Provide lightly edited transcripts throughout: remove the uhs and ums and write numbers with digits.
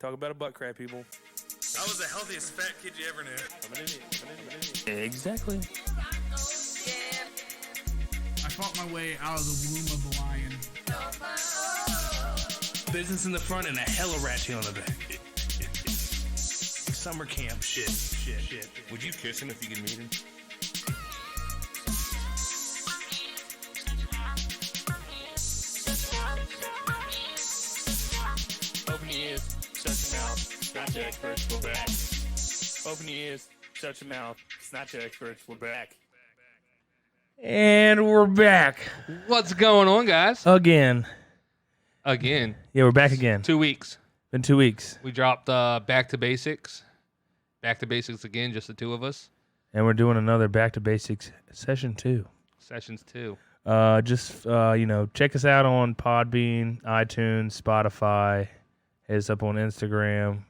Talk about a butt crack, people. I was the healthiest fat kid you ever knew. Exactly. I fought my way out of the womb of the lion. Business in the front and a hella ratchet on the back. Summer camp shit. Would you kiss him if you could meet him? Open your ears, shut your mouth. Snatch your experts, we're back. Open your ears, shut your mouth. Snatch your experts, we're back. And we're back What's going on, guys? again. Again, Yeah, we're back again. 2 weeks. Been 2 weeks, We dropped Back to Basics. Back to Basics again, just the two of us. and we're doing another Back to Basics session 2. Sessions 2. Check us out on Podbean, iTunes, Spotify. Hit us up on Instagram.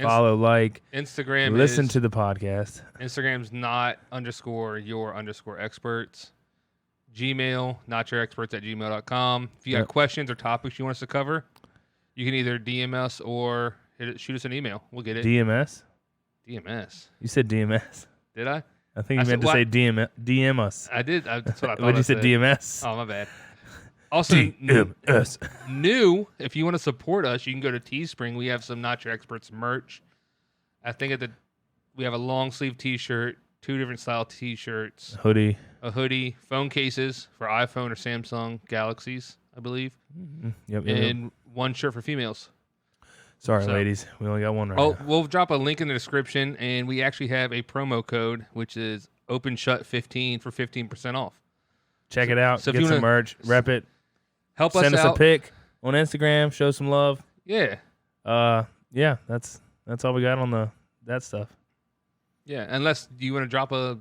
Follow, like, Instagram listen is, to the podcast. Instagram's not _your_experts. Gmail, notyourexperts@gmail.com. If you got Yep. questions or topics you want us to cover, you can either DM us or shoot us an email. We'll get it. DMS? DMS. You said DMS. Did I? I think I you meant said to say what? DM us. I did. That's what I thought. When I you said DMS. Oh, my bad. Also, DMS. new, if you want to support us, you can go to Teespring. We have some Not Your Experts merch. I think we have a long sleeve T-shirt, 2 different style T-shirts, Hoodie. a hoodie, phone cases for iPhone or Samsung Galaxies, I believe, Yep. and 1 shirt for females. Sorry, so- ladies. We only got one right Oh, now. we'll drop a link in the description, and we actually have a promo code, which is OpenShut15 for 15% off. Check it out. so if Get you some wanna- merch. Rep it. Help Send us out. a pic on Instagram. Show some love. Yeah, Yeah, that's all we got on that stuff. yeah. Unless you want to drop a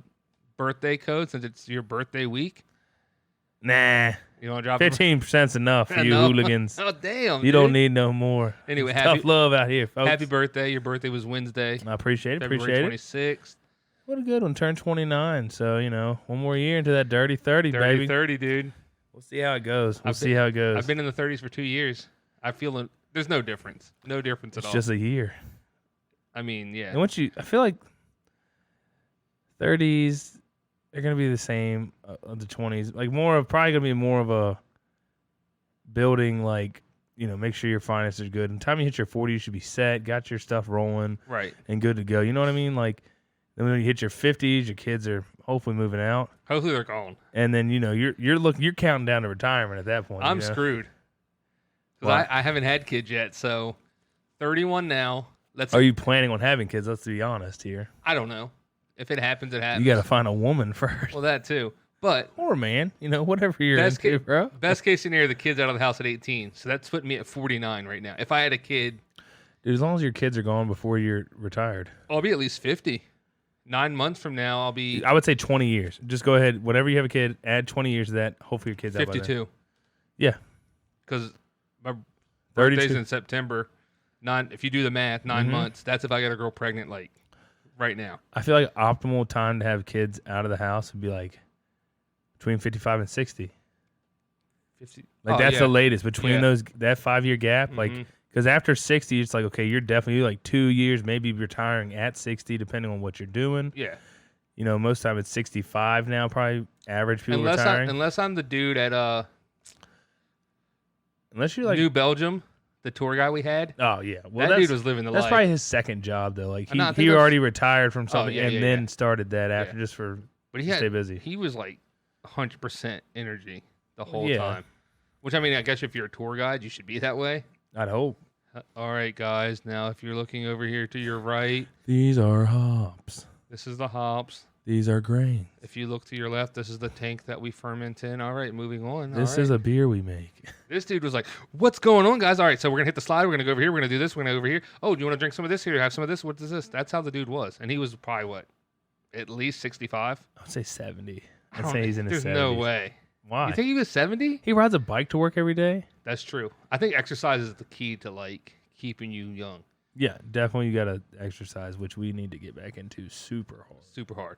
birthday code since it's your birthday week. Nah, You want to drop 15%'s enough for you No. hooligans. Oh, damn. You don't dude. need no more. Anyway, Tough love out here, folks. happy birthday. Your birthday was Wednesday, I appreciate it. February Appreciate it. 26th. What a good one. Turned 29. So, one more year into that dirty 30, 30, baby. 30, dude. We'll see how it goes. We'll I've see been- how it goes. I've been in the 30s for 2 years. I feel there's no difference. No difference at it's all. just a year. I mean, yeah. And I feel like 30s, they're going to be the same of the 20s. Like probably going to be more of a building, like, make sure your finances are good. And the time you hit your 40s, you should be set, got your stuff rolling Right. and good to go. You know what I mean? Like, then when you hit your 50s, your kids are hopefully moving out. Hopefully they're gone. And then, you're counting down to retirement at that point. I'm you know? screwed. 'Cause Why? I haven't had kids yet, so 31 now. Are you planning on having kids? Let's be honest here. I don't know. If it happens, it happens. You got to find a woman first. Well, that too. But Or a man, whatever you're Best into, ca- bro. best case scenario, the kid's out of the house at 18. So that's putting me at 49 right now. If I had a kid, Dude, as long as your kids are gone before you're retired. I'll be at least 50. 9 months from now, I'll be I would say 20 years. Just go ahead. Whenever you have a kid, add 20 years to that. Hopefully your kid's out by then. 52. Yeah. Because my 32. birthday's in September. If you do the math, 9 months. That's if I get a girl pregnant, like right now. I feel like optimal time to have kids out of the house would be like between 55 and 60. 50. Like Oh, that's yeah. the latest between Yeah. that 5-year gap. Like, Mhm. because after 60, it's like, okay, you're definitely like 2 years, maybe retiring at 60, depending on what you're doing. Yeah. Most time it's 65 now, probably average people Unless retiring. unless I'm the dude at Unless you're like, New Belgium, the tour guy we had. oh yeah, well That that's, dude was living the that's life. probably his second job though. Like No, I he think that's- already retired from something yeah, and yeah, then yeah. started that after Yeah. just for But to stay busy. He was like 100% energy the whole Yeah. time. Which, I mean, I guess if you're a tour guide, you should be that way. I'd hope. All right, guys. Now, if you're looking over here to your right, These are hops. this is the hops. These are grain. If you look to your left, this is the tank that we ferment in. All right, moving on. This is a beer we make. This dude was like, "What's going on, guys? All right, so we're gonna hit the slide. We're gonna go over here. We're gonna do this. We're gonna go over here. Oh, do you want to drink some of this here? Have some of this. What is this?" That's how the dude was, and he was probably what, at least 65. I would say 70. I I'd don't- say he's in his There's 70s. no way. Why? You think he was 70? He rides a bike to work every day? That's true. I think exercise is the key to like keeping you young. Yeah, definitely you got to exercise, which we need to get back into super hard. Super hard.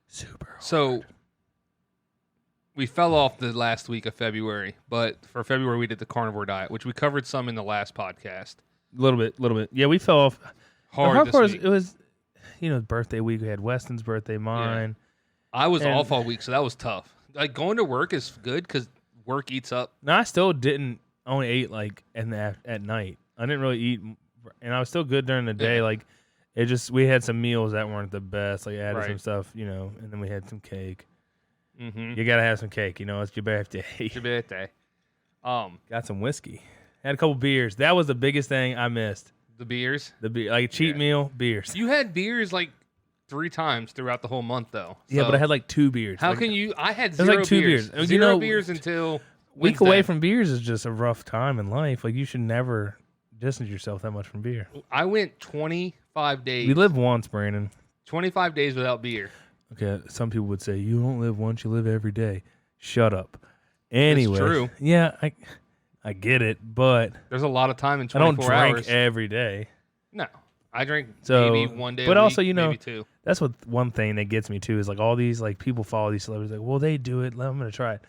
Super hard. So we fell off the last week of February, but for February we did the carnivore diet, which we covered some in the last podcast. little bit. Yeah, we fell off. Hard the hard this part was week. it was, birthday week. We had Weston's birthday, mine. I was and- off all week, so that was tough. Like going to work is good because work eats up. No, I still didn't. Only ate like at night. I didn't really eat, and I was still good during the day. Yeah. Like it just we had some meals that weren't the best. Like I added some Right. stuff, and then we had some cake. Mm-hmm. You gotta have some cake, it's your birthday. It's your birthday. Got some whiskey. Had a couple beers. That was the biggest thing I missed. The beers. The beer, like cheat Yeah. meal beers. You had beers like 3 times throughout the whole month, though. Yeah, So but I had like 2 beers. How Like, can you? I had was zero like 2 beers. beers. Zero beers until week away Wednesday. from beers is just a rough time in life. Like you should never distance yourself that much from beer. I went 25 days. We live once, Brandon. 25 days without beer. Okay, some people would say you don't live once, you live every day. Shut up. Anyway, true. Yeah, I get it, but There's a lot of time in I don't 24 drink hours. every day. No, I drink So, maybe one day. but a also, week, maybe 2. That's what one thing that gets me too is like all these like people follow these celebrities like, well, they do it. I'm gonna try it.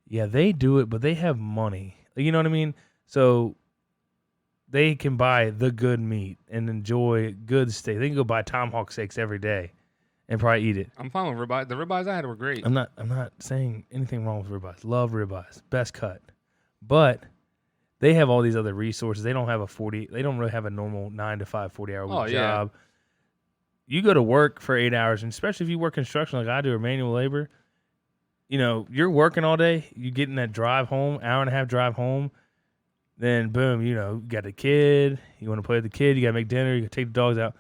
Yeah, they do it, but they have money. Like, you know what I mean? So they can buy the good meat and enjoy good steak. They can go buy tomahawk steaks every day and probably eat it. I'm fine with ribeye. The ribeyes I had were great. I'm not saying anything wrong with ribeyes. Love ribeyes, best cut, but they have all these other resources. They don't really have a normal 9 to 5, 40-hour week Oh, yeah. job. You go to work for 8 hours, and especially if you work construction like I do or manual labor, you're working all day. You get in that drive home, hour and a half drive home, then boom, you got a kid. You want to play with the kid. You got to make dinner. You got to take the dogs out.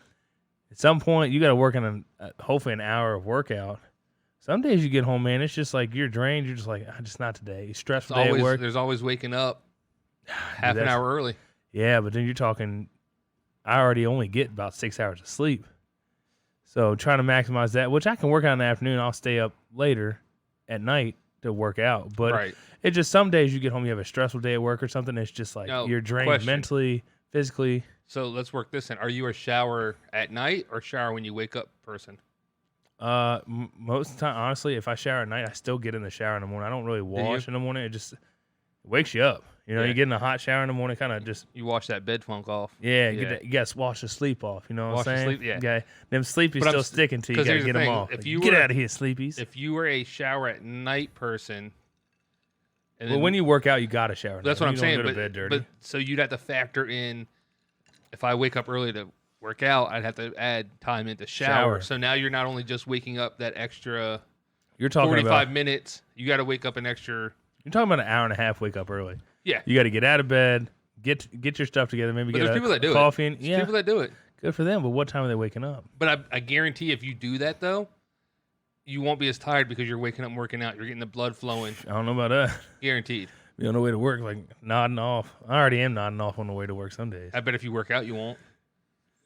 At some point, you got to work on hopefully an hour of workout. Some days you get home, man, it's just like you're drained. You're just like, just not today. Stressful day at work. There's always waking up half an that's- hour early. Yeah, but then you're talking, I already only get about 6 hours of sleep. So trying to maximize that, which I can work out in the afternoon. I'll stay up later at night to work out. But Right. it's just some days you get home, you have a stressful day at work or something. It's just like Now, you're drained question. mentally, physically. So let's work this in. Are you a shower at night or shower when you wake up person? Most of the time, honestly, if I shower at night, I still get in the shower in the morning. I don't really you? wash in the morning. It just wakes you up. Yeah. You get in a hot shower in the morning, kind of just You wash that bed funk off. yeah, Yeah. you got to wash the sleep off. You know what Wash the I'm saying? sleep, yeah. You gotta- them sleepies But I'm still s- sticking to you. You 'cause got to here's get the them thing, off. if Like, you get were- out of here, sleepies. If you were a shower at night person, and Well, then- when you work out, you got to shower. that's now. what I'm You saying. Don't go But, to bed dirty. but so you'd have to factor in. If I wake up early to work out, I'd have to add time into shower. Shower. So now you're not only just waking up that extra you're talking 45 about minutes. You got to wake up an extra. you're talking about an hour and a half. Wake up early. Yeah. You got to get out of bed, get your stuff together. Maybe But get there's a people that do coffee. it. And, There's yeah, people that do it. good for them. But what time are they waking up? But I guarantee if you do that though, you won't be as tired because you're waking up and working out. You're getting the blood flowing. I don't know about that. Guaranteed. Be on the way to work, like nodding off. I already am nodding off on the way to work some days. I bet if you work out, you won't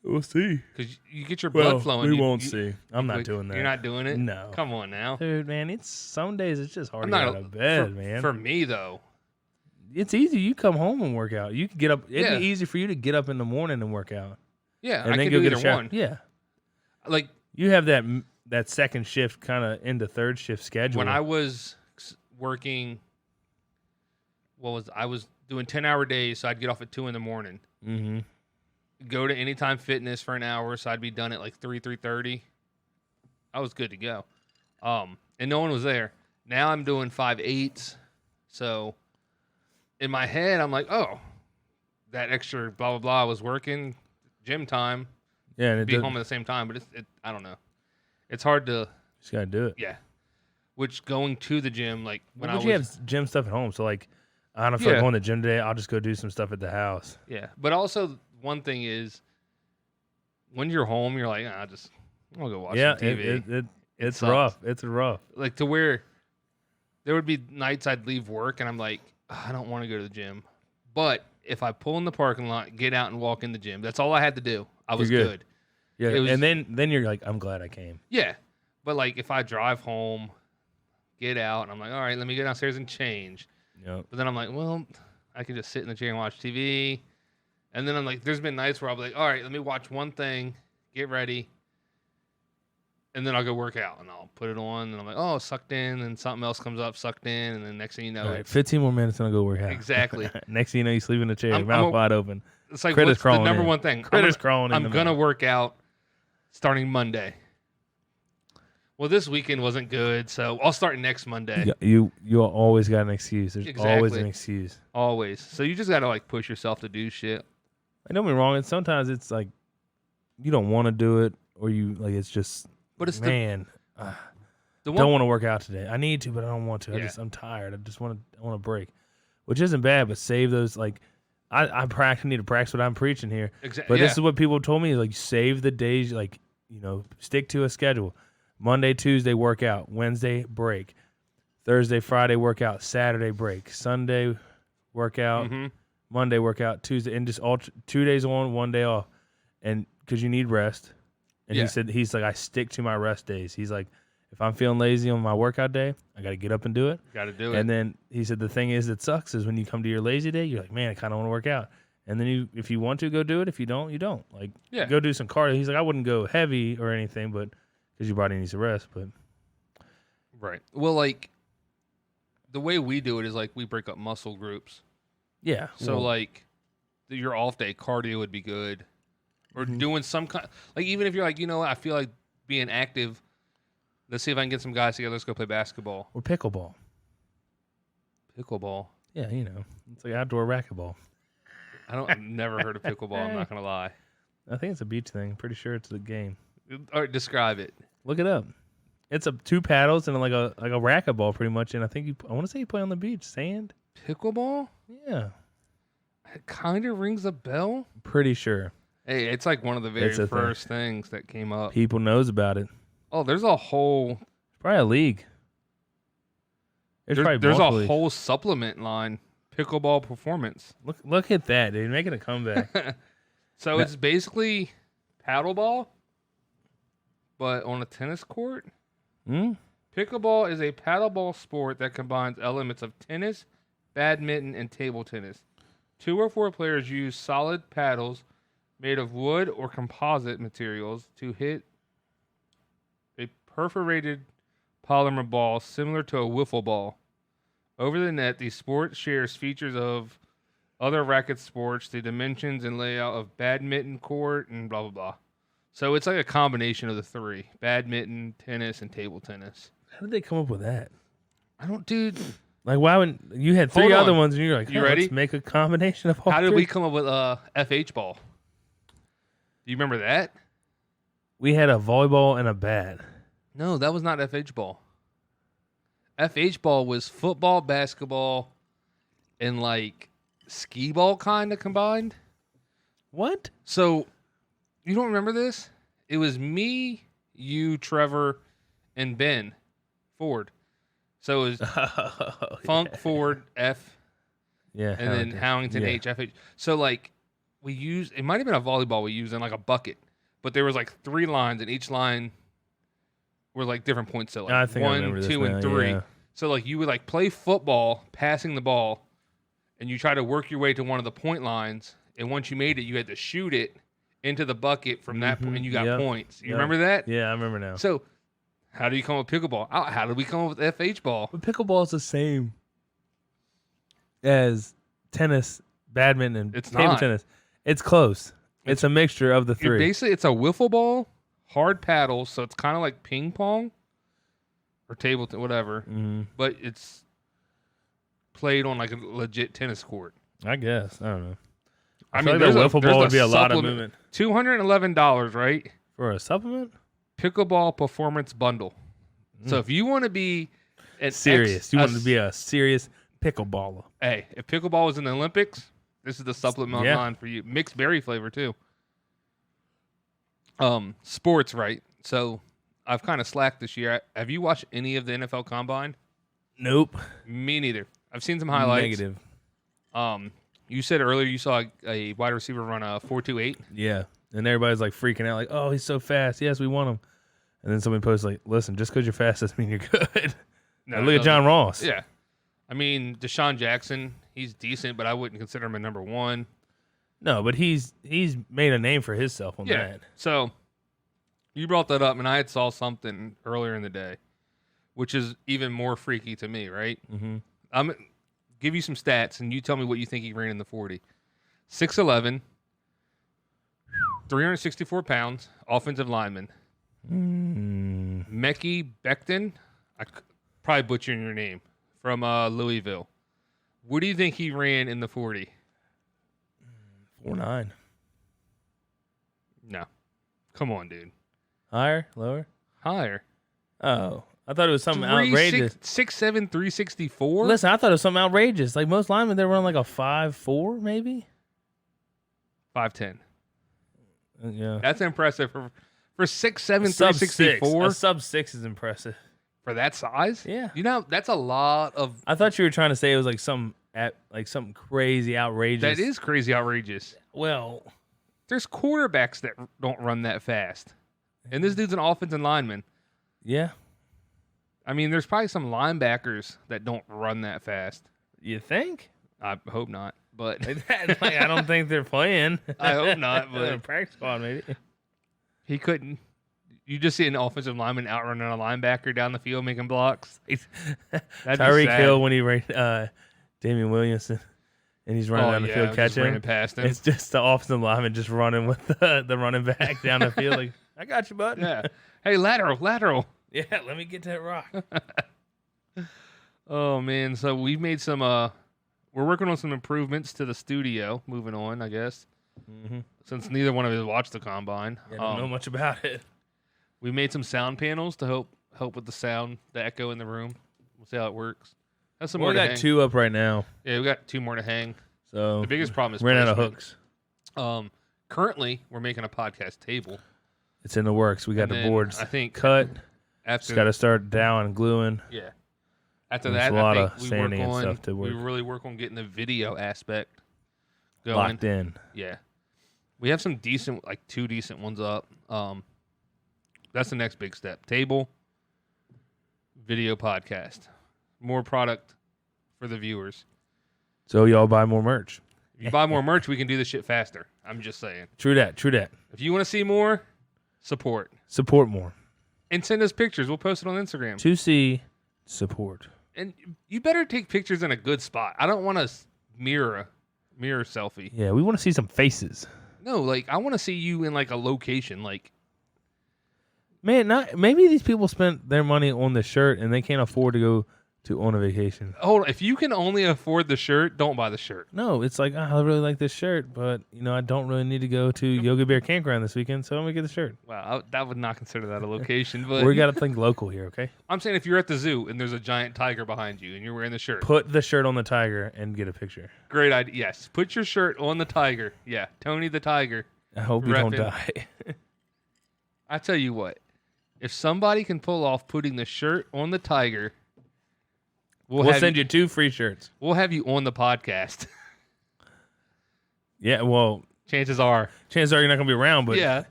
We'll see. because you get your blood flowing. we You- won't you- see. I'm not like, doing that. You're not doing it. No. Come on now. Dude, man, it's some days it's just hard I'm to get not out of bed, for, man. For me though, It's easy. You come home and work out. You can get up. It'd Yeah. be easy for you to get up in the morning and work out, yeah, and I then can go do get a either shower. one. Yeah, Like you have that second shift kind of into third shift schedule. when I was working, I was doing 10-hour days, so I'd get off at 2 a.m. mm-hmm. Go to Anytime Fitness for an hour, so I'd be done at like 3:30. I was good to go. And no one was there. Now I'm doing 5/8, so in my head I'm like, oh, that extra blah blah blah was working, gym time, Yeah, and it be does, home at the same time, but I don't know. It's hard to just gotta do it. yeah. Which going to the gym like when But I you was have gym stuff at home, so like I don't feel like Yeah. going to the gym today. I'll just go do some stuff at the house. yeah, but also one thing is when you're home, you're like, I'll go watch yeah, some TV. it's sucks. rough. It's rough. Like to where there would be nights I'd leave work and I'm like, I don't want to go to the gym. But if I pull in the parking lot, get out and walk in the gym, that's all I had to do. I was You're good. good. Yeah, It was- and then you're like, I'm glad I came. Yeah. But like if I drive home, get out, and I'm like, all right, let me go downstairs and change. Yep. But then I'm like, well, I can just sit in the chair and watch TV. And then I'm like, there's been nights where I'll be like, all right, let me watch one thing, get ready, and then I'll go work out and I'll put it on and I'm like, oh, sucked in, and something else comes up, sucked in, and then next thing you know, All right, 15 more minutes and I'll go work out. Exactly. Next thing you know, you sleep in the chair, I'm mouth a- wide open. It's like Critters what's the crawling number in. one thing? Critters crawling in I'm the gonna middle. work out starting Monday. Well, this weekend wasn't good, so I'll start next Monday. You always got an excuse. There's always Exactly. an excuse. Always. So you just gotta like push yourself to do shit. I don't get me wrong. And sometimes it's like you don't want to do it, or you like it's just. But it's man. the Don't one. want to work out today. I need to, but I don't want to. Yeah. I'm tired. I want a break, which isn't bad. But save those like. I need to practice what I'm preaching here. Exactly. But this is what people told me: like save the days, like stick to a schedule. Monday, Tuesday workout, Wednesday break, Thursday, Friday workout, Saturday break, Sunday workout, Mm-hmm. Monday workout, Tuesday, and just all 2 days on, 1 day off, and because you need rest. And Yeah. he said he's like I stick to my rest days. He's like if I'm feeling lazy on my workout day, I got to get up and do it. Got to do it. And then he said the thing is that sucks is when you come to your lazy day, you're like, man, I kind of want to work out. And then if you want to go do it, if you don't, you don't. Like Yeah. go do some cardio. He's like I wouldn't go heavy or anything, but because your body needs to rest. But Right. Well, like the way we do it is like we break up muscle groups. yeah, So well, like your off day cardio would be good, or Mm-hmm. doing some kind. Like even if you're like, you know what, I feel like being active. Let's see if I can get some guys together. Let's go play basketball, or pickleball. pickleball. Yeah, it's like outdoor racquetball. I've never heard of pickleball. I'm not gonna lie. I think it's a beach thing. Pretty sure it's a game. All right, describe it. Look it up. It's two paddles and like a racquetball pretty much. And I think I want to say you play on the beach, sand. Pickleball. Yeah, It kind of rings a bell. pretty sure Hey, it's like one of the very It's a thing. first things that came up. people knows about it. Oh, there's a whole Probably a league. Probably there's a multiple leagues. whole supplement line, Pickleball Performance. Look at that, dude, making a comeback. So That- it's basically paddleball, but on a tennis court. Hmm? Pickleball is a paddleball sport that combines elements of tennis, badminton, and table tennis. 2 or 4 players use solid paddles made of wood or composite materials to hit a perforated polymer ball similar to a wiffle ball. Over the net, the sport shares features of other racket sports, the dimensions and layout of badminton court, and blah, blah, blah. So it's like a combination of the three: badminton, tennis, and table tennis. How did they come up with that? I don't, dude. Like, why would you had 3 Hold other on. ones and you're like, You "Oh, ready? Let's make a combination of all How did 3." we come up with FH ball? Do you remember that? We had a volleyball and a bat. No, that was not FH ball. FH ball was football, basketball, and like skee ball kind of combined. What? So, you don't remember this? It was me, you, Trevor, and Ben Ford. So it was Funk, Ford, F, Yeah, and then Howington, Yeah. H, F, H. So like we used, it might have been a volleyball we used in like a bucket, but there was like 3 lines, and each line were like different points. So I like think I 1, remember this 2, and now, 3. yeah. So like you would like play football, passing the ball, and you try to work your way to one of the point lines. And once you made it, you had to shoot it into the bucket from that point, and you got Yep. points. You Yep. remember that? Yeah, I remember now. So, how do you come up with pickleball? How did we come up with FH ball? But pickleball is the same as tennis, badminton, and It's table not. tennis. It's close. It's a mixture of the You're 3. basically, it's a wiffle ball, hard paddles, so it's kind of like ping pong or table, whatever, Mhm. but it's played on like a legit tennis court. I guess. I don't know. I feel mean, like there's the a, wiffle there's ball a would be a lot of supplement- movement $211, right? for a supplement. Pickleball performance bundle. So if you want to be an Serious. You want to be a serious pickleballer. Hey, if pickleball was in the Olympics, this is the supplement Yeah. line for you. Mixed berry flavor too. Sports, right? So I've kind of slacked this year. Have you watched any of the NFL Combine? Nope. Me neither. I've seen some highlights. Negative. You said earlier you saw a wide receiver run a 4.28. Yeah. And everybody's like freaking out, like, oh, he's so fast. Yes, we want him. And then somebody posts, like, listen, just because you're fast doesn't mean you're good. No, Like, it look at John doesn't. Ross. Yeah. I mean, Deshaun Jackson, he's decent, but I wouldn't consider him a number 1. No, but he's made a name for himself on Yeah. that. So you brought that up, and I had saw something earlier in the day, which is even more freaky to me, right? Mm-hmm. I'm give you some stats, and you tell me what you think he ran in the 40. 6'11", 364 pounds, offensive lineman. Mekhi Becton, probably butchering your name, from Louisville. What do you think he ran in the 40? 4.9. No. Come on, dude. Higher? Lower? Higher. Oh. I thought it was something outrageous. 6'7", 364? Listen, I thought it was something outrageous. Like most linemen, they run like a 5.4, maybe? 5'10". Yeah. That's impressive. For 6'7", Sub 364? A sub 6 is impressive. For that size? Yeah. You know, that's a lot of... I thought you were trying to say it was like something crazy, outrageous. That is crazy outrageous. Well, There's quarterbacks that don't run that fast. And this dude's an offensive lineman. yeah. I mean, there's probably some linebackers that don't run that fast. You think? I hope not, but Like, I don't think they're playing. I hope not, They're in but practice squad, maybe. he couldn't. You just see an offensive lineman outrunning a linebacker down the field making blocks. That'd be Tyreek sad. Hill when he ran Damian Williamson, and he's running down the field just catching ran him. past him. It's just the offensive lineman just running with the running back down the field. Like, I got you, bud. Yeah. Hey, lateral. Yeah, let me get to that rock. Oh man, so we've made some. We're working on some improvements to the studio. Moving on, I guess. Mm-hmm. Since neither one of us watched the combine, I don't know much about it. we made some sound panels to help with the sound, the echo in the room. We'll see how it works. That's some We more to got hang. 2 up right now, Yeah, we got 2 more to hang. so The biggest problem is ran out of placement. hooks. Currently, we're making a podcast table. It's in the works. We got And the then boards I think cut. after Just got to start dowing and gluing. yeah. After There's that, a lot I of think we work sanding and on stuff to we work. really work on getting the video aspect going. Locked in. Yeah, we have some decent, like 2 decent ones up. That's the next big step. Table, video podcast, more product for the viewers. So y'all buy more merch. If you buy more merch, we can do this shit faster. I'm just saying. True that. True that. If you want to see more, support Support more. and send us pictures. We'll post it on Instagram. 2C support. And you better take pictures in a good spot. I don't want a mirror selfie. Yeah, we want to see some faces. No, like I want to see you in like a location. Like Man, maybe these people spent their money on the shirt and they can't afford to go on a vacation. hold on, if you can only afford the shirt, don't buy the shirt. No, it's like, I really like this shirt, but I don't really need to go to Yogi Bear Campground this weekend, so I'm gonna get the shirt. Wow, that would not consider that a location. But We got to think local here, okay? I'm saying if you're at the zoo and there's a giant tiger behind you and you're wearing the shirt, Put the shirt on the tiger and get a picture. great idea. Yes, put your shirt on the tiger. Yeah, Tony the tiger. I hope you don't Reppin'. die. I tell you what, if somebody can pull off putting the shirt on the tiger, We'll send you 2 free shirts. We'll have you on the podcast. Yeah, well, Chances are. chances are you're not gonna be around, but Yeah.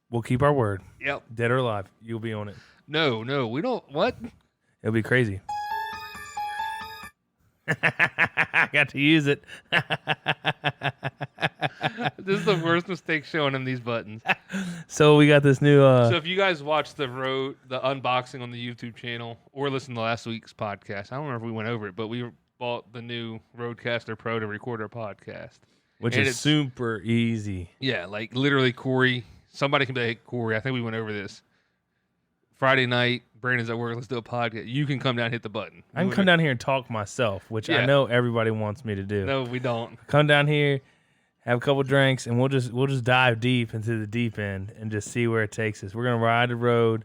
we'll keep our word. Yep. Dead or alive, you'll be on it. No, we don't. What? It'll be crazy. I got to use it. This is the worst mistake showing him these buttons. So we got this new. So if you guys watched the unboxing on the YouTube channel or listened to last week's podcast, I don't remember if we went over it, but we bought the new Rodecaster Pro to record our podcast. which and is it's- super easy. Yeah, like literally Corey. Somebody can be like, hey, Corey, I think we went over this. Friday night, Brandon's at work, let's do a podcast. You can come down and hit the button. I can come down here and talk myself, which I Yeah. know everybody wants me to do. No, we don't. Come down here, have a couple drinks, and we'll just dive deep into the deep end and just see where it takes us. We're gonna ride the road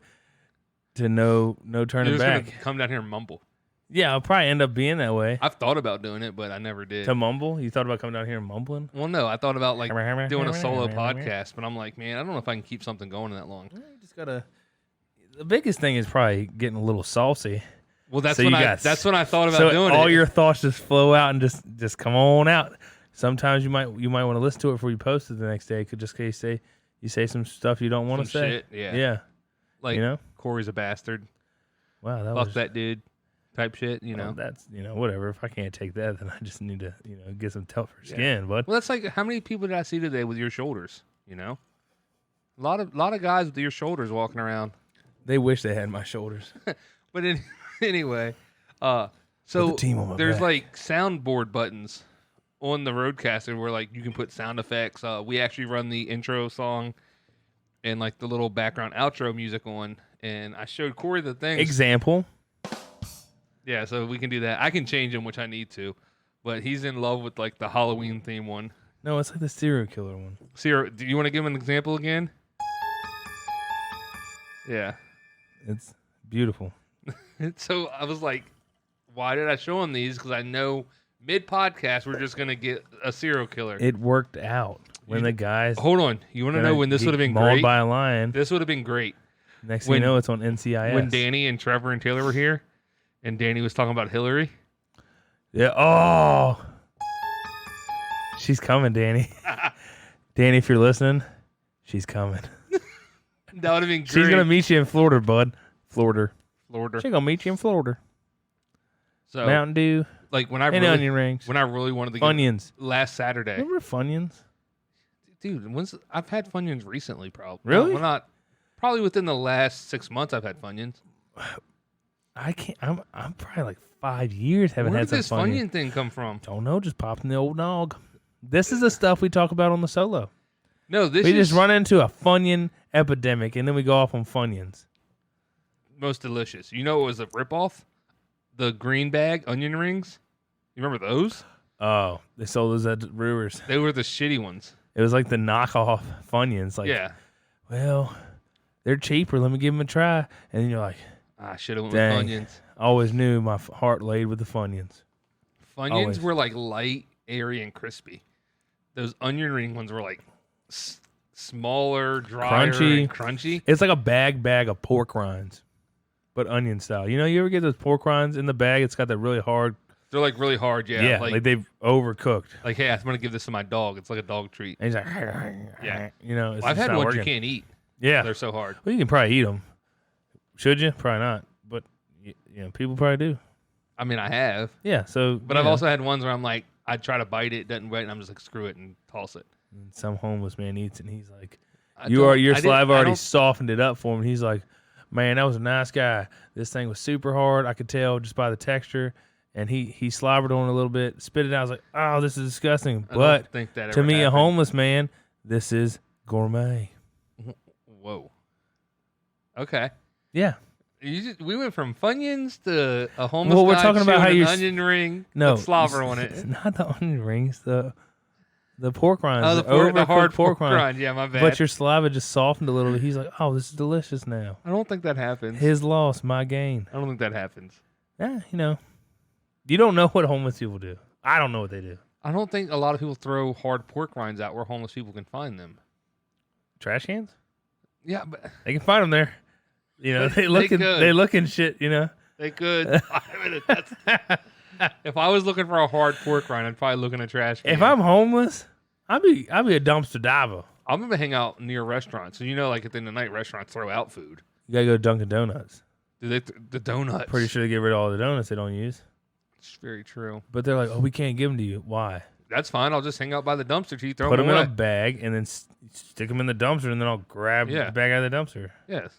to no turning You're just back. gonna come down here and mumble. Yeah, I'll probably end up being that way. I've thought about doing it, but I never did. To mumble? You thought about coming down here and mumbling? Well, no, I thought about like doing a solo podcast, but I'm like, man, I don't know if I can keep something going that long. You just gotta. The biggest thing is probably getting a little saucy. Well, that's So when you I got- that's when I thought about So doing all it. your thoughts just flow out and just come on out. Sometimes you might want to listen to it before you post it the next day. Could just case you say some stuff you don't want to Some say. shit, yeah. Yeah. like you know? Corey's a bastard. Wow. That Fuck was that dude. Type shit, you know. Well, that's whatever. If I can't take that, then I just need to get some tougher Yeah. skin. But Well, that's like how many people did I see today with your shoulders? You know, a lot of guys with your shoulders walking around. they wish they had my shoulders. But anyway, Put so the team on my there's back. like soundboard buttons on the Rodecaster where like you can put sound effects. We actually run the intro song and like the little background outro music on, and I showed Corey the things. Example. Yeah, so we can do that. I can change them, which I need to, but he's in love with like the Halloween theme one. No, it's like the serial killer one. Sierra, do you want to give him an example again? Yeah. It's beautiful. So I was like, why did I show him these? Because I know mid-podcast we're just going to get a serial killer. It worked out when the guys Hold on. You want to know when this would have been mauled great? by a lion. This would have been great. Next thing you know, it's on NCIS. When Danny and Trevor and Taylor were here, and Danny was talking about Hillary. Yeah. Oh, she's coming, Danny. Danny, if you're listening, she's coming. That would have been great. She's gonna meet you in Florida, bud. Florida. Florida. She's gonna meet you in Florida. So, Mountain Dew like when I and really, onion rings. when I really wanted to get Funyuns. last Saturday, Remember Funyuns? dude. I've had Funyuns recently, probably. Really? Well, not probably within the last 6 months. I've had Funyuns. I can't. I'm probably like 5 years haven't Where had did some this Funyuns. Funyun thing come from? Don't know. Just popping the old nog. This is the stuff we talk about on the solo. No, this We is just run into a Funyun epidemic, and then we go off on Funyuns. most delicious. You know what was a ripoff? The green bag onion rings. You remember those? Oh, they sold those at Brewers. They were the shitty ones. It was like the knockoff Funyuns. Like, Yeah. well, they're cheaper. Let me give them a try. And then you're like, I should have went dang. with Funyuns. I always knew my heart laid with the Funyuns. Funyuns Always. were like light, airy, and crispy. Those onion ring ones were like smaller, drier, Crunchy. and crunchy. It's like a bag of pork rinds, but onion style. You know, you ever get those pork rinds in the bag? It's got that really hard. They're like really hard, yeah. Like they've overcooked. Like, hey, I'm gonna give this to my dog. It's like a dog treat. And he's like, Yeah. you know, it's Well, I've just had not ones working. you can't eat. Yeah. They're so hard. Well, you can probably eat them. Should you? Probably not. But, you know, people probably do. I mean, I have, Yeah. So, but I've also had ones where I'm like, I try to bite it, it doesn't bite, and I'm just like, screw it and toss it. some homeless man eats it, and he's like, I your don't- saliva I already don't- softened it up for him. And he's like, man, that was a nice guy. This thing was super hard. I could tell just by the texture. And he slobbered on it a little bit, spit it out. I was like, oh, this is disgusting. I don't But think that to ever me, a happened. homeless man, this is gourmet. Whoa. Okay. Yeah. We went from Funyuns to a homeless Well, we're guy talking about chewing how an you onion ring No. with slobber on It's it. not the onion rings, the pork rinds. Oh, the hard overcooked pork rind. rind. Yeah, my bad. But your saliva just softened a little bit. He's like, oh, this is delicious now. I don't think that happens. His loss, my gain. I don't think that happens. Yeah, you know. You don't know what homeless people do. I don't know what they do. I don't think a lot of people throw hard pork rinds out where homeless people can find them. Trash cans? Yeah, but They can find them there. You know, They they could. look in shit, you know. they could. I mean, if I was looking for a hard pork rind, I'd probably look in a trash can. If I'm homeless, I'd be a dumpster diver. I'm gonna hang out near restaurants, so you know, like at the end of the night, restaurants throw out food. You gotta go to Dunkin' Donuts. Do they? The donuts. Pretty sure they get rid of all the donuts they don't use. It's very true. But they're like, oh, we can't give them to you. Why? That's fine. I'll just hang out by the dumpster till you throw Put them them in away. a bag and then stick them in the dumpster, and then I'll grab Yeah. the bag out of the dumpster. Yes.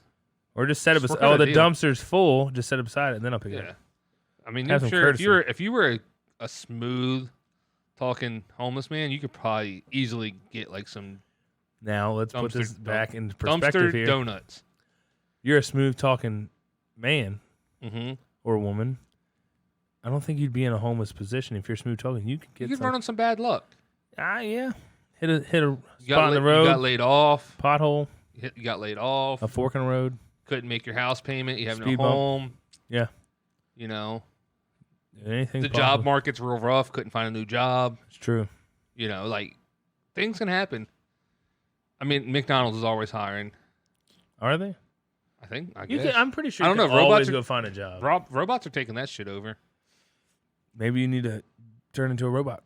Or just set it Just beside. work out Oh, a the deal. dumpster's full. Just set it beside it, and then I'll pick it Yeah. up. I mean, Have I'm some sure courtesy. if you were a smooth talking homeless man, you could probably easily get like some Now let's put this Dumpster- back into perspective dumpster here. donuts. You're a smooth talking man Mm-hmm. or woman. I don't think you'd be in a homeless position if you're smooth talking. You could You get could some. run on some bad luck. Yeah. Hit a You spot on the You road, got laid off. pothole, You got laid off. a fork in the road. Couldn't make your house payment. You have no Speed bump. home. Yeah. You know, Anything. the job market's real rough. Couldn't find a new job. It's true. You know, like things can happen. I mean, McDonald's is always hiring. Are they? I think. I You guess. can. I'm pretty sure. I You don't can know, robots always are- go find a job. Robots are taking that shit over. Maybe you need to turn into a robot.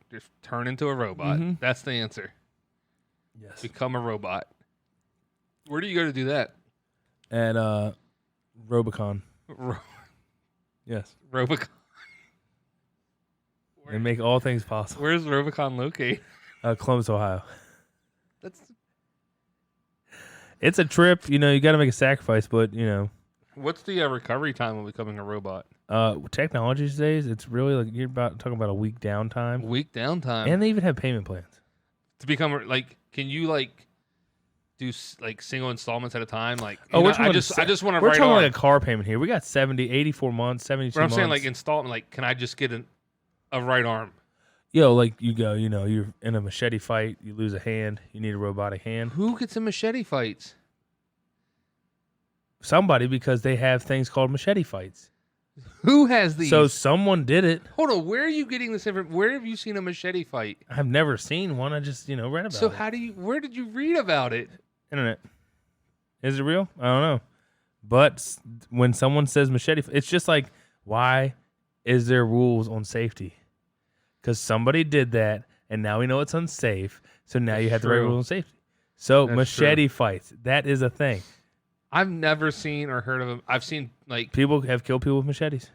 Just turn into a robot. Mhm. That's the answer. Yes. Become a robot. Where do you go to do that? At Robicon. Yes. Robicon. They make all things possible. Where's Robicon located? Columbus, Ohio. That's It's a trip. You know, you got to make a sacrifice, but you know, what's the recovery time of becoming a robot? technology these days, it's really like you're talking about a week downtime, Week downtime. and they even have payment plans. to become like, can you like do like single installments at a time? Like, Oh, you we're know, talking I just want to we're right talking arm. like a car payment here. We got 70, 84 months, 72 But I'm months. saying like installment. Like, can I just get a right arm? Yo, like you go, you're in a machete fight, you lose a hand, you need a robotic hand. Who gets in machete fights? Somebody, because they have things called machete fights. Who has these? So someone did it. Hold on, where are you getting this information? Where have you seen a machete fight? I've never seen one. I just, read about So it. where did you read about it? Internet. Is it real? I don't know. But when someone says machete, it's just like, why is there rules on safety? Because somebody did that, and now we know it's unsafe. So now you have the right true. rules on safety. So That's machete fights, that is a thing. I've never seen or heard of them. I've seen like People have killed people with machetes.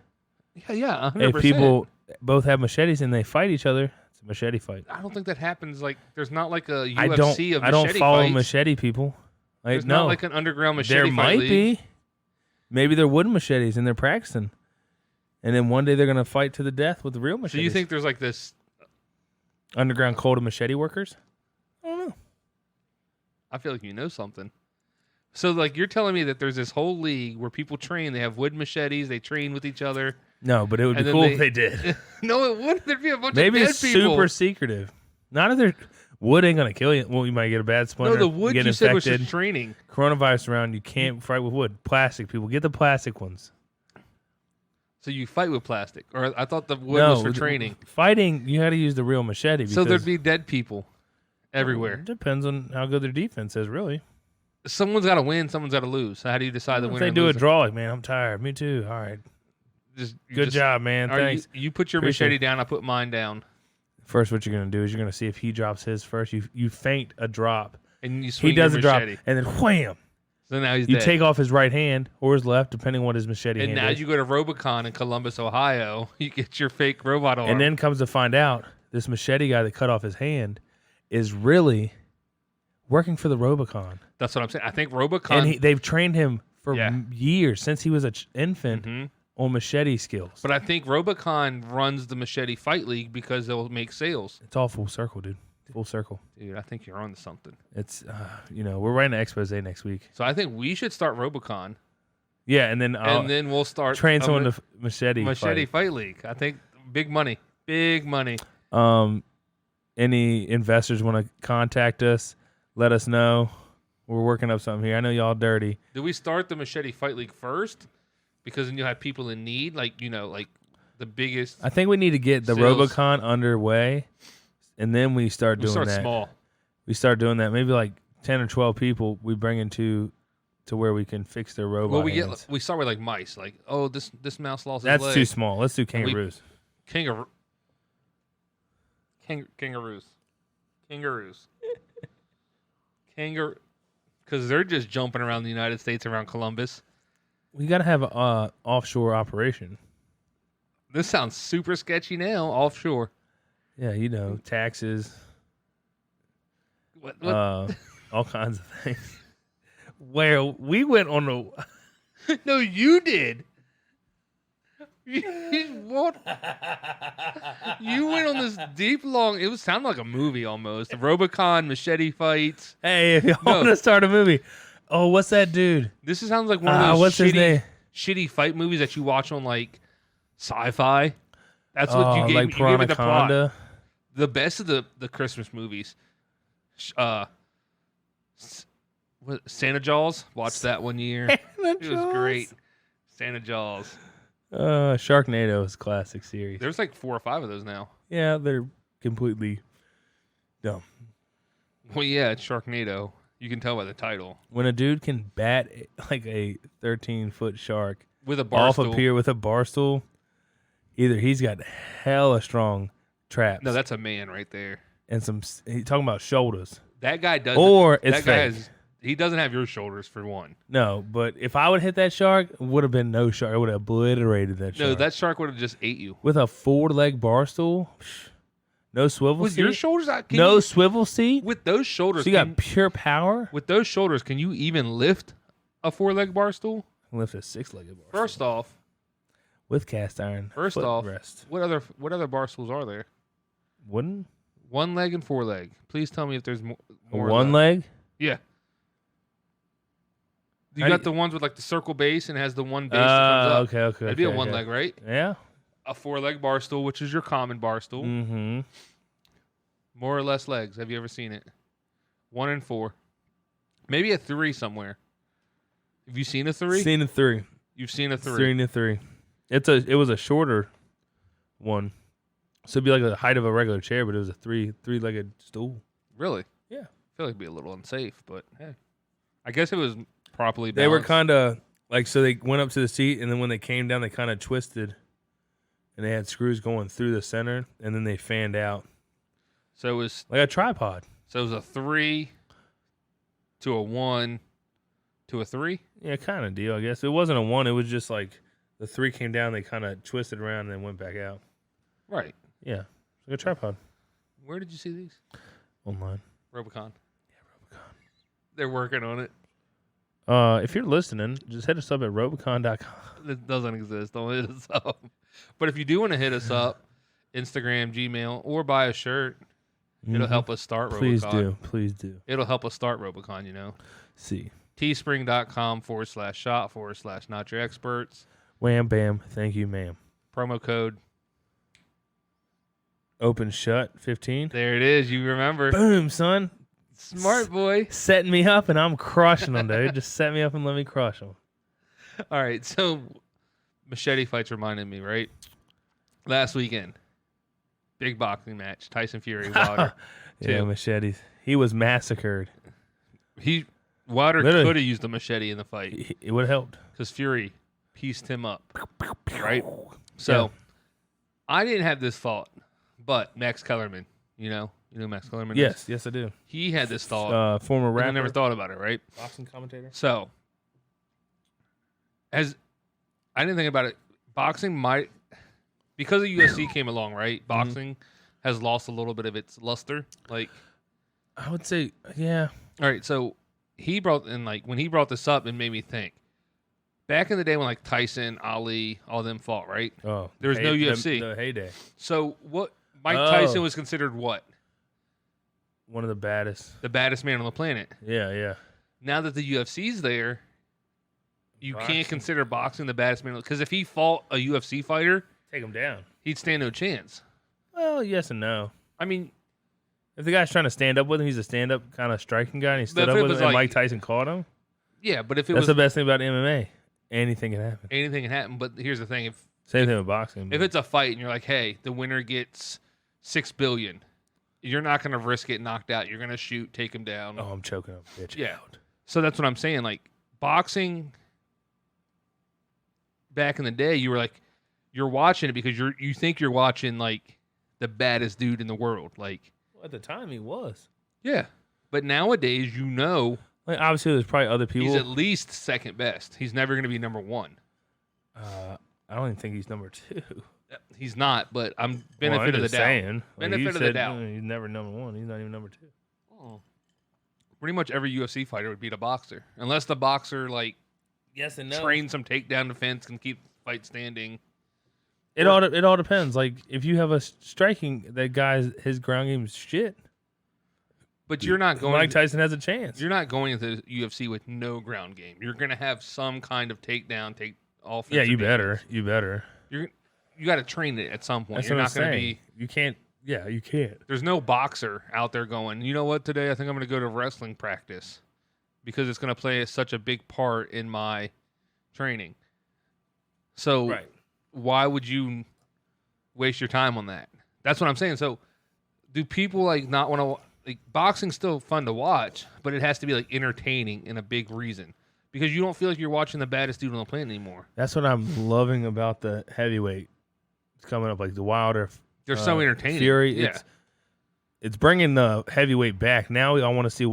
yeah, 100%. If people both have machetes and they fight each other, it's a machete fight. I don't think that happens. Like, there's not like a UFC I of machete don't follow fights. machete people. Like, There's no, not like an underground machete there fight might league. be. Maybe they're wooden machetes and they're practicing, and then one day they're gonna fight to the death with the real So machetes. you think there's like this? underground cult of machete workers? I don't know. I feel like you know something. So like you're telling me that there's this whole league where people train. They have wood machetes. They train with each other. No, but it would be And then cool they- if they did. No, it wouldn't. There'd be a bunch Maybe of dead it's people. super secretive. Not if they're wood ain't gonna kill you. Well, you might get a bad No, splinter. the wood get you said was infected. just training. Coronavirus around. You can't fight with wood. Plastic people get the plastic ones. So you fight with plastic, or I thought the wood no, was for the- training. Fighting, you got to use the real machete. So because- there'd be dead people everywhere. It depends on how good their defense is, really. Someone's got to win. Someone's got to lose. So how do you decide the If winner? they and do a loser? draw, like, man, I'm tired. Me too. All right. You Good job, man. All right, Thanks. you put your Appreciate machete it. down. I put mine down, First, what you're going to do is you're going to see if he drops his first. You feint a drop. and you swing He does your a drop, machete. and then wham! So now he's You dead. take off his right hand or his left, depending on what his machete and hand now is. you go to Robocon in Columbus, Ohio. You get your fake robot arm. And then comes to find out, this machete guy that cut off his hand is really working for the Robocon. that's what I'm saying. I think Robocon. And they've trained him for Yeah. years, since he was an infant, Mhm. on machete skills. But I think Robocon runs the Machete Fight League because they'll make sales. It's all full circle, dude. Full circle. Dude, I think you're on to something. It's, we're writing an expose next week. So I think we should start Robocon, Yeah, and then I'll and then we'll start train a someone ma- to machete fight. Fight League. I think big money, big money. Any investors want to contact us, let us know. We're working up something here. I know y'all dirty. Do we start the Machete Fight League first? Because then you have people in need, like like the biggest. I think we need to get the Sales. Robocon underway, and then we start We doing start that. small. We start doing that. Maybe like 10 or 12 people we bring into to where we can fix their robot Well, hands. we start with like mice. Like, oh, this mouse lost his That's leg. too small. Let's do kangaroos. Kangaroos. Because they're just jumping around the United States, around Columbus. We got to have an offshore operation. This sounds super sketchy now, offshore. Yeah, taxes, What? all kinds of things. Where we went on the No, you did. What? You went on this deep, long. It was sounded like a movie almost. Robocon, machete fights. hey, if y'all No. want to start a movie, oh, what's that dude? This sounds like one of those What's his name? shitty fight movies that you watch on like sci-fi. That's what you gave like me. You gave me the plot. Piranaconda. The best of the Christmas movies. Santa Jaws. Watched that one year. It was great. Santa Jaws. Sharknado is a classic series. There's like 4 or 5 of those now. Yeah, they're completely dumb. Well, yeah, it's Sharknado. You can tell by the title. When a dude can bat like a 13-foot shark With a bar off stool. a pier with a bar stool, either he's got hella strong traps. No, that's a man right there. and he's talking about shoulders. That guy doesn't. Or it's that guy fake. he doesn't have your shoulders for one. No, but if I would hit that shark, it would have been no shark. It would have obliterated that shark. No, that shark would have just ate you. With a 4-leg bar stool, no swivel With seat, your shoulders out, can no you- swivel seat. with those shoulders. So you can- got pure power. with those shoulders, can you even lift a 4-leg bar stool? Lift a 6-legged bar First stool off, with cast iron. first off, rest. what other bar stools are there? Wouldn't 1 leg and 4 leg. Please tell me if there's more. of one that. leg? Yeah. You How do got the ones with like the circle base and it has the one base that comes up. Okay. That'd be a okay, one okay. leg, right? Yeah. A 4-leg bar stool, which is your common bar stool. Mm-hmm. More or less legs. Have you ever seen it? 1 and 4. Maybe a 3 somewhere. Have you seen a 3? Seen a 3. You've seen a 3. Seen a 3. It was a shorter one. So it'd be like the height of a regular chair, but it was a three-legged stool. Really? Yeah. I feel like it'd be a little unsafe, but hey. I guess it was properly balanced. They were kind of like, so they went up to the seat, and then when they came down, they kind of twisted, and they had screws going through the center, and then they fanned out So it was like a tripod. So it was a 3 to a 1 to a 3? Yeah, kind of deal, I guess. It wasn't a 1. It was just like the 3 came down, they kind of twisted around, and then went back out. Right. Yeah, it's like a tripod. Where did you see these? Online. Rubicon. Yeah, Rubicon. They're working on it. If you're listening, just hit us up at Robicon.com. It doesn't exist. Don't hit us up. But if you do want to hit us up, Instagram, Gmail, or buy a shirt, it'll help us start Please Robicon. Please do. It'll help us start Robicon, you know. See. teespring.com/shop/not your experts. Wham, bam. Thank you, ma'am. Promo code. Open shut 15. There it is. You remember. Boom, son. Smart boy. Setting me up, and I'm crushing them, dude. Just set me up and let me crush them. All right. So, machete fights reminded me, right? Last weekend. Big boxing match. Tyson Fury, Wilder. Yeah, machetes. He was massacred. Wilder Literally. could have used a machete in the fight It would have helped. because Fury pieced him up, right? So, Yeah. I didn't have this thought, but Max Kellerman, you know who Max Kellerman is? Yes, I do. He had this thought. Former and rapper. I never thought about it, right? Boxing commentator. So, I didn't think about it. Boxing might, because the UFC came along, right? Boxing has lost a little bit of its luster. Like, I would say, yeah. all right, so when he brought this up, it made me think. Back in the day when like Tyson, Ali, all them fought, right? Oh, There was no UFC. The heyday. So what? Mike Oh. Tyson was considered what? One of the baddest. The baddest man on the planet. Yeah. Now that the UFC's there, you Boxing. can't consider boxing the baddest man because if he fought a UFC fighter, Take him down. he'd stand no chance. Well, yes and no. I mean, If the guy's trying to stand up with him, he's a stand-up kind of striking guy, and he stood But if up it with was him, and like- Mike Tyson caught him. yeah, but if it That's was the best thing about MMA. Anything can happen. anything can happen. But here's the thing: Same thing with boxing. if it's a fight and you're like, hey, the winner gets $6 billion, you're not going to risk getting knocked out. You're going to shoot, take him down. oh, I'm choking him, bitch. Yeah. out. So that's what I'm saying. Like boxing, back in the day, you were like, you're watching it because you think you're watching like the baddest dude in the world. Like, Well, at the time, he was. yeah. But nowadays, Like, obviously, there's probably other people. he's at least second best. He's never going to be number one. I don't even think he's number 2. He's not. But I'm Well, benefit I'm of the just doubt. saying. Like, Benefit you of the said, doubt. He's never number 1. He's not even number 2. Pretty much every UFC fighter would beat a boxer, unless the boxer like Yes and trains some takedown defense, can keep the fight standing. It all depends. Like, if you have a striking, that guy's his ground game's shit. But you're not going. Mike Tyson has a chance. You're not going into the UFC with no ground game. You're going to have some kind of takedown, take offense. Yeah, you better. You better. You got to train it at some point. That's You're what not I'm going to saying. be. You can't. Yeah, you can't. There's no boxer out there going, you know what, today I think I'm going to go to wrestling practice because it's going to play such a big part in my training. So Right. why would you waste your time on that? That's what I'm saying. So do people like not want to like boxing's still fun to watch, but it has to be like entertaining and a big reason because you don't feel like you're watching the baddest dude on the planet anymore. That's what I'm loving about the heavyweight. It's coming up like the Wilder. They're so entertaining. Fury. Yeah. It's bringing the heavyweight back. Now I want to see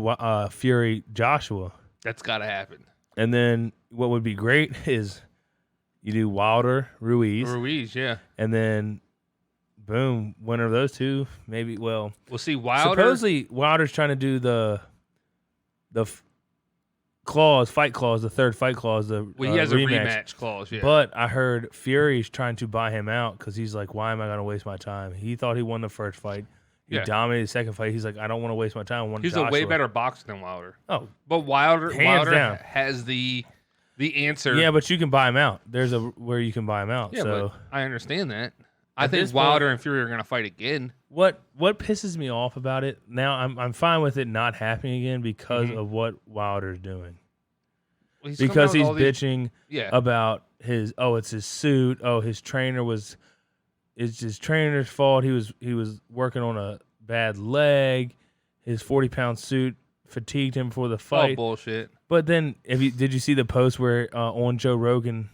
Fury Joshua. That's got to happen. And then what would be great is you do Wilder Ruiz, yeah. and then boom, winner of those two. Maybe we'll see Wilder. supposedly Wilder's trying to do the fight clause, the third fight clause. Well, he has a rematch clause, yeah. But I heard Fury's trying to buy him out because he's like, why am I going to waste my time? He thought he won the first fight. He Yeah. dominated the second fight. He's like, I don't want to waste my time. I want He's Joshua. a way better boxer than Wilder. Oh, But Wilder Hands down. has the the answer. Yeah, but you can buy them out. There's a where you can buy them out. Yeah, so but I understand that. I At think this point- Wilder and Fury are going to fight again. what pisses me off about it now? I'm fine with it not happening again because Mhm. of what Wilder's doing. Well, he's coming Because out with he's all these- bitching Yeah. about it's his suit. Oh, his trainer it's his trainer's fault. He was working on a bad leg. His 40-pound suit fatigued him for the all fight. bullshit. But then, did you see the post where on Joe Rogan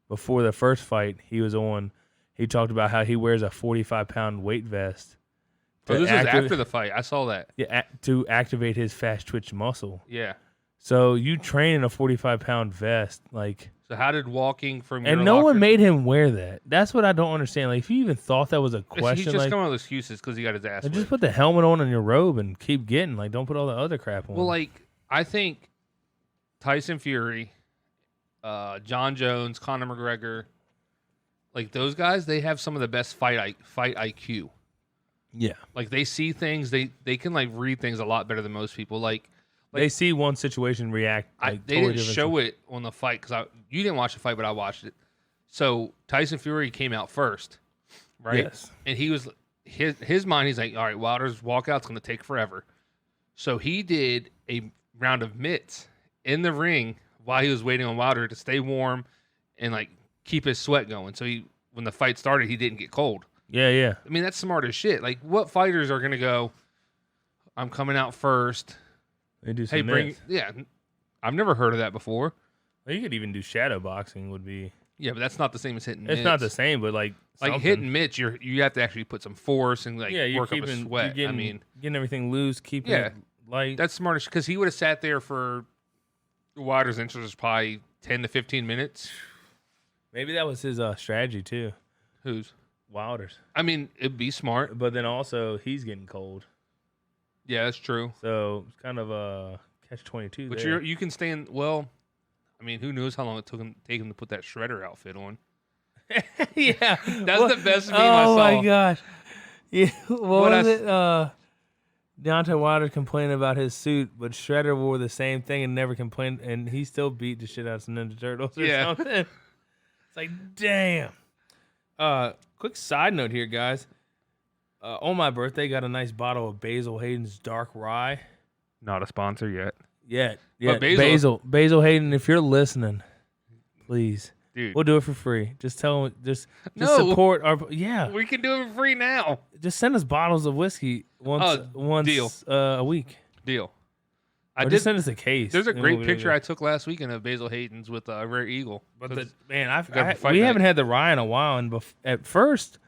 before the first fight he talked about how he wears a 45-pound weight vest Oh, this was after the fight. I saw that. to activate his fast twitch muscle. Yeah. So you train in a 45-pound vest, like, So how did walking from your and no locker... one made him wear that. That's what I don't understand. Like, if you even thought that was a He's question, just like, coming up with excuses because he got his ass just whipped. put the helmet on and your robe and keep getting. Like, don't put all the other crap on. Well, like, I think Tyson Fury, John Jones, Conor McGregor, like those guys, they have some of the best fight IQ. yeah, Like they see things, they can like read things a lot better than most people. Like they see one situation react. Like, they didn't show it on the fight because you didn't watch the fight, but I watched it. So Tyson Fury came out first, right? Yes. And he was his mind. He's like, all right, Wilder's walkout's going to take forever. So he did a round of mitts in the ring while he was waiting on Wilder to stay warm and like keep his sweat going. So when the fight started, he didn't get cold. Yeah. I mean, that's smart as shit. Like, what fighters are going to go, I'm coming out first. They do some Hey, bring... myths. Yeah, I've never heard of that before. Well, you could even do shadow boxing. Would be. Yeah, but that's not the same as hitting It's mitts. not the same, but like something. hitting mitts, you have to actually put some force and like Yeah, you're work up a keeping. sweat. You're I mean, getting everything loose, keeping Yeah. it light. that's smart because he would have sat there for Wilder's interest was probably 10 to 15 minutes. Maybe that was his strategy too. Who's? Wilder's. I mean, it'd be smart. But then also he's getting cold, Yeah, that's true. so it's kind of a catch-22 But there. you can stay in. Well, I mean, who knows how long it take him to put that shredder outfit on? Yeah, That's the best meme I Oh saw. my gosh! Yeah, what What was I it? Deontay Wilder complaining about his suit, but Shredder wore the same thing and never complained, and he still beat the shit out of some Ninja Turtles or Yeah. something. It's like, damn. Quick side note here, guys. On my birthday, got a nice bottle of Basil Hayden's Dark Rye. Not a sponsor yet, Yeah, Basil- Basil Hayden, if you're listening, please, dude. we'll do it for free. Just tell him, just No. support our. Yeah, We can do it for free now. just send us bottles of whiskey once deal. a week. Deal. Or just send us a case. There's a and great we'll- picture I took last weekend of Basil Hayden's with a Rare Eagle. But 'Cause- man, got for fight we night. haven't had the rye in a while, and at first,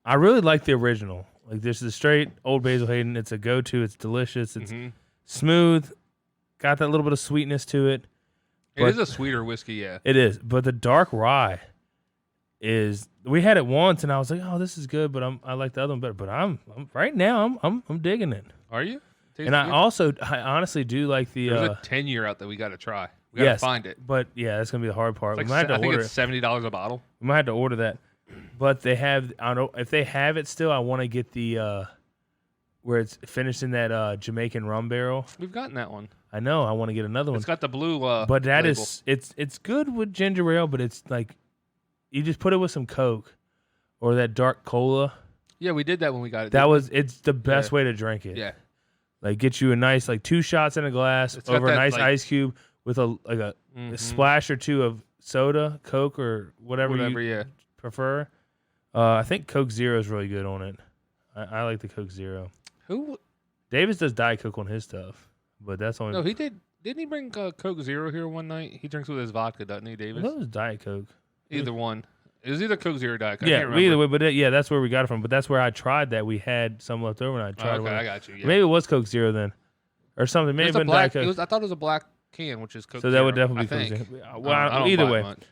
I really like the original. Like, this is straight old Basil Hayden. It's a go-to. It's delicious. It's Mhm. smooth. Got that little bit of sweetness to it. It is a sweeter whiskey, yeah. It is, but the dark rye is. We had it once, and I was like, "Oh, this is good," but I like the other one better. But I'm right now. I'm digging it, Are you? Tastes and I good? honestly do like the. There's a 10-year out that we got to try. We got to yes, find it. but yeah, that's gonna be the hard part. It's We might have like, I to think order it's it. $70 a bottle. We might have to order that. But they have. I don't. If they have it still, I want to get the where it's finished in that Jamaican rum barrel. We've gotten that one. I know. I want to get another one. It's got the blue. But that label. is it's good with ginger ale, but it's like you just put it with some Coke or that dark cola. Yeah, we did that when we got it. That didn't was it's the best Yeah. way to drink it. we? Yeah. Like get you a nice like 2 shots in a glass It's got over a that, nice like- ice cube with a Mhm. splash or two of soda, Coke or whatever you yeah. prefer. I think Coke Zero is really good on it. I like the Coke Zero. Who? Davis does Diet Coke on his stuff, but that's only No, he did. Didn't he bring Coke Zero here one night? He drinks with his vodka, doesn't he, I Davis? thought it was Diet Coke. Either one. It was either Coke Zero or Diet Coke. I Yeah, can't but remember. either way, but yeah, that's where we got it from. But that's where I tried that. We had some left over, and I Oh, tried okay, one. I got you. Yeah. Maybe it was Coke Zero then, or something. It Maybe was it a been black. Diet Coke. I thought it was a black can, which is Coke So Zero. that would definitely be I Coke think. Zero. Well, I don't either buy way, much.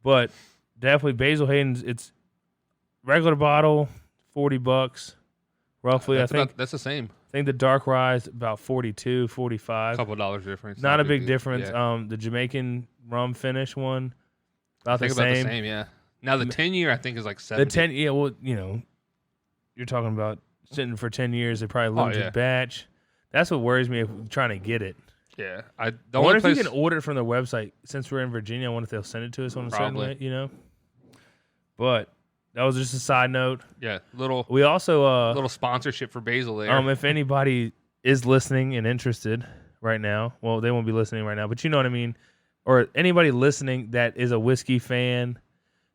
but definitely Basil Hayden's. It's regular bottle, $40, roughly. That's I think. that's the same. I think the dark rye is about 42, 45. Couple dollars difference. Not a big deal. difference. Yeah. The Jamaican rum finish one, I about the think about same. the same. Yeah. Now the 10-year I think is like 70. The 10, yeah. Well, you're talking about sitting for 10 years. They probably limited yeah. batch. That's what worries me if trying to get it. Yeah, the I only wonder if place you can order it from their website. Since we're in Virginia, I wonder if they'll send it to us on a certain Probably. way, you know? But that was just a side note. yeah, little We also, little sponsorship for Basil there. if anybody is listening and interested right now, well, they won't be listening right now, but you know what I mean? Or anybody listening that is a whiskey fan,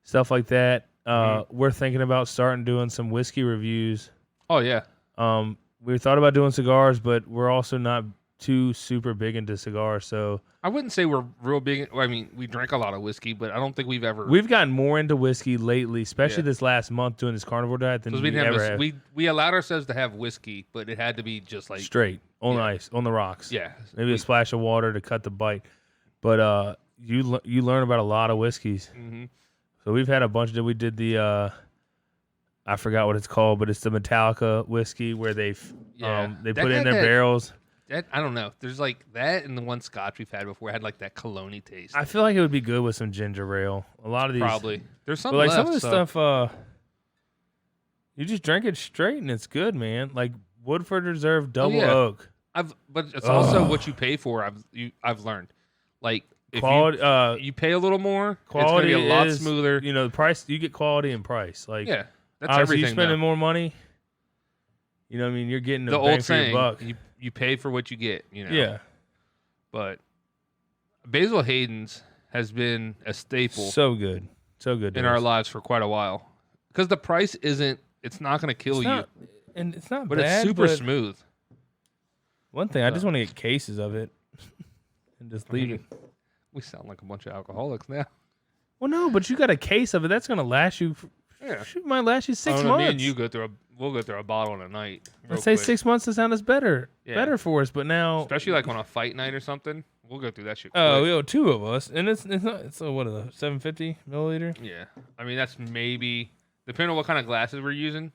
stuff like that, we're thinking about starting doing some whiskey reviews. Oh yeah, We thought about doing cigars, but we're also not too super big into cigars, so I wouldn't say we're real big. I mean, we drank a lot of whiskey, but I don't think we've ever. we've gotten more into whiskey lately, especially Yeah. this last month doing this carnivore diet than Because we we didn't ever have, have. we allowed ourselves to have whiskey, but it had to be just like Straight on Yeah. ice, on the rocks. yeah, Maybe a splash of water to cut the bite. But you learn about a lot of whiskeys. hmm So we've had a bunch that we did the I forgot what it's called, but it's the Metallica whiskey where they Yeah. they That put in had their that- barrels. That I don't know. There's like that, and the one Scotch we've had before had like that cologne taste. I feel like it would be good with some ginger ale. A lot of these Probably there's some But like left, some of this so- stuff, you just drink it straight and it's good, man. Like Woodford Reserve Double yeah. Oak, but it's also Ugh. what you pay for. I've learned. Like if quality. you pay a little more, Quality it's gonna be a lot is, smoother. You know, the price you get quality and price. Like Yeah, that's obviously you everything. spending though. more money. You know, what I mean, you're getting The the bang old for saying, your buck. you pay for what you get. You know. Yeah, But Basil Hayden's has been a staple so good, so good to in our us. lives for quite a while because the price isn't. It's not going to kill It's you, not, and it's not but bad. it's super but smooth. One thing, I just want to get cases of it and just leave it. We sound like a bunch of alcoholics now. Well, no, but you got a case of it. That's gonna last you. Yeah. Shoot, might last you 6 I don't know, months. Me and you we'll go through a bottle in a night. real Let's say quick. 6 months to sound us better, Yeah. better for us. But now, Especially like on a fight night or something. We'll go through that shit. oh, quick. we owe two of us, and it's not. It's what are the 750 milliliter? Yeah. I mean, that's maybe depending on what kind of glasses we're using.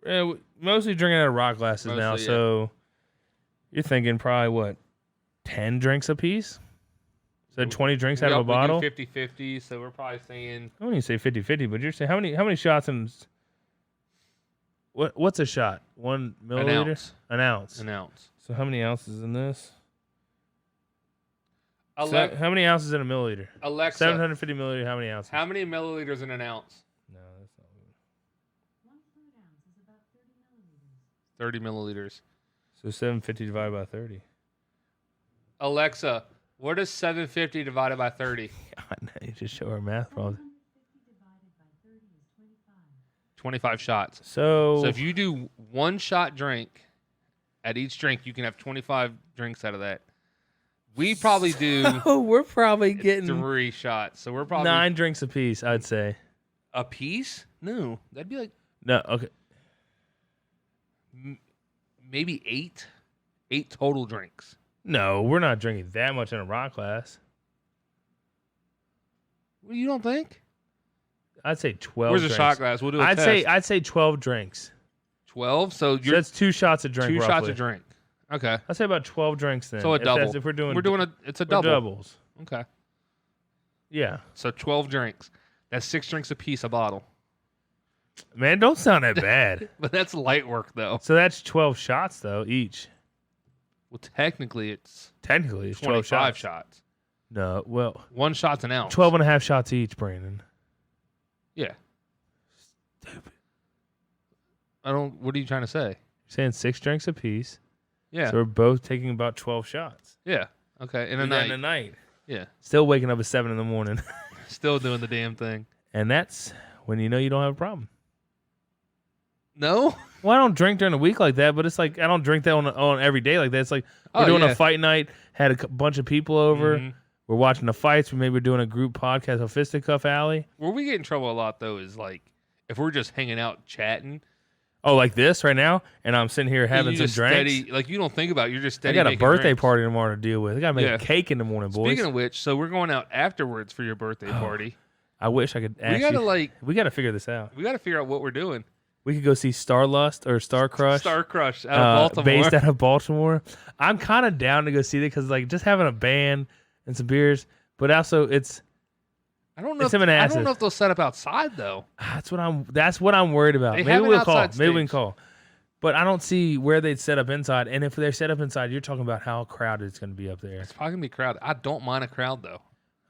Yeah, mostly drinking out of rock glasses now. Mostly, yeah. So you're thinking probably what 10 drinks a piece? So 20 drinks out of a bottle? 50-50, so we're probably saying I wouldn't even say 50-50, but you're saying how many shots in what's a shot? 1 milliliter? ounce. An ounce. An ounce. So how many ounces in this? Ale- How many ounces in a milliliter? Alexa, 750 milliliter. How many ounces? how many milliliters in an ounce? No, that's not good. 30 milliliters. So 750 divided by 30. Alexa, what is 750 divided by 30? God, you just show our math problems. 25 shots. So So if you do one shot drink, at each drink you can have 25 drinks out of that. We probably do we're probably getting 3 shots. So we're probably 9 drinks a piece, I'd say. a piece? No, that'd be like No, okay. maybe 8 total drinks. No, we're not drinking that much in a rock glass. Well, you don't think? I'd say 12. Where's drinks. the shot glass? We'll do a I'd test. say 12 drinks. 12. So So you're that's 2 shots a drink. 2 shots roughly. a drink. Okay. I'd say about 12 drinks then. So a If that's- double. If we're doing It's a we're double. doubles. Okay. Yeah. So 12 drinks. That's 6 drinks a piece a bottle. Man, don't sound that bad. But that's light work though. So that's 12 shots though each. Well, technically it's Technically, it's 12 25 shots. shots. No, well, 1 shot's an ounce. 12 and a half shots each, Brandon. Yeah. Stupid. What are you trying to say? You're saying 6 drinks a piece. Yeah. So we're both taking about 12 shots. Yeah. Okay. In a Do that night. in a night. Yeah. Still waking up at 7 in the morning. Still doing the damn thing. And that's when you know you don't have a problem. No? Well, I don't drink during the week like that, but it's like I don't drink that on every day like that. It's like we're Oh, doing yeah. a fight night, had a bunch of people over. Mhm. We're watching the fights. Maybe we're doing a group podcast of Fisticuff Alley. Where we get in trouble a lot though is like if we're just hanging out chatting. Oh, like this right now? And I'm sitting here having you some just drinks. steady, like you don't think about it, you're just I steady. got a making birthday drinks. party tomorrow to deal with. I got to make Yeah. a cake in the morning, boys. Speaking of which, so we're going out afterwards for your birthday party. I wish I could We actually. We got to figure this out. we gotta figure out what we're doing. We could go see Starlust or Star Crush. Star Crush out of Baltimore. Based out of Baltimore. I'm kind of down to go see that because like just having a band and some beers, but also it's I don't know. it's If, him and I acid. don't know if they'll set up outside though. that's what I'm worried about. They Maybe have an we'll call. outside Maybe we can stage. call. But I don't see where they'd set up inside. And if they're set up inside, you're talking about how crowded it's going to be up there. It's probably gonna be crowded. I don't mind a crowd though.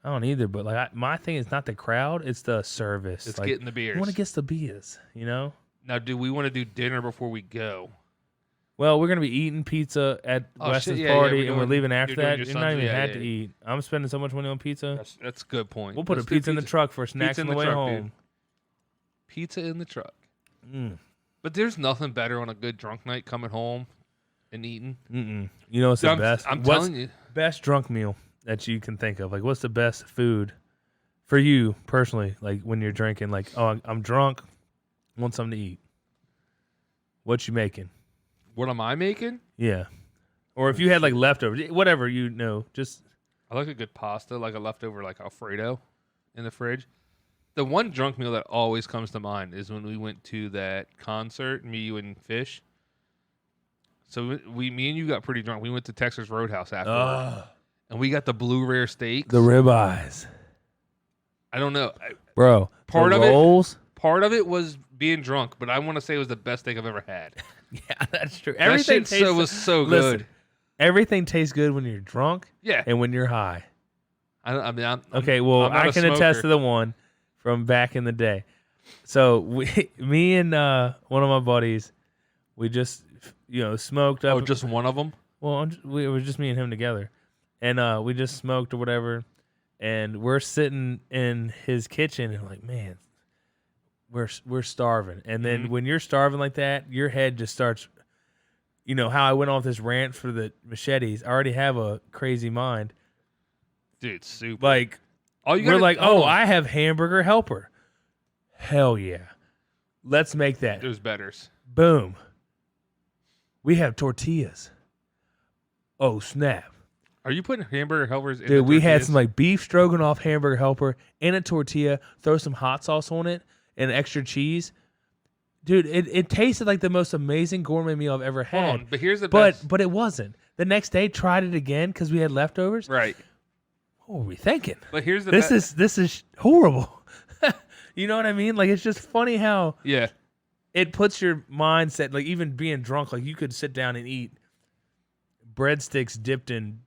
I don't either. But like my thing is not the crowd; it's the service. It's like, getting the beers. I want to get the beers. You know. Now, do we want to do dinner before we go? Well, we're gonna be eating pizza at Weston's shit, yeah, party, we're and we're doing- leaving after you're doing that. your You're not son's- even yeah, had yeah, to yeah. eat. I'm spending so much money on pizza. That's a good point. We'll put Let's a do pizza in the truck for snacks in on the the way truck, home. dude. Pizza in the truck. Mm. But there's nothing better on a good drunk night coming home and eating. Mm-mm. You know what's the best? I'm What's telling you. best drunk meal that you can think of? Like, what's the best food for you personally? Like when you're drinking, like, oh, I'm drunk, want something to eat. What you making? What am I making? Yeah. Or if you had like leftovers, whatever you know, just I like a good pasta, like a leftover, like Alfredo, in the fridge. The one drunk meal that always comes to mind is when we went to that concert, me, you, and Fish. So me and you got pretty drunk. We went to Texas Roadhouse afterwards, and we got the blue rare steaks. the ribeyes, I don't know. bro. Part the of it- rolls. Part of it was being drunk, but I want to say it was the best steak I've ever had. Yeah, that's true. That Everything shit was so listen, good. Everything tastes good when you're drunk Yeah. and when you're high. I mean, I'm Okay, well, I'm not I a can attest smoker. to the one from back in the day. So me and one of my buddies, we just smoked up. Oh, just one of them? Well, it was just me and him together, and we just smoked or whatever. And we're sitting in his kitchen, and like, man, we're starving. And then when you're starving like that, your head just starts. You know how I went off this rant for the machetes. I already have a crazy mind. Dude, super. Like All you we're gotta- like, hold oh, on. I have hamburger helper. Hell yeah, let's make that. There's betters. Boom. We have tortillas. Oh snap. Are you putting hamburger helpers in Dude, the we had tortillas? some like beef stroganoff hamburger helper and a tortilla, throw some hot sauce on it and extra cheese. Dude, it tasted like the most amazing gourmet meal I've ever Hold had. on, but here's the But best. but it wasn't. The next day tried it again because we had leftovers. Right. What were we thinking? But here's the This is horrible. You know what I mean? Like it's just funny how Yeah. it puts your mindset, like even being drunk, like you could sit down and eat breadsticks dipped in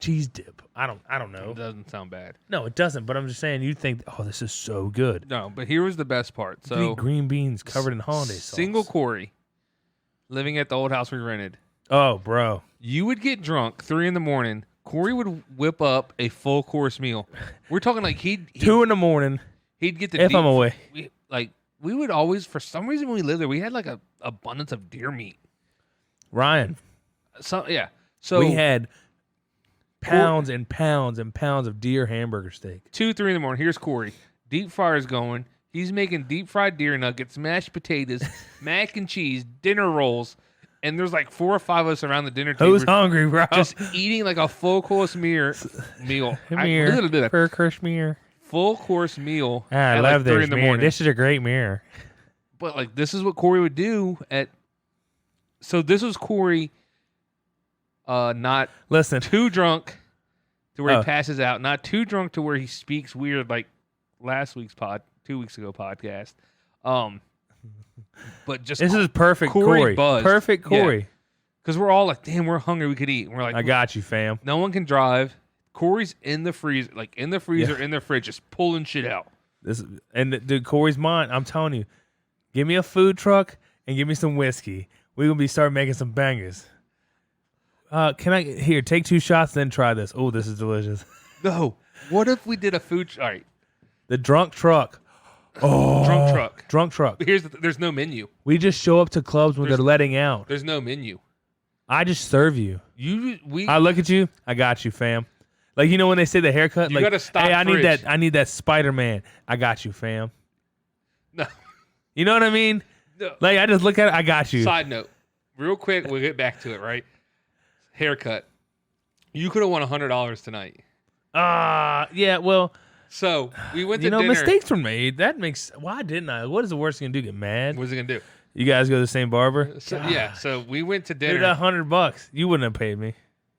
cheese dip. I don't know. It doesn't sound bad. No, it doesn't. But I'm just saying, you think, oh, this is so good. No, but here was the best part. You can So eat green beans covered in hollandaise sauce. single Corey, living at the old house we rented. Oh, bro. You would get drunk 3 a.m. Corey would whip up a full course meal. We're talking like he'd 2 a.m. he'd get the if I'm away. we would always, for some reason when we lived there, we had like a abundance of deer meat. Ryan, So yeah. So we had pounds and pounds and pounds of deer hamburger steak. 2, 3 in the morning. Here's Corey. Deep fryer's going. He's making deep fried deer nuggets, mashed potatoes, mac and cheese, dinner rolls, and there's like 4 or 5 of us around the dinner table. Who's hungry, bro? Just eating like a full course meal. Come here. For Kirschmeer. Full course meal. I at love like 3 this in the mirror. morning. This is a great mirror. But like this is what Corey would do at. So this was Corey, not Listen, too drunk to where Oh. he passes out, not too drunk to where he speaks weird like last week's 2 weeks ago podcast. But just this is perfect Corey Corey. buzzed. Perfect Yeah. Corey. because we're all like, damn, we're hungry, we could eat. And we're like, I got you, fam. no one can drive. Corey's in the freezer, in the Yeah. in the fridge, just pulling shit out. Dude, Corey's mine. I'm telling you, give me a food truck and give me some whiskey. We're gonna be start making some bangers. Can I take 2 shots, then try this? Oh, this is delicious. No, what if we did a food? All right, The drunk truck. Oh, drunk truck. Drunk truck. But there's no menu. We just show up to clubs when There's- they're letting out. There's no menu. I just serve you. We I look at you. I got you, fam. Like when they say the haircut, You like, got a stock hey, I need fridge. that. I need that Spider-Man. I got you, fam. no. You know what I mean? No. Like I just look at it. I got you. Side note, real quick, we'll get back to it. Right, haircut. You could have won $100 tonight. Yeah. Well, So we went to dinner. mistakes were made. That makes. Why didn't I? What is the worst you can do? Get mad? What's it gonna do? You guys go to the same barber? So, yeah. So we went to dinner. Dude, $100. You wouldn't have paid me.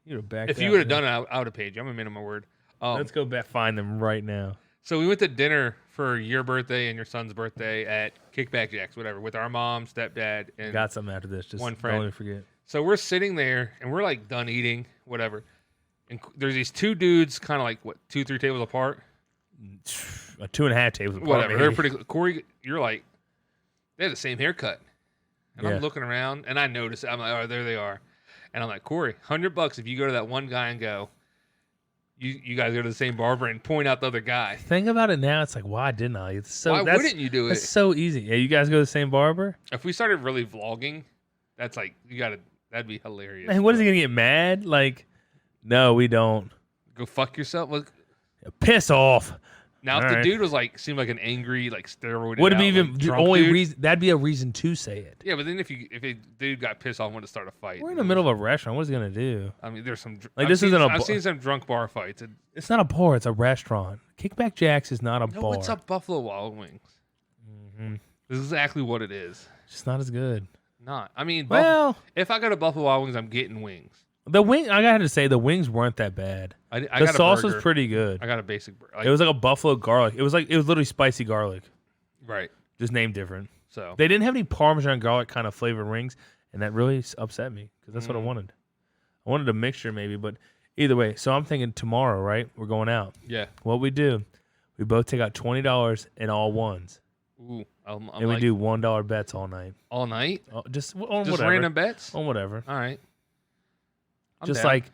You'd have backed If you out, would have man. done it, I would have paid you. I'm a man of my word. Let's go back find them right now. So we went to dinner for your birthday and your son's birthday at Kickback Jacks, whatever, with our mom, stepdad, and Got something after this. Just one don't friend. let me forget. So we're sitting there and we're like done eating, whatever. And there's these two dudes, kind of like what, 2-3 tables apart, A 2.5 tables apart. whatever. They're maybe. pretty. Corey, you're like, they have the same haircut. And Yeah. I'm looking around and I notice. I'm like, oh, there they are. And I'm like, Corey, $100 if you go to that one guy and go, you guys go to the same barber and point out the other guy. Think about it now. It's like, why didn't I? It's so. Why that's, wouldn't you do it? That's so easy. Yeah, you guys go to the same barber. If we started really vlogging, that's like that'd be hilarious. Man, what is he gonna get mad? Like, no, we don't. Go fuck yourself. Look, Piss off. now if All the right. dude was like seemed like an angry like steroid. Would it be out, even like, the drunk only dude. reason? That'd be a reason to say it. Yeah, but then if a dude got pissed off and wanted to start a fight, We're in the middle of a restaurant. What is he gonna do? I mean, there's some Like, I've this seen, isn't a I've bar. seen some drunk bar fights. It's not a bar. It's a restaurant. Kickback Jacks is not a No, bar. what's up, Buffalo Wild Wings? Mm-hmm. This is exactly what it is. It's just not as good. Not. I mean, Well, if I go to Buffalo Wild Wings, I'm getting wings. the wing. I gotta say, the wings weren't that bad. I The got sauce a burger. was pretty good. I got a basic burger. Like, It was like a buffalo garlic. It was literally spicy garlic, right. just named different. So They didn't have any Parmesan garlic kind of flavored rings, and that really upset me because that's what I Mm. wanted. I wanted a mixture maybe, but either way. So I'm thinking tomorrow, right? We're going out. yeah. What we do, we both take out $20 and all ones, Ooh, I'm and we like, do $1 bets all night. all night. Just on Just whatever. random bets. On whatever. All right. I'm Just down. like,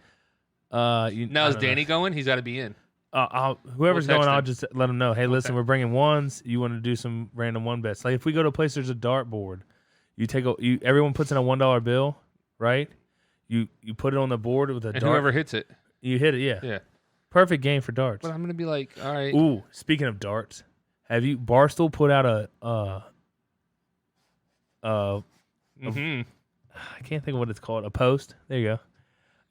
now I is don't know. Danny going? He's got to be in. Whoever's We'll going, text I'll him. just let them know. Hey, listen, text- we're bringing ones. You want to do some random one bets? Like if we go to a place, there's a dart board. Everyone puts in a $1 bill, right? You put it on the board with a And dart. whoever hits it. You hit it, yeah. Yeah. Perfect game for darts. But I'm gonna be like, all right. Ooh, speaking of darts, have you Barstool put out Mm-hmm. I can't think of what it's called. A post. There you go.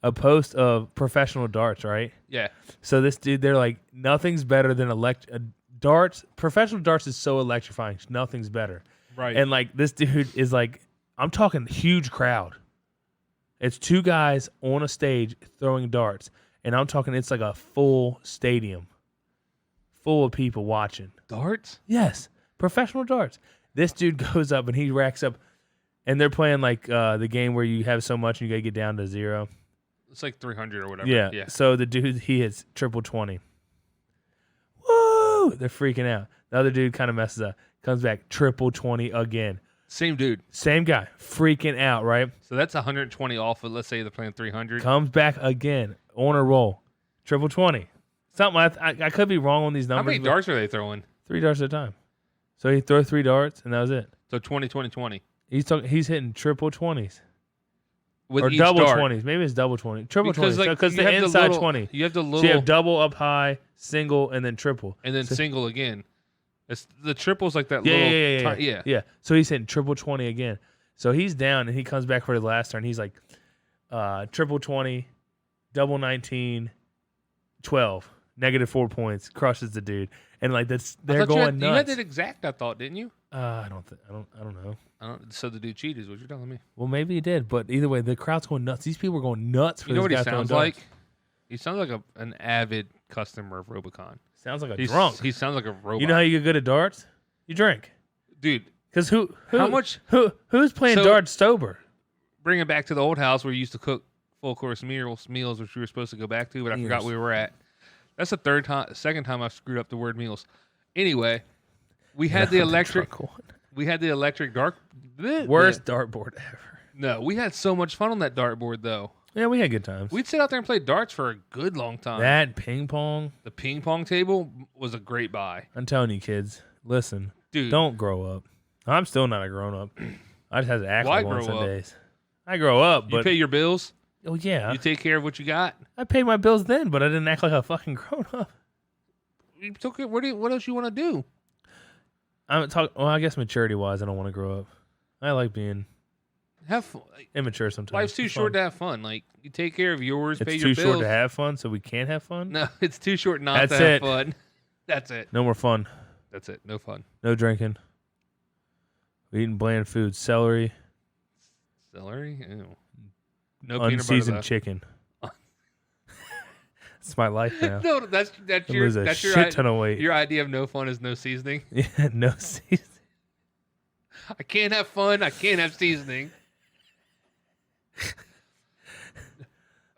A post of professional darts, right? Yeah. So this dude, they're like, nothing's better than darts. Professional darts is so electrifying. Nothing's better. Right. And like this dude is like, I'm talking huge crowd. It's two guys on a stage throwing darts, and I'm talking it's like a full stadium, full of people watching. darts. Yes, professional darts. This dude goes up and he racks up, and they're playing like the game where you have so much and you gotta get down to zero. It's like 300 or whatever. Yeah. Yeah. So the dude, he hits triple 20. Woo! They're freaking out. The other dude kind of messes up. Comes back triple 20 again. Same dude. Same guy, freaking out, right? So that's 120 off of, let's say they're playing 300. Comes back again on a roll, triple 20. Something I could be wrong on these How numbers. many but darts are they throwing? 3 darts at a time. So he throw 3 darts and that was it. So 20, 20, 20. He's hitting triple 20s With or each double dart. 20s. Maybe it's double 20, triple 20s. Like, Because you the have inside little, 20. You have the little, So you have double up high, single, and then triple. and then so- single again. It's the triple's like that Yeah, little. yeah. So he's hitting triple 20 again. So he's down and he comes back for the last turn. He's like triple 20, double 19, 12, negative 4 points, crushes the dude. And like that's I they're thought going you had nuts. that exact, I thought, didn't you? I don't know. So the dude cheated is what you're telling me. Well, maybe he did, but either way, the crowd's going nuts. These people are going nuts for You know this what he guy throwing sounds darts. like? He sounds like an avid customer of Robocon. Sounds like a He's drunk. He sounds like a robot. You know how you get good at darts? You drink. Dude, Because How much- who's playing So- darts sober? bring it back to the old house where you used to cook full course meals, which we were supposed to go back to, but I forgot Meals. where we were at. That's the second time I've screwed up the word meals. Anyway, we had the electric. drunk one. We had the electric dark. Worst dartboard ever. No, we had so much fun on that dartboard though. Yeah, we had good times. We'd sit out there and play darts for a good long time. That ping pong. The ping pong table was a great buy, I'm telling you, kids, listen. dude. Don't grow up. I'm still not a grown up. I just have to act Why like one grow some up? days. I grow up, You but pay your bills. oh yeah, You take care of what you got. I paid my bills then, but I didn't act like a fucking grown up. You took it. What else you want to do? I'm talking. Well, I guess maturity wise, I don't want to grow up. I like being Have fun. immature sometimes. Life's too It's short to fun. have fun. Like you take care of yours, pay It's your too bills. short to have fun, so we can't have fun. No, it's too short not That's to have it. fun. That's it. No more fun. That's it. No fun. No drinking. We eating bland food. Celery. Celery. Ew. No peanut butter. Unseasoned Though. chicken. It's my life now. No, that's I your lose a that's shit ton of weight. your idea of no fun is no seasoning. Yeah, no seasoning. I can't have fun. I can't have seasoning.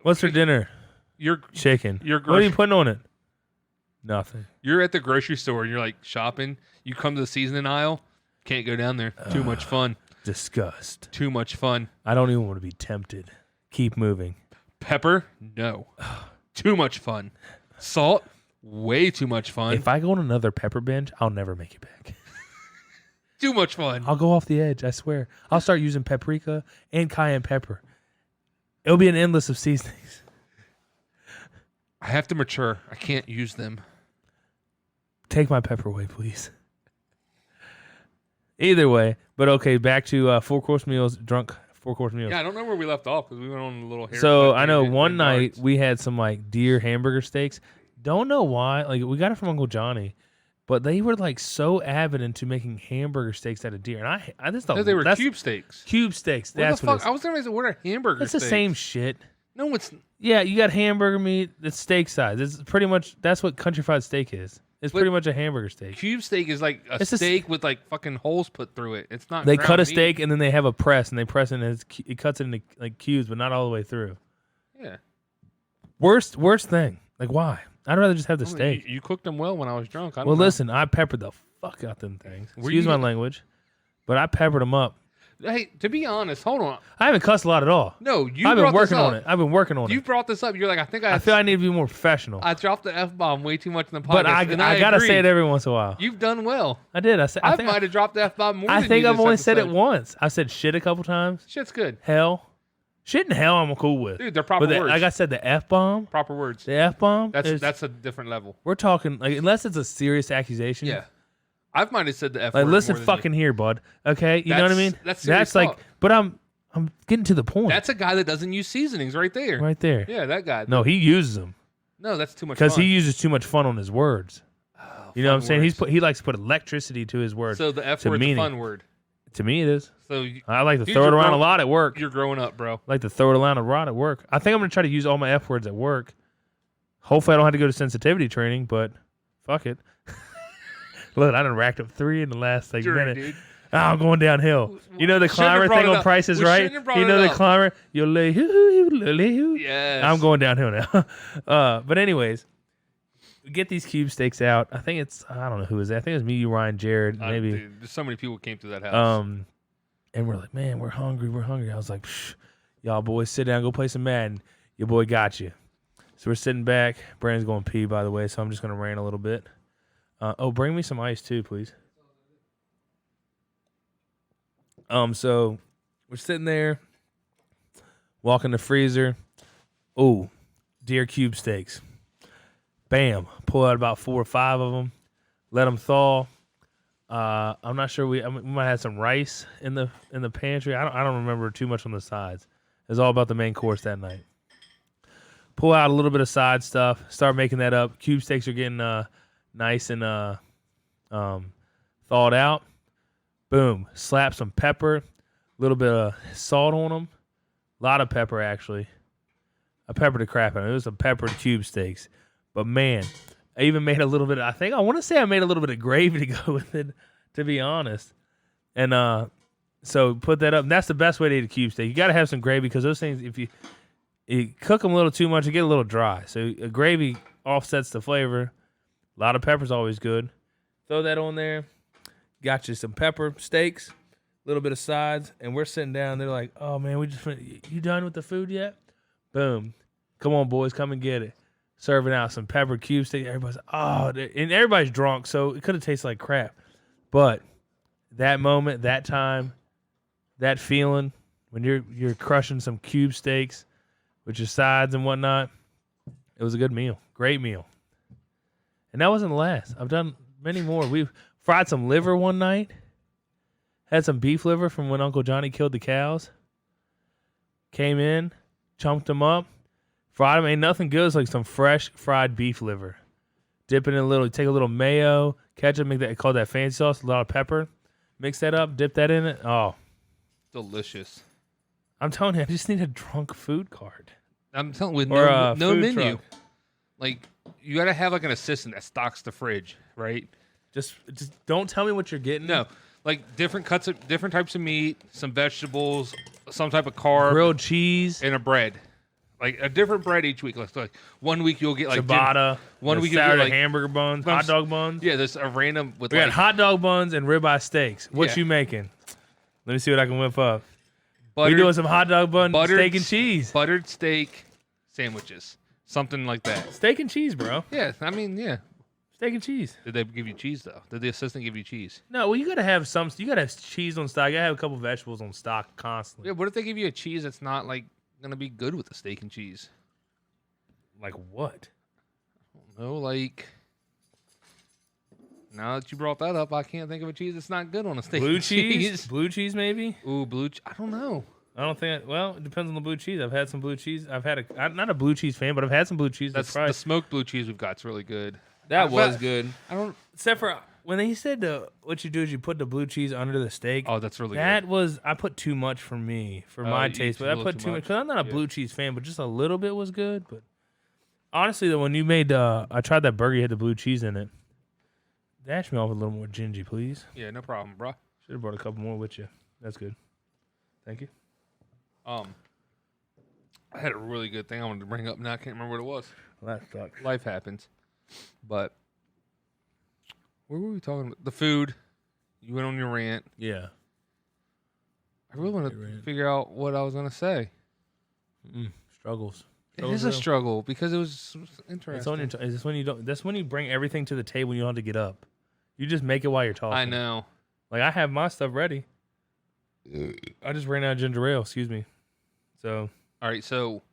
What's for dinner? You're Chicken. Your What are you grocery- putting on it? Nothing. you're at the grocery store and you're like shopping. You come to the seasoning aisle. Can't go down there. Too much fun. Disgust. Too much fun. I don't even want to be tempted. Keep moving. Pepper? No. Too much fun. Salt? Way too much fun. If I go on another pepper binge, I'll never make it back. Too much fun. I'll go off the edge. I swear. I'll start using paprika and cayenne pepper. It'll be an endless of seasonings. I have to mature. I can't use them. Take my pepper away, please. Either way, but okay, back to 4-course meals, drunk 4-course meals. Yeah, I don't know where we left off because we went on a little hair. So I know one night we had some like deer hamburger steaks. Don't know why. Like we got it from Uncle Johnny, but they were like so avid into making hamburger steaks out of deer, and I just thought No, they were that's cube steaks. cube steaks. What That's the what fuck? it I is. was gonna say, what are hamburger It's steaks? the same shit. No, it's Yeah, you got hamburger meat. It's steak size. It's pretty much that's what country fried steak is. It's But- pretty much a hamburger steak. cube steak is like a It's a steak with like fucking holes put through it. It's not. They ground cut a meat. steak and then they have a press and they press it and it cuts it into like cubes, but not all the way through. Yeah. Worst thing. Like why? I'd rather just have the I mean, steak. You cooked them well when I was drunk. I don't Well, know. listen, I peppered the fuck out them things. Were Excuse you- my language, but I peppered them up. Hey, to be honest, hold on. I haven't cussed a lot at all. No, you I've been brought this working up. on it. I've been working on You it. brought this up. You're like, I think I feel I need to be more professional. I dropped the F-bomb way too much in the podcast. but and I gotta agree. say it every once in a while. You've done well. I did. I I think might have dropped the F-bomb more I than think you I've this only said it episode. once. I said shit a couple times. Shit's good. Hell, shit and hell, I'm cool with. Dude, they're proper But words. like I said, the F bomb, Proper words. the F bomb. That's a different level. We're talking like unless it's a serious accusation. Yeah. I might have said the F Like word listen, more than fucking here, bud. Okay, you know what I That's- mean? that's serious like, talk. but I'm getting to the point. That's a guy that doesn't use seasonings right there. right there. Yeah, that guy. No, he uses them No, that's too much because fun. he uses too much fun on his words. You know what I'm fun saying? words. He likes to put electricity to his words. So the F to word's a meaning. fun word. To me, it is. So I like to Dude, throw it you're around a grown- lot at work. you're growing up, bro. I like to throw it around a lot at work. I think I'm gonna try to use all my F words at work. Hopefully, I don't have to go to sensitivity training, but fuck it. Look, I done racked up 3 in the last like Sure, minute. dude. I'm going downhill. You know the Shouldn't have climber brought thing it on up. Price is We Right? shouldn't have brought You know it the up. climber? You'll lay hoo. Yes. I'm going downhill now. But anyways, we get these cube steaks out. I think it's I don't know who is that. I think it was me, you, Ryan, Jared, maybe. Dude, there's so many people came through that house. And we're like, man, we're hungry. I was like, Psh, y'all boys, sit down, go play some Madden. Your boy got you. So we're sitting back. Brandon's going pee, by the way, so I'm just gonna rant a little bit. Bring me some ice too, please. So we're sitting there, walking the freezer. Oh, deer cube steaks. Bam! Pull out about 4 or 5 of them. Let them thaw. I'm not sure we might have some rice in the pantry. I don't remember too much on the sides. It's all about the main course that night. Pull out a little bit of side stuff. Start making that up. Cube steaks are getting nice and thawed out. Boom. Slap some pepper. A little bit of salt on them. A lot of pepper, actually. I peppered the crap out of it. It was some peppered cube steaks. But, man, I even made a little bit of, I want to say I made a little bit of gravy to go with it, to be honest. And so put that up. And that's the best way to eat a cube steak. You got to have some gravy because those things, if you cook them a little too much, you get a little dry. So a gravy offsets the flavor. A lot of pepper's always good. Throw that on there. Got you some pepper steaks, a little bit of sides, and we're sitting down. They're like, "Oh man, you done with the food yet?" Boom, come on boys, come and get it. Serving out some pepper cube steak. Everybody's and everybody's drunk, so it could have tasted like crap. But that moment, that time, that feeling when you're crushing some cube steaks with your sides and whatnot, it was a good meal, great meal. And that wasn't the last. I've done many more. We've fried some liver one night. Had some beef liver from when Uncle Johnny killed the cows. Came in, chunked them up, fried them. Ain't nothing good as like some fresh fried beef liver. Dip it in a little, take a little mayo, ketchup, make that, call that fancy sauce, a lot of pepper. Mix that up, dip that in it. Oh, Delicious. I'm telling you, I just need a drunk food card. I'm telling with Or no a food menu. truck. like you got to have like an assistant that stocks the fridge, right? Just don't tell me what you're getting. No, like different types of meat, some vegetables, some type of carb, Grilled cheese, and a bread. Like a different bread each week. Like 1 week you'll get like ciabatta. One week you'll Saturday get like hamburger buns, hot dog buns. Yeah, there's a random with We like got hot dog buns and ribeye steaks. What Yeah. you making? Let me see what I can whip up. buttered, We doing some hot dog bun, buttered steak and cheese. buttered steak sandwiches, something like that. Steak and cheese, bro. Yeah, I mean, yeah. Steak and cheese. Did they give you cheese though? Did the assistant give you cheese? No, well, you gotta have some. You gotta have cheese on stock. You gotta have a couple vegetables on stock constantly. Yeah. What if they give you a cheese that's not like gonna be good with the steak and cheese? Like what? No, like. Now that you brought that up, I can't think of a cheese that's not good on a steak. Blue and cheese? Blue cheese, maybe? Ooh, I don't know. I don't think. Well, it depends on the blue cheese. I've had some blue cheese. I'm not a blue cheese fan, but I've had some blue cheese. That's the smoked blue cheese we've got's really good. That was But- good. I don't. Except for when he said what you do is you put the blue cheese under the steak. Oh, that's really That good. was I put too much for me for Oh, my you taste, eat but a I little put too too much much? because I'm not a Yeah. blue cheese fan, but just a little bit was good. But honestly, though, when you made I tried that burger, you had the blue cheese in it. Dash me off a little more gingy, please. Yeah, no problem, bro. Should have brought a couple more with you. That's good. Thank you. I had a really good thing I wanted to bring up. Now I can't remember what it was. Well, that sucks. Life happens, but where were we talking about? The food. You went on your rant. Yeah. I really want Your to rant. figure out what I was gonna say. Struggles. It is a real. struggle because it was interesting. It's on your. Is this when you don't? That's when you bring everything to the table. and You don't have to get up. You just make it while you're talking. I know. Like I have my stuff ready. I just ran out of ginger ale. Excuse me. So All right, so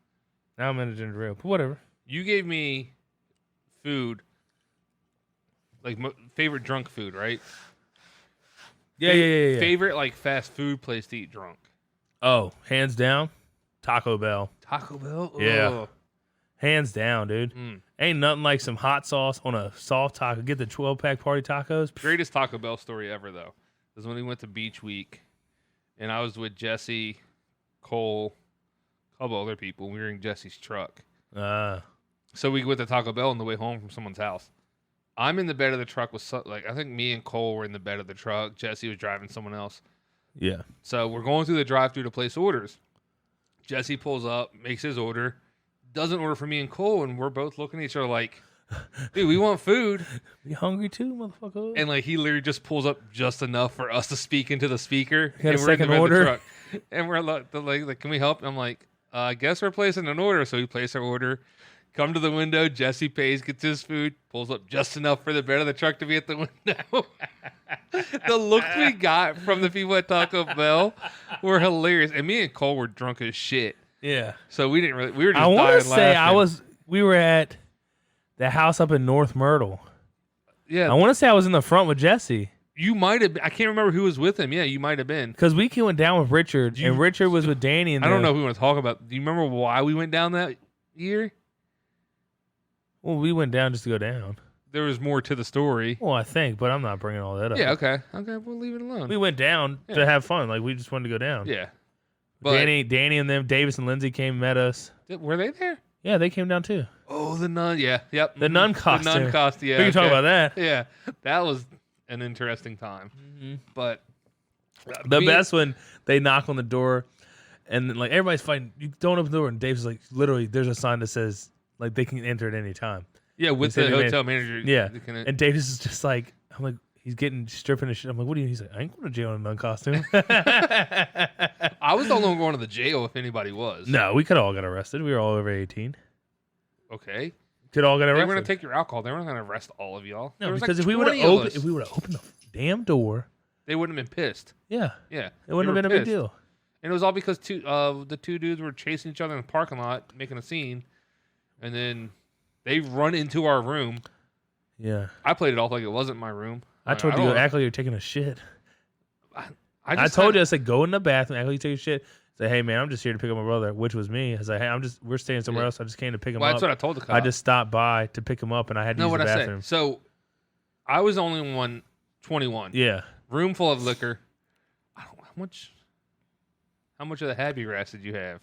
now I'm in a ginger ale. But whatever. you gave me food, like favorite drunk food, right? Yeah. Favorite like fast food place to eat drunk. Oh, hands down, Taco Bell. Taco Bell. Yeah. Ugh. Hands down, dude. Mm. Ain't nothing like some hot sauce on a soft taco. Get the 12-pack party tacos. Pff, Greatest Taco Bell story ever, though, is when we went to Beach Week, and I was with Jesse, Cole, a couple other people. We were in Jesse's truck. So we went to Taco Bell on the way home from someone's house. I'm in the bed of the truck with, I think me and Cole were in the bed of the truck. Jesse was driving someone else. yeah. So we're going through the drive-thru to place orders. Jesse pulls up, makes his order, doesn't order for me and Cole, and we're both looking at each other like, dude, we want food. You hungry too, motherfucker? And like he literally just pulls up just enough for us to speak into the speaker. got a And we're in the second bed of the order? truck. And we're like, can we help? And I'm like, I guess we're placing an order. So we place our order. Come to the window. Jesse pays, gets his food, pulls up just enough for the bed of the truck to be at the window. The looks we got from the people at Taco Bell were hilarious. And me and Cole were drunk as shit. Yeah. So we didn't really. We were just. I want dying to say laughing. we were at the house up in North Myrtle. Yeah, I want to say I was in the front with Jesse you might have. I can't remember who was with him. Yeah, you might have been. because we went down with Richard, and Richard was with Danny. And I don't know who we want to talk about. Do you remember why we went down that year? Well, we went down just to go down. There was more to the story. Well, I think, but I'm not bringing all that up. Yeah, okay. Okay, we'll leave it alone. We went down Yeah. to have fun. Like we just wanted to go down. Yeah. But Danny and them, Davis and Lindsay came and met us. were they there? Yeah, they came down too. Oh, the nun. Yeah. Yep. The nun costume. The nun costume. Yeah. we can talk okay. about that. Yeah. That was an interesting time. But The me- best when they knock on the door, and then, like everybody's fighting. You don't open the door, and Dave's like, literally, there's a sign that says like they can enter at any time. Yeah, with They the said they hotel manager. Yeah, they can- and Davis is just like, I'm like, he's getting stripping his shit. I'm like, what do you? He's like, I ain't going to jail in a nun costume. I was the only one going to the jail if anybody was. No, we could all got arrested. We were all over 18. Okay. Could all get They arrested. were going to take your alcohol. They weren't going to arrest all of y'all. no, There was because like if we would 20 have of opened, us. if we would have opened the damn door, They wouldn't have been pissed. yeah, Yeah. it wouldn't have been a big deal. And it was all because the two dudes were chasing each other in the parking lot, making a scene, and then they run into our room. Yeah, I played it off like it wasn't my room. I told you don't- to act like you're taking a shit. I just told kinda- you, I said, go in the bathroom, act like you take a shit. Say, hey man, I'm just here to pick up my brother, which was me. I was like, hey, we're staying somewhere Yeah. else. I just came to pick him Well, up. that's what I told the cop. I just stopped by to pick him up, and I had to know use what the I bathroom. said. So I was the only one 21. Yeah, Room full of liquor. I don't how much of the Happy Rats did you have?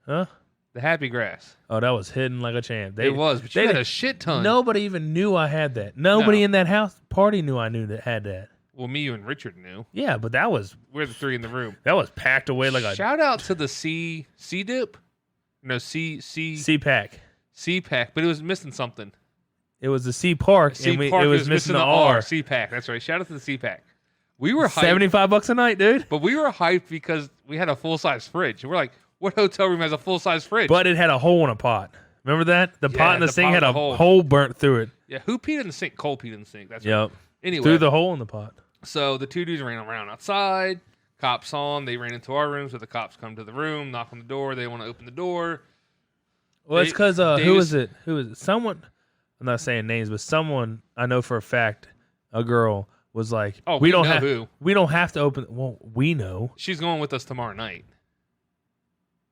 huh? The Happy Grass. Oh, that was hidden like a champ. It was, but you had a shit ton. Nobody even knew I had that. Nobody in that house party knew I knew that had that. Well, me, you, and Richard knew. Yeah, but that was We're the three in the room. packed away like a Shout out to the C dip. No, C pack. C pack, but it was missing something. It was the C Park, C and Park it was missing the R. C pack. That's right. Shout out to the C pack. We were hyped, $75 a night, dude. but we were hyped because we had a full size fridge. We're like, what hotel room has a full size fridge? But it had a hole in a pot. Remember that? The pot in the sink pot had with a a hole. hole burnt through it. yeah, who peed in the sink? Cole peed in the sink. That's right. Yep. Anyway, Through the hole in the pot. so the two dudes ran around outside. Cops on. They ran into our room, so the cops come to the room, knock on the door. They want to open the door. Well, it's because who Davis- was it? Who was it? Someone? I'm not saying names, but someone I know for a fact, a girl was like, Oh, we we don't know have who. we don't have to open. Well, we know. She's going with us tomorrow night.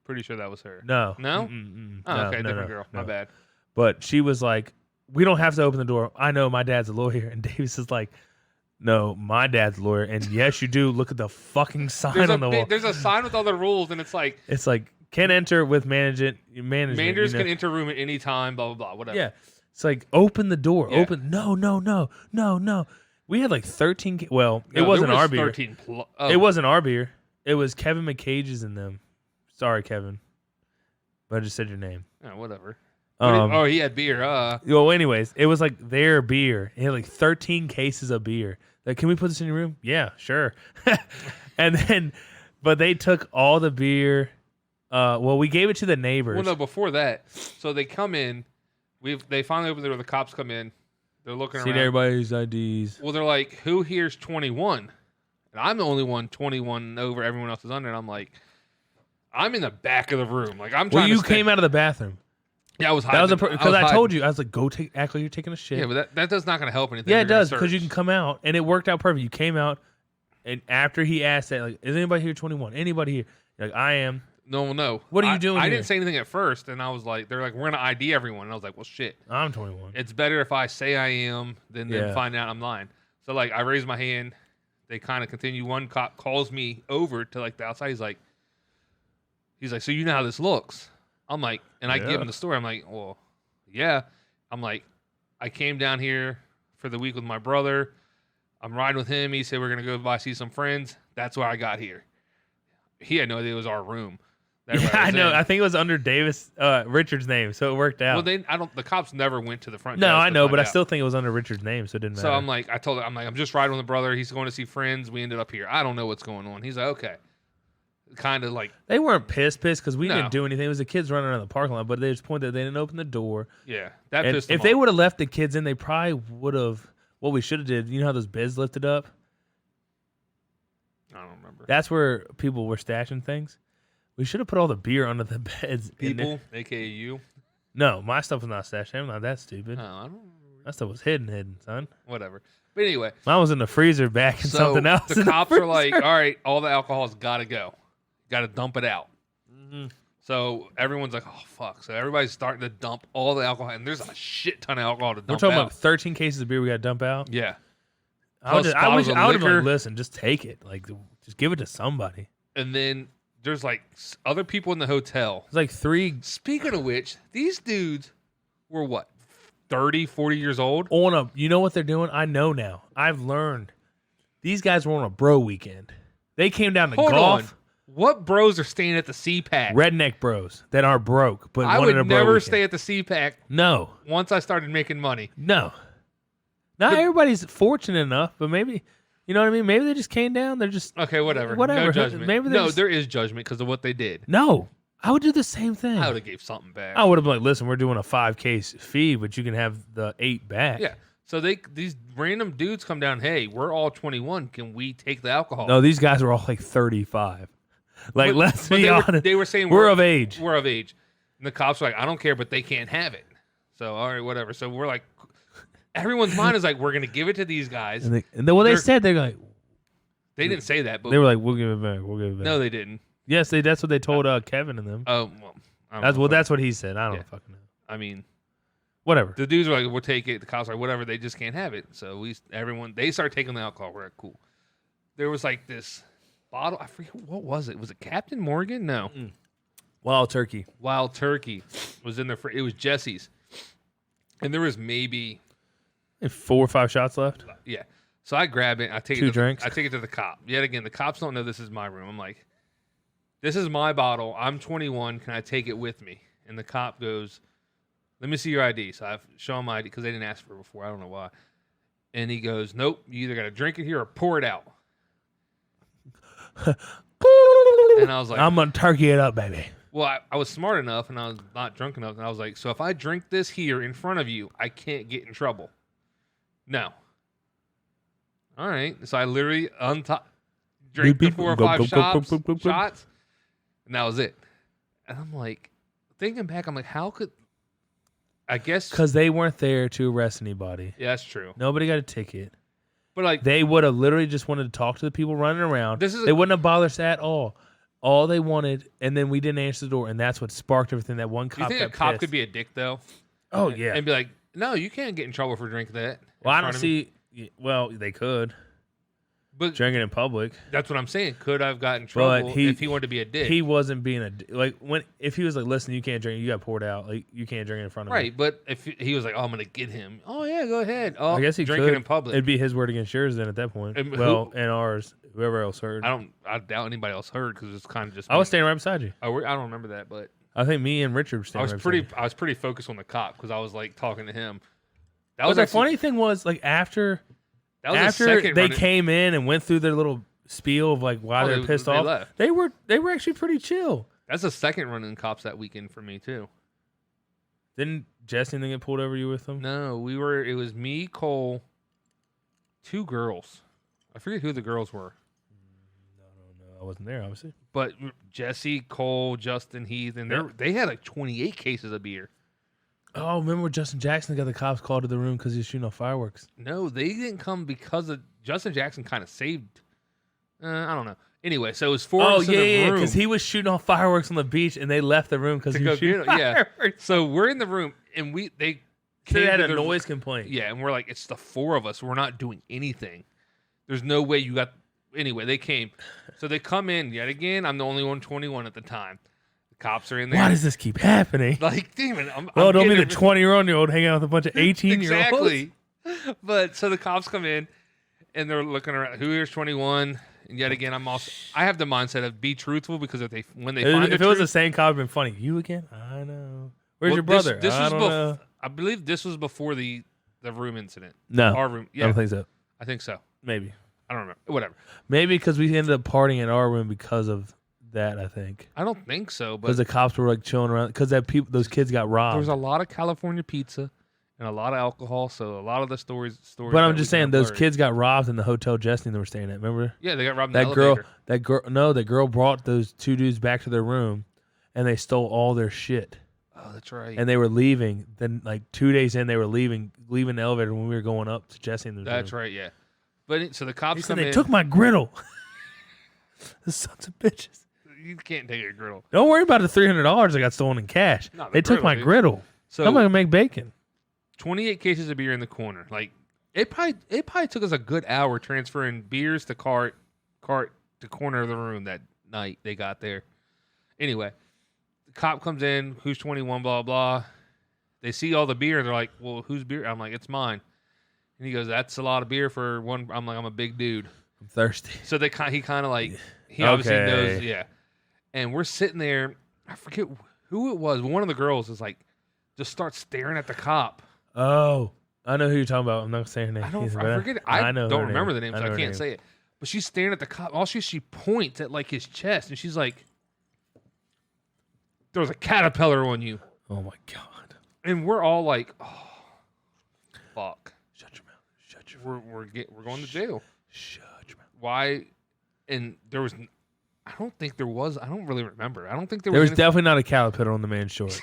Pretty sure that was her. No. No? Mm-mm. Oh, No, okay, no, different no, girl. no. My bad. But she was like, we don't have to open the door. I know my dad's a lawyer. And Davis is like, no, my dad's a lawyer. And yes, you do. Look at the fucking sign on the wall. There's a sign with all the rules, and it's like It's like, can enter with management. managers you know? can enter room at any time. Blah blah blah. Whatever. Yeah. It's like, open the door. Yeah. Open. No. We had like 13. Well, No, it wasn't there was our beer. 13 oh, It wasn't our beer. It was Kevin McCage's in them. Sorry, Kevin. But I just said your name. oh, whatever. Um, He had beer. Well, anyways, it was like their beer. It had like 13 cases of beer. Like, can we put this in your room? Yeah, sure. And then, but they took all the beer. Well, we gave it to the neighbors. Well, no, before that. So they come in. They finally open the door. The cops come in. They're looking Seen around. everybody's IDs. Well, they're like, who here's 21? And I'm the only one 21 over. Everyone else is under. And I'm like, I'm in the back of the room. Like, I'm trying Well, you to stay. came out of the bathroom. Yeah, I was That was hiding. because I hiding. told you. I was like, go act like you're taking a shit. Yeah, but that does not going to help anything. Yeah, You're it gonna does because you search. can come out, and it worked out perfect. You came out, and after he asked that, like, is anybody here 21? Anybody here? You're like, I am. No. What are you doing I here? didn't say anything at first, and I was like, they're like, we're gonna ID everyone, and I was like, well, shit. I'm 21. It's better if I say I am than Yeah. find out I'm lying. So like, I raise my hand. They kind of continue. One cop calls me over to like the outside. He's like, so you know how this looks? I'm like, and I Yeah. give him the story. I'm like, well, yeah. I'm like, I came down here for the week with my brother. I'm riding with him. He said we're gonna go by see some friends. That's why I got here. He had no idea it was our room. that Yeah, everybody I was know. in. I think it was under Davis Richard's name, so it worked out. Well, the cops never went to the front. no, desk I to know, find but I out. still think it was under Richard's name, so it didn't matter. So I'm like, I'm just riding with a brother. He's going to see friends. We ended up here. I don't know what's going on. He's like, okay. Kind of like, they weren't pissed because we No. didn't do anything. It was the kids running around the parking lot, but they just pointed that they didn't open the door. yeah, that And pissed if him they off. would have left the kids in, they probably would have. What we should have did, you know how those beds lifted up? I don't remember. That's where people were stashing things. We should have put all the beer under the beds. in there. People, aka you. No, my stuff was not stashed. I'm not that stupid. I don't remember. That stuff was hidden, son. Whatever. But anyway, Mine was in the freezer back in so something else. the in cops are like, freezer. all right, all the alcohol's got to go. Got to dump it out. Mm-hmm. So everyone's like, oh, fuck. So everybody's starting to dump all the alcohol. And there's a shit ton of alcohol to We're dump talking out. about 13 cases of beer we got to dump out. Yeah. I would Plus I wish bottles of I would have been liquor. like, listen, just take it. Like, just give it to somebody. And then there's like other people in the hotel. It's like 3 Speaking of which, these dudes were what, 30, 40 years old? on a. You know what they're doing? I know now. I've learned. These guys were on a bro weekend. They came down to Hold golf. on. What bros are staying at the CPAC? Redneck bros that are broke, but I wanted would a bro never weekend. stay at the CPAC No, once I started making money. no. Not everybody's fortunate enough, but maybe, you know what I mean? Maybe they just came down. They're just Okay, whatever. Whatever. No judgment. Maybe they're no, just- there is judgment because of what they did. no. I would do the same thing. I would have gave something back. I would have been like, listen, we're doing a 5 case fee, but you can have the 8 back. Yeah. So these random dudes come down. Hey, we're all 21. Can we take the alcohol? No, these guys were all like 35. Like, But- let's but be they were- honest. they were saying we're of age. We're of age. And the cops were like, I don't care, but they can't have it. So all right, whatever. So we're like, everyone's mind is like, we're gonna give it to these guys. And then what they They're- said, they're like, They didn't say that, but they were like, we'll give it back. We'll give it back. no, they didn't. Yes, that's what they told Kevin and them. Oh, well, I don't know. That's what he said. I don't Yeah. fucking know. I mean, Whatever. the dudes were like, we'll take it. The cops were like, whatever. They just can't have it. So they started taking the alcohol. We're like, cool. There was like this bottle. I forget what was it. Was it Captain Morgan? No. Wild turkey. Wild Turkey was in there. It was Jesse's, and there was maybe 4 or 5 shots left. yeah. So I grab it. I take 2 it. drinks. I take it to the cop. Yet again, the cops don't know this is my room. I'm like, this is my bottle. I'm 21. Can I take it with me? And the cop goes, let me see your ID. So I show him my ID because they didn't ask for it before. I don't know why. And he goes, nope. You either got to drink it here or pour it out. And I was like, I'm gonna turkey it up, baby. well, I was smart enough and I was not drunk enough. And I was like, so if I drink this here in front of you, I can't get in trouble. No. All right. So I literally drank the 4 or 5 shots, and that was it. And I'm like, thinking back, I'm like, how could, I guess. Because they weren't there to arrest anybody. Yeah, that's true. Nobody got a ticket. But like, They would have literally just wanted to talk to the people running around. This is They wouldn't have bothered us at all. All they wanted, and then we didn't answer the door, and that's what sparked everything. That one do cop you think a got cop pissed. could be a dick, though? Oh, yeah. And be like, no, you can't get in trouble for drinking that. Well, I in don't front of me." see. Well, they could. But Drinking in public. that's what I'm saying. Could I've gotten in trouble he- if he wanted to be a dick? He wasn't being like if he was like, listen, you can't drink, you got poured out, like you can't drink in front of me. Right, but if he was like, "Oh, I'm gonna get him," oh yeah, go ahead. Oh, I guess he drinking could. in public. It'd be his word against yours then at that point. And well, and ours, whoever else heard. I doubt anybody else heard because it's kind of just. I was me. standing right beside you. I don't remember that, but I think me and Richard were I standing was right pretty. beside you. I was pretty focused on the cop because I was like talking to him. That But was the actually, funny thing was, like after That was the after second they run- came in and went through their little spiel of like why Oh, they're they- pissed they off, left. they were actually pretty chill. That's the second run in cops that weekend for me too. Didn't Jesse and them get pulled over you with them? No, we were. It was me, Cole, 2 girls. I forget who the girls were, I wasn't there, obviously. but Jesse, Cole, Justin, Heath, and they had like 28 cases of beer. Oh, remember when Justin Jackson got the cops called to the room because he was shooting off fireworks? No, they didn't come because of Justin Jackson. Kind of saved. I don't know. Anyway, so it was 4 of Oh us in the yeah, room. because he was shooting off fireworks on the beach, and they left the room because To he go was shooting get 'em, yeah. fireworks. So we're in the room, and they So they came had to a the- noise complaint. Yeah, and we're like, it's the 4 of us. We're not doing anything. There's no way you got. Anyway, they came. So they come in yet again. I'm the only one 21 at the time. The cops are in there. Why does this keep happening? Like, damn it. Well, don't be the getting 20-year-old hanging out with a bunch of 18-year-olds. Exactly. But so the cops come in, and they're looking around. Who here's 21? And yet again, I have the mindset of be truthful because when they find If the it was the truth, same cop, it'd been funny. You again? I know. Where's well, your brother? This I was don't know. I believe this was before the room incident. No, Our room. I Yeah, don't think so. I think so. Maybe. I don't remember. Whatever. Maybe because we ended up partying in our room because of that, I think. I don't think so, but Because the cops were like chilling around. Because those kids got robbed. there was a lot of California pizza and a lot of alcohol, so a lot of the stories. But that I'm we just can saying, those blurry. kids got robbed in the hotel Justin they were staying at. Remember? Yeah, they got robbed in the That elevator. that girl brought those 2 dudes back to their room, and they stole all their shit. Oh, that's right. And they were leaving. Then, like 2 days in, they were leaving the elevator when we were going up to Jesse and the That's right. Yeah. But so the He cops said come they in. took my griddle. The sons of bitches. You can't take a griddle. Don't worry about the $300 I got stolen in cash. Not the They took griddle, my dude. griddle. So I'm gonna make bacon. 28 cases of beer in the corner. Like it probably took us a good hour transferring beers to cart to corner of the room that night they got there. Anyway, the cop comes in, who's 21, blah blah. They see all the beer, they're like, "Well, whose beer?" I'm like, "It's mine." And he goes, "That's a lot of beer for one." I'm like, "I'm a big dude." I'm thirsty. So he kind of like he obviously Okay. knows, yeah. And we're sitting there. I forget who it was, but one of the girls is like, just starts staring at the cop. Oh, I know who you're talking about. I'm not saying her name. I don't. either, I but forget it. I know don't her remember the name, so know I her can't name. say it. But she's staring at the cop. All she points at like his chest, and she's like, "There's a caterpillar on you." Oh my god! And we're all like, "Oh, fuck! Shut your mouth. Shut your mouth. We're going to jail." Shut your mouth. Why? And there was. I don't think there was. I don't really remember. I don't think there There was any- definitely not a caterpillar on the man's short.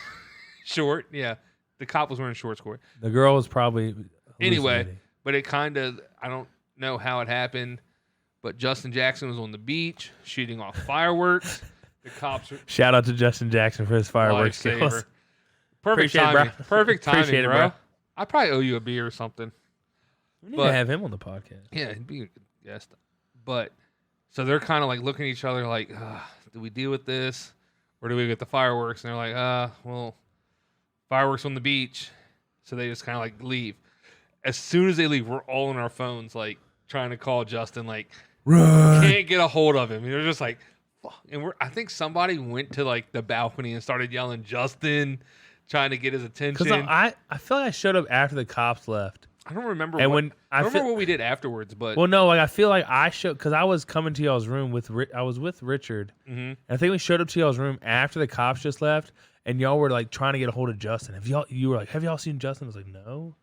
short. Yeah, the cop was wearing shorts. Court. The girl was probably Anyway, hallucinating. but it kind of, I don't know how it happened, but Justin Jackson was on the beach shooting off fireworks. The cops are Shout out to Justin Jackson for his fireworks skills. lifesaver. Perfect Appreciate it, timing. bro. Perfect timing, Appreciate it, bro. bro. I probably owe you a beer or something. We need But- to have him on the podcast. Yeah, he'd be a good guest. But so they're kind of like looking at each other like, do we deal with this where do we get the fireworks? And they're like, well, fireworks on the beach. So they just kind of like leave. As soon as they leave, we're all on our phones, like trying to call Justin, like can't get a hold of him. They're just like, fuck. And I think somebody went to like the balcony and started yelling Justin, trying to get his attention. Because I feel like I showed up after the cops left. I don't remember. And I don't remember what we did afterwards, but well, no, like I feel like I showed because I was coming to y'all's room with I was with Richard. And I think we showed up to y'all's room after the cops just left, and y'all were like trying to get a hold of Justin. You were like, have y'all seen Justin? I was like, no.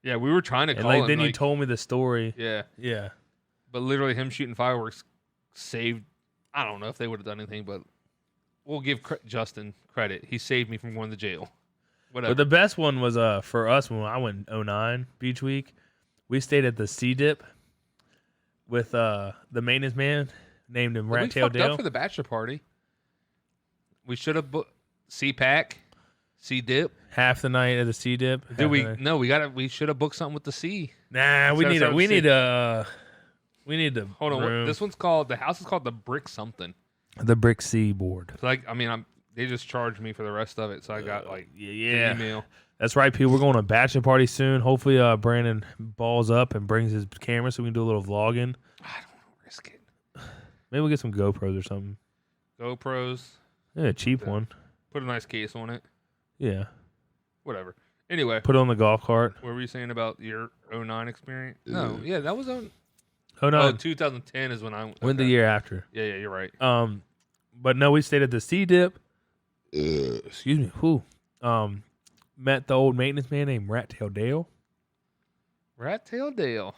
Yeah, we were trying to And call like him. then you like, told me the story. yeah, Yeah. but literally him shooting fireworks saved. I don't know if they would have done anything, but we'll give Justin credit. He saved me from going to jail. Whatever. But the best one was for us when I went 09 Beach Week. We stayed at the Sea Dip with the maintenance man named him we Rat Tail fucked Dale. up for the bachelor party. We should have booked C-Pack, C-Dip. Half the night at the Sea Dip. Did we? No, we should have booked something with the C. Nah, we need to Hold on. room. This one's called, the house is called the Brick something. The Brick Sea board. So like, I mean, they just charged me for the rest of it. So I got like Yeah. an email. That's right, people. We're going to a bachelor party soon. Hopefully, Brandon balls up and brings his camera so we can do a little vlogging. I don't want to risk it. Maybe we'll get some GoPros or something. GoPros. Yeah, a cheap Yeah. one. Put a nice case on it. Yeah. Whatever. Anyway, Put it on the golf cart. what were you saying about your 09 experience? No, yeah, that was on. Oh, no. Oh, 2010 is when I Went the okay. year after. Yeah, you're right. But no, we stayed at the Sea Dip. Excuse me. Who? Met the old maintenance man named Rat Tail Dale. Rat Tail Dale.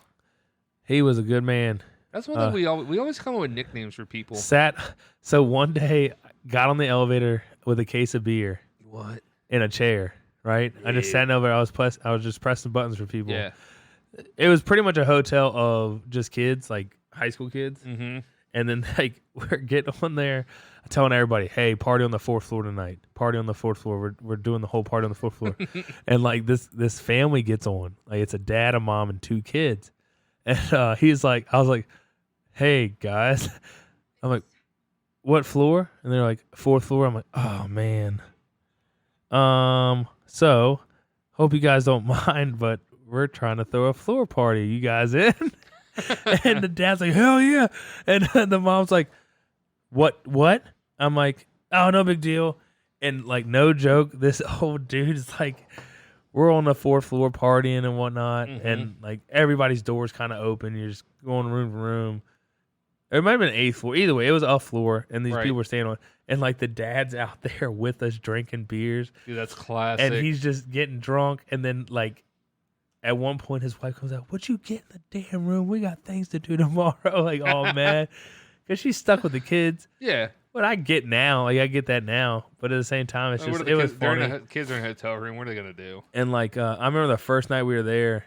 He was a good man. That's one thing we always come up with nicknames for people. So one day, got on the elevator with a case of beer What? in a chair. Right, I just sat over. I was just pressing buttons for people. Yeah. It was pretty much a hotel of just kids, like high school kids. Mm-hmm. And then like we're getting on there, telling everybody, "Hey, party on the 4th floor tonight. Party on the 4th floor. We're doing the whole party on the 4th floor." And like this family gets on. Like it's a dad, a mom, and 2 kids. And he's like, I was like, "Hey guys," I'm like, "What floor?" And they're like, "4th floor." I'm like, "Oh man." So hope you guys don't mind, but we're trying to throw a floor party. You guys in? And the dad's like, hell yeah. And the mom's like, what? I'm like, oh, no big deal. And like, no joke, this old dude is like, we're on the 4th floor partying and whatnot. And like everybody's doors kind of open. You're just going room to room. It might have been 8th floor. Either way, it was a floor. And these people were staying on. And like the dad's out there with us drinking beers. Dude, that's classic. And he's just getting drunk. And then like, at one point, his wife comes out, "Would you get in the damn room? We got things to do tomorrow." Like, oh man, because she's stuck with the kids. Yeah. But I get now, like I get that now. But at the same time, it's just it was funny. Kids are in a hotel room. What are they gonna do? And like, I remember the first night we were there,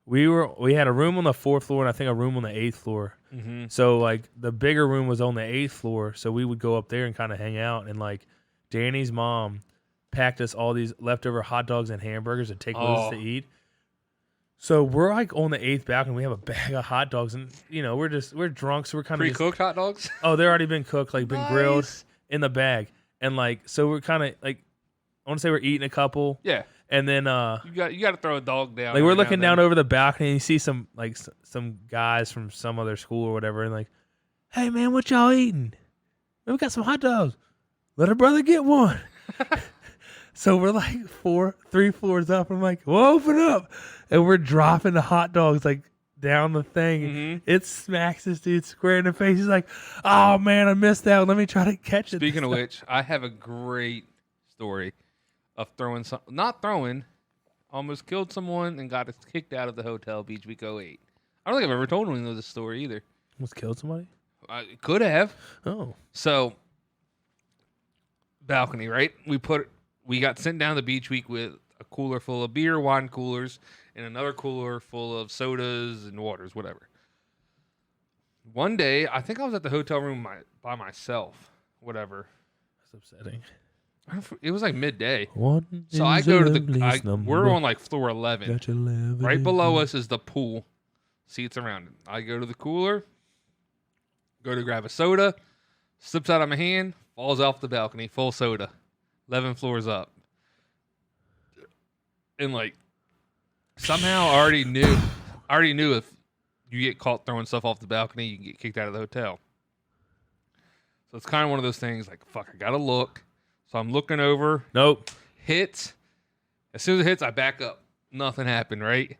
we had a room on the 4th floor and I think a room on the 8th floor. Mm-hmm. So like the bigger room was on the 8th floor, so we would go up there and kind of hang out. And like, Danny's mom packed us all these leftover hot dogs and hamburgers to take with us to eat. So we're like on the 8th balcony. We have a bag of hot dogs, and you know we're drunk, so we're kind of Pre-cooked hot dogs. Oh, they're already been cooked, like been grilled in the bag, and like so we're kind of like I want to say we're eating a couple, Yeah. and then You got to throw a dog down. like we're every now looking and down then. over the balcony, and you see some like some guys from some other school or whatever, and like, hey man, what y'all eating? Man, we got some hot dogs. Let a brother get one. So we're like 3 floors up. I'm like, well, open up. And we're dropping the hot dogs like down the thing. Mhm. It smacks this dude square in the face. He's like, oh man, I missed that. Let me try to catch it. Speaking of which, I have a great story of almost killed someone and got kicked out of the hotel Beach Week 08. I don't think I've ever told anyone of this story either. Almost killed somebody? I could have. Oh. So, balcony, right? We got sent down to Beach Week with a cooler full of beer, wine coolers, and another cooler full of sodas and waters, whatever. One day, I think I was at the hotel room by myself, whatever. That's upsetting. It was like midday. One So I is go to the the. least number. We're on like floor 11. Got your 11 Right in below here. us is the pool. Seats around it. I go to the cooler, go to grab a soda, slips out of my hand, falls off the balcony, full soda, 11 floors up. And like somehow I already knew if you get caught throwing stuff off the balcony, you can get kicked out of the hotel. So it's kind of one of those things like, fuck, I gotta look. So I'm looking over. Nope. Hits. As soon as it hits, I back up. Nothing happened, right?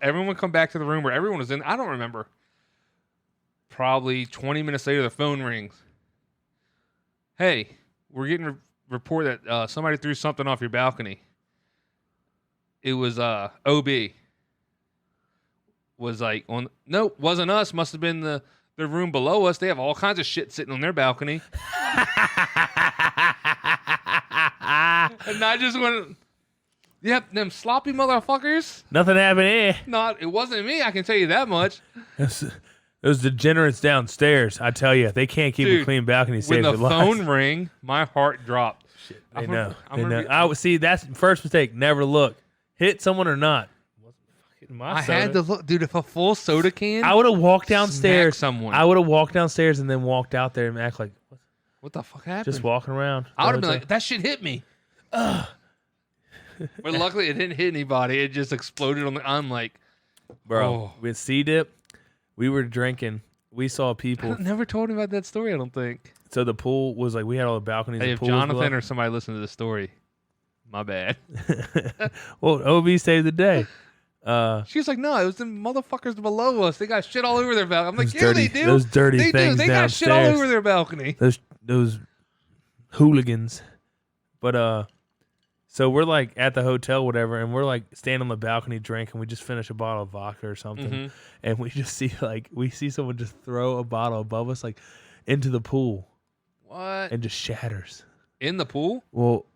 Everyone come back to the room where everyone was in. I don't remember. Probably 20 minutes later, the phone rings. Hey, we're getting a report that somebody threw something off your balcony. It was OB. Was like on. Nope, wasn't us. Must have been the room below us. They have all kinds of shit sitting on their balcony. And I just went, yep, them sloppy motherfuckers. Nothing happened here. It wasn't me. I can tell you that much. Those degenerates downstairs, I tell you, they can't keep a clean balcony safe. When the phone rang, my heart dropped. Shit, they know. I would see that's the first mistake. Never look. Hit someone or not. I had to look, dude. If a full soda can, I would have walked downstairs. Someone. I would have walked downstairs and then walked out there and act like, what the fuck happened? Just walking around. I would have been like, that shit hit me. But luckily, it didn't hit anybody. It just exploded on the. I'm like, bro, with C-Dip, we were drinking. We saw people. I never told him about that story. I don't think. So the pool was like, we had all the balconies. Hey, if Jonathan or somebody listened to the story, my bad. Well, OB saved the day. She was like, no, it was the motherfuckers below us. They got shit all over their balcony. I'm like, yeah, dirty, they do. Those dirty things They downstairs. got shit all over their balcony. Those hooligans. But so we're like at the hotel, whatever, and we're like standing on the balcony drinking. We just finished a bottle of vodka or something, and we just see someone just throw a bottle above us, like into the pool. What? And just shatters. In the pool? Well,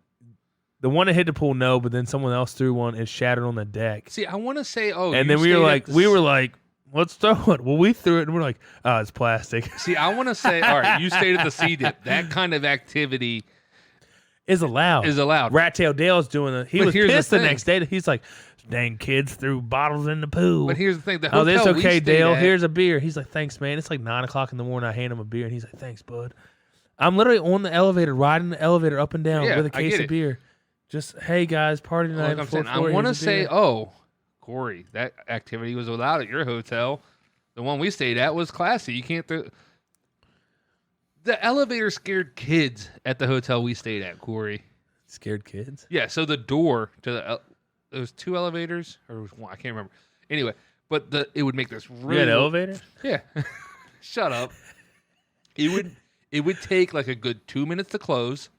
the one that hit the pool, no, but then someone else threw one and shattered on the deck. See, I want to say, and then we were like, let's throw it. Well, we threw it, and we're like, oh, it's plastic. See, I want to say, all right, you stayed at the C-Dip. That kind of activity is allowed. Rat Tail Dale's doing it. He was pissed the next day. He's like, dang kids threw bottles in the pool. But here's the thing. Oh, that's okay, Dale. Here's a beer. He's like, thanks, man. It's like 9 o'clock in the morning. I hand him a beer, and he's like, thanks, bud. I'm literally on the elevator, riding the elevator up and down with a case of beer. Just, hey, guys, party tonight. Like I want to say, Corey, that activity was allowed at your hotel. The one we stayed at was classy. You can't throw... The elevator scared kids at the hotel we stayed at, Corey. Scared kids? Yeah, so the door to the... There was 2 elevators? Or was one? I can't remember. Anyway, but it would make this really... You had elevator? Yeah. Shut up. It would take like a good 2 minutes to close.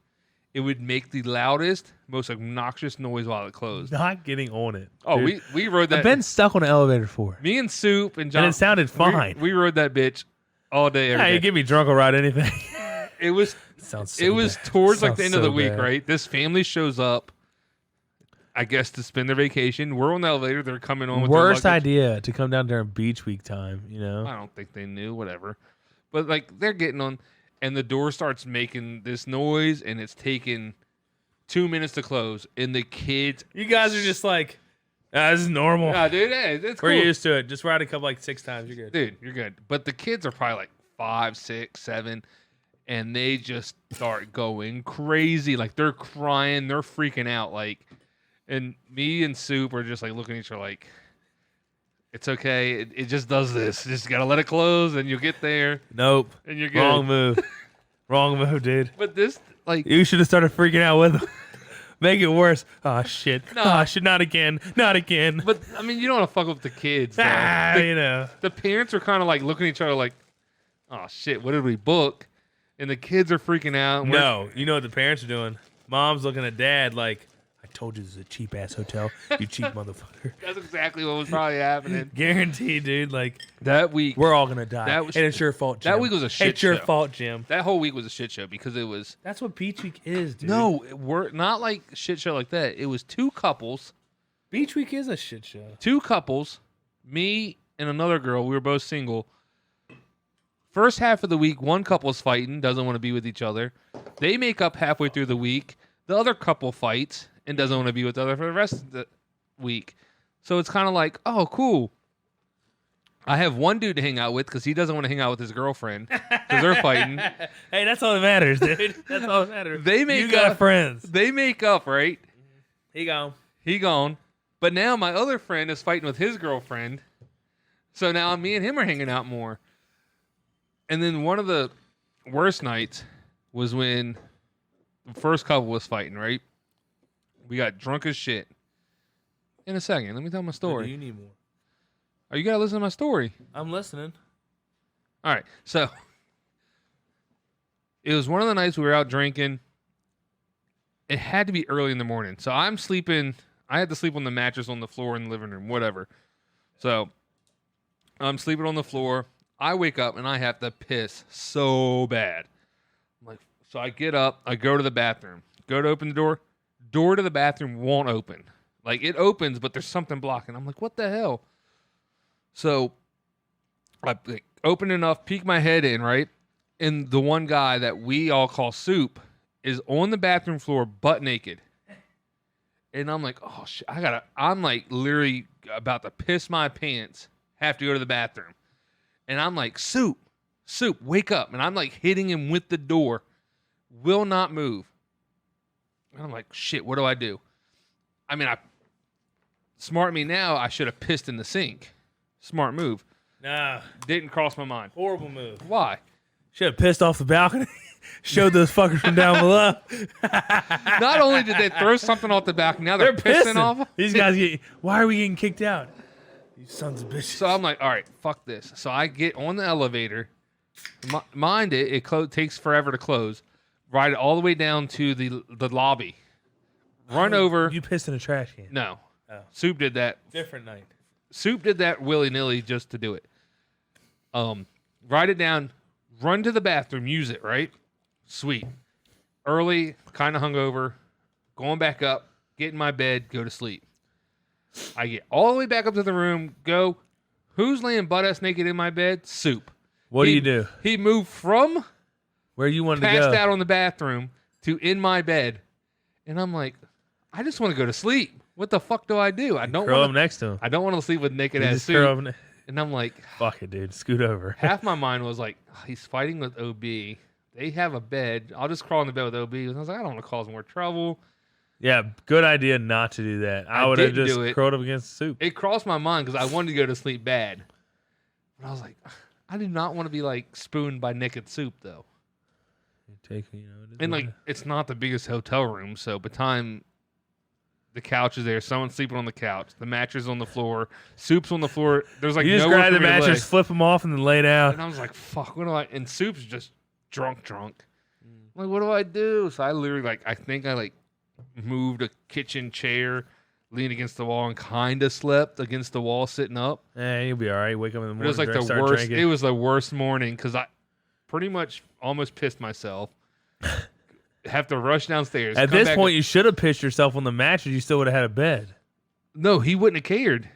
It would make the loudest, most obnoxious noise while it closed. Not getting on it. Oh, dude. we rode that. I've been stuck on an elevator before. Me and Soup and John. And it sounded fine. We rode that bitch all day, every day. You get me drunk or ride anything. It was. Sounds so it was bad. towards like the end of the so week, bad. right? This family shows up, I guess, to spend their vacation. We're on the elevator. They're coming on with Worst their luggage. idea to come down during beach week time, you know? I don't think they knew, whatever. But like they're getting on, and the door starts making this noise, and it's taking 2 minutes to close, and the kids. You guys are just like, this is normal. Yeah, dude, hey, it's cool. We're used to it. Just ride a couple like 6 times. You're good. Dude, you're good. But the kids are probably like 5, 6, 7, and they just start going crazy. Like they're crying, they're freaking out. Like, and me and Soup are just like looking at each other like, it's okay. It just does this. Just gotta let it close, and you'll get there. Nope. And you're good. Wrong move. Wrong move, dude. But this, like, you should have started freaking out with them. Make it worse. Oh shit. No. Oh shit. Not again. Not again. But I mean, you don't want to fuck with the kids. You know. The parents are kind of like looking at each other like, oh shit, what did we book? And the kids are freaking out. And No, you know what the parents are doing. Mom's looking at dad like, I told you this is a cheap ass hotel. You cheap motherfucker. That's exactly what was probably happening. Guaranteed, dude. Like that week, we're all gonna die. That was, and it's your fault, Jim. That week was a shit It's your show. fault, Jim. That whole week was a shit show because it was. That's what Beach Week is, dude. No, we're not like shit show like that. It was 2 couples. Beach Week is a shit show. 2 couples, me and another girl. We were both single. First half of the week, one couple's fighting, doesn't want to be with each other. They make up halfway through the week. The other couple fights and doesn't want to be with the other for the rest of the week. So it's kind of like, oh, cool. I have one dude to hang out with because he doesn't want to hang out with his girlfriend because they're fighting. Hey, that's all that matters, dude. That's all that matters. They make you got up, friends. They make up, right? He gone. He gone. But now my other friend is fighting with his girlfriend. So now me and him are hanging out more. And then one of the worst nights was when the first couple was fighting, right? We got drunk as shit. In a second, let me tell my story. You need more. Oh, you gotta listen to my story. I'm listening. All right, so it was one of the nights we were out drinking. It had to be early in the morning, so I'm sleeping. I had to sleep on the mattress on the floor in the living room, whatever. So I'm sleeping on the floor. I wake up and I have to piss so bad. I'm like, so I get up, I go to the bathroom, go to open the door. Door to the bathroom won't open. Like it opens, but there's something blocking. I'm like, what the hell? So I open enough, peek my head in, right? And the one guy that we all call Soup is on the bathroom floor, butt naked. And I'm like, oh shit, I'm like literally about to piss my pants, have to go to the bathroom. And I'm like, Soup, wake up. And I'm like hitting him with the door, will not move. And I'm like, shit, what do I do? I mean, smart me now, I should have pissed in the sink. Smart move. Nah. Didn't cross my mind. Horrible move. Why? Should have pissed off the balcony. Showed those fuckers from down below. Not only did they throw something off the back, now they're pissing off. These guys why are we getting kicked out? You sons of bitches. So I'm like, all right, fuck this. So I get on the elevator. Mind it takes forever to close. Ride it all the way down to the lobby. Run over. You pissed in a trash can. No. Oh. Soup did that. Different night. Soup did that willy-nilly just to do it. Write it down, run to the bathroom, use it, right? Sweet. Early, kind of hungover, going back up, get in my bed, go to sleep. I get all the way back up to the room, go, who's laying butt-ass naked in my bed? Soup. What do you do? He moved from Where you wanted to passed go? out on the bathroom to in my bed. And I'm like, I just want to go to sleep. What the fuck do I do? I don't Curl want up next to him. I don't want to sleep with naked You ass just curl Soup. up And I'm like, fuck it, dude. Scoot over. half my mind was like, he's fighting with OB. They have a bed. I'll just crawl in the bed with OB. And I was like, I don't want to cause more trouble. Yeah, good idea not to do that. I would have didn't just do it. curled up against Soup. It crossed my mind because I wanted to go to sleep bad. But I was like, I do not want to be like spooned by naked Soup though. And like, it's not the biggest hotel room. So by the time the couch is there, someone's sleeping on the couch, the mattress on the floor, Soup's on the floor. There's like you just nowhere grab for the me to lay. mattress, flip them off, and then lay down. And I was like, fuck, what do I? And Soup's just drunk. I'm like, what do I do? So I literally I think I moved a kitchen chair, leaned against the wall, and kind of slept against the wall sitting up. You'll be all right. Wake up in the morning. It was like the start worst. drinking. It was the worst morning because I pretty much almost pissed myself. Have to rush downstairs. At come this back point, you should have pissed yourself on the mattress. You still would have had a bed. no, he wouldn't have cared.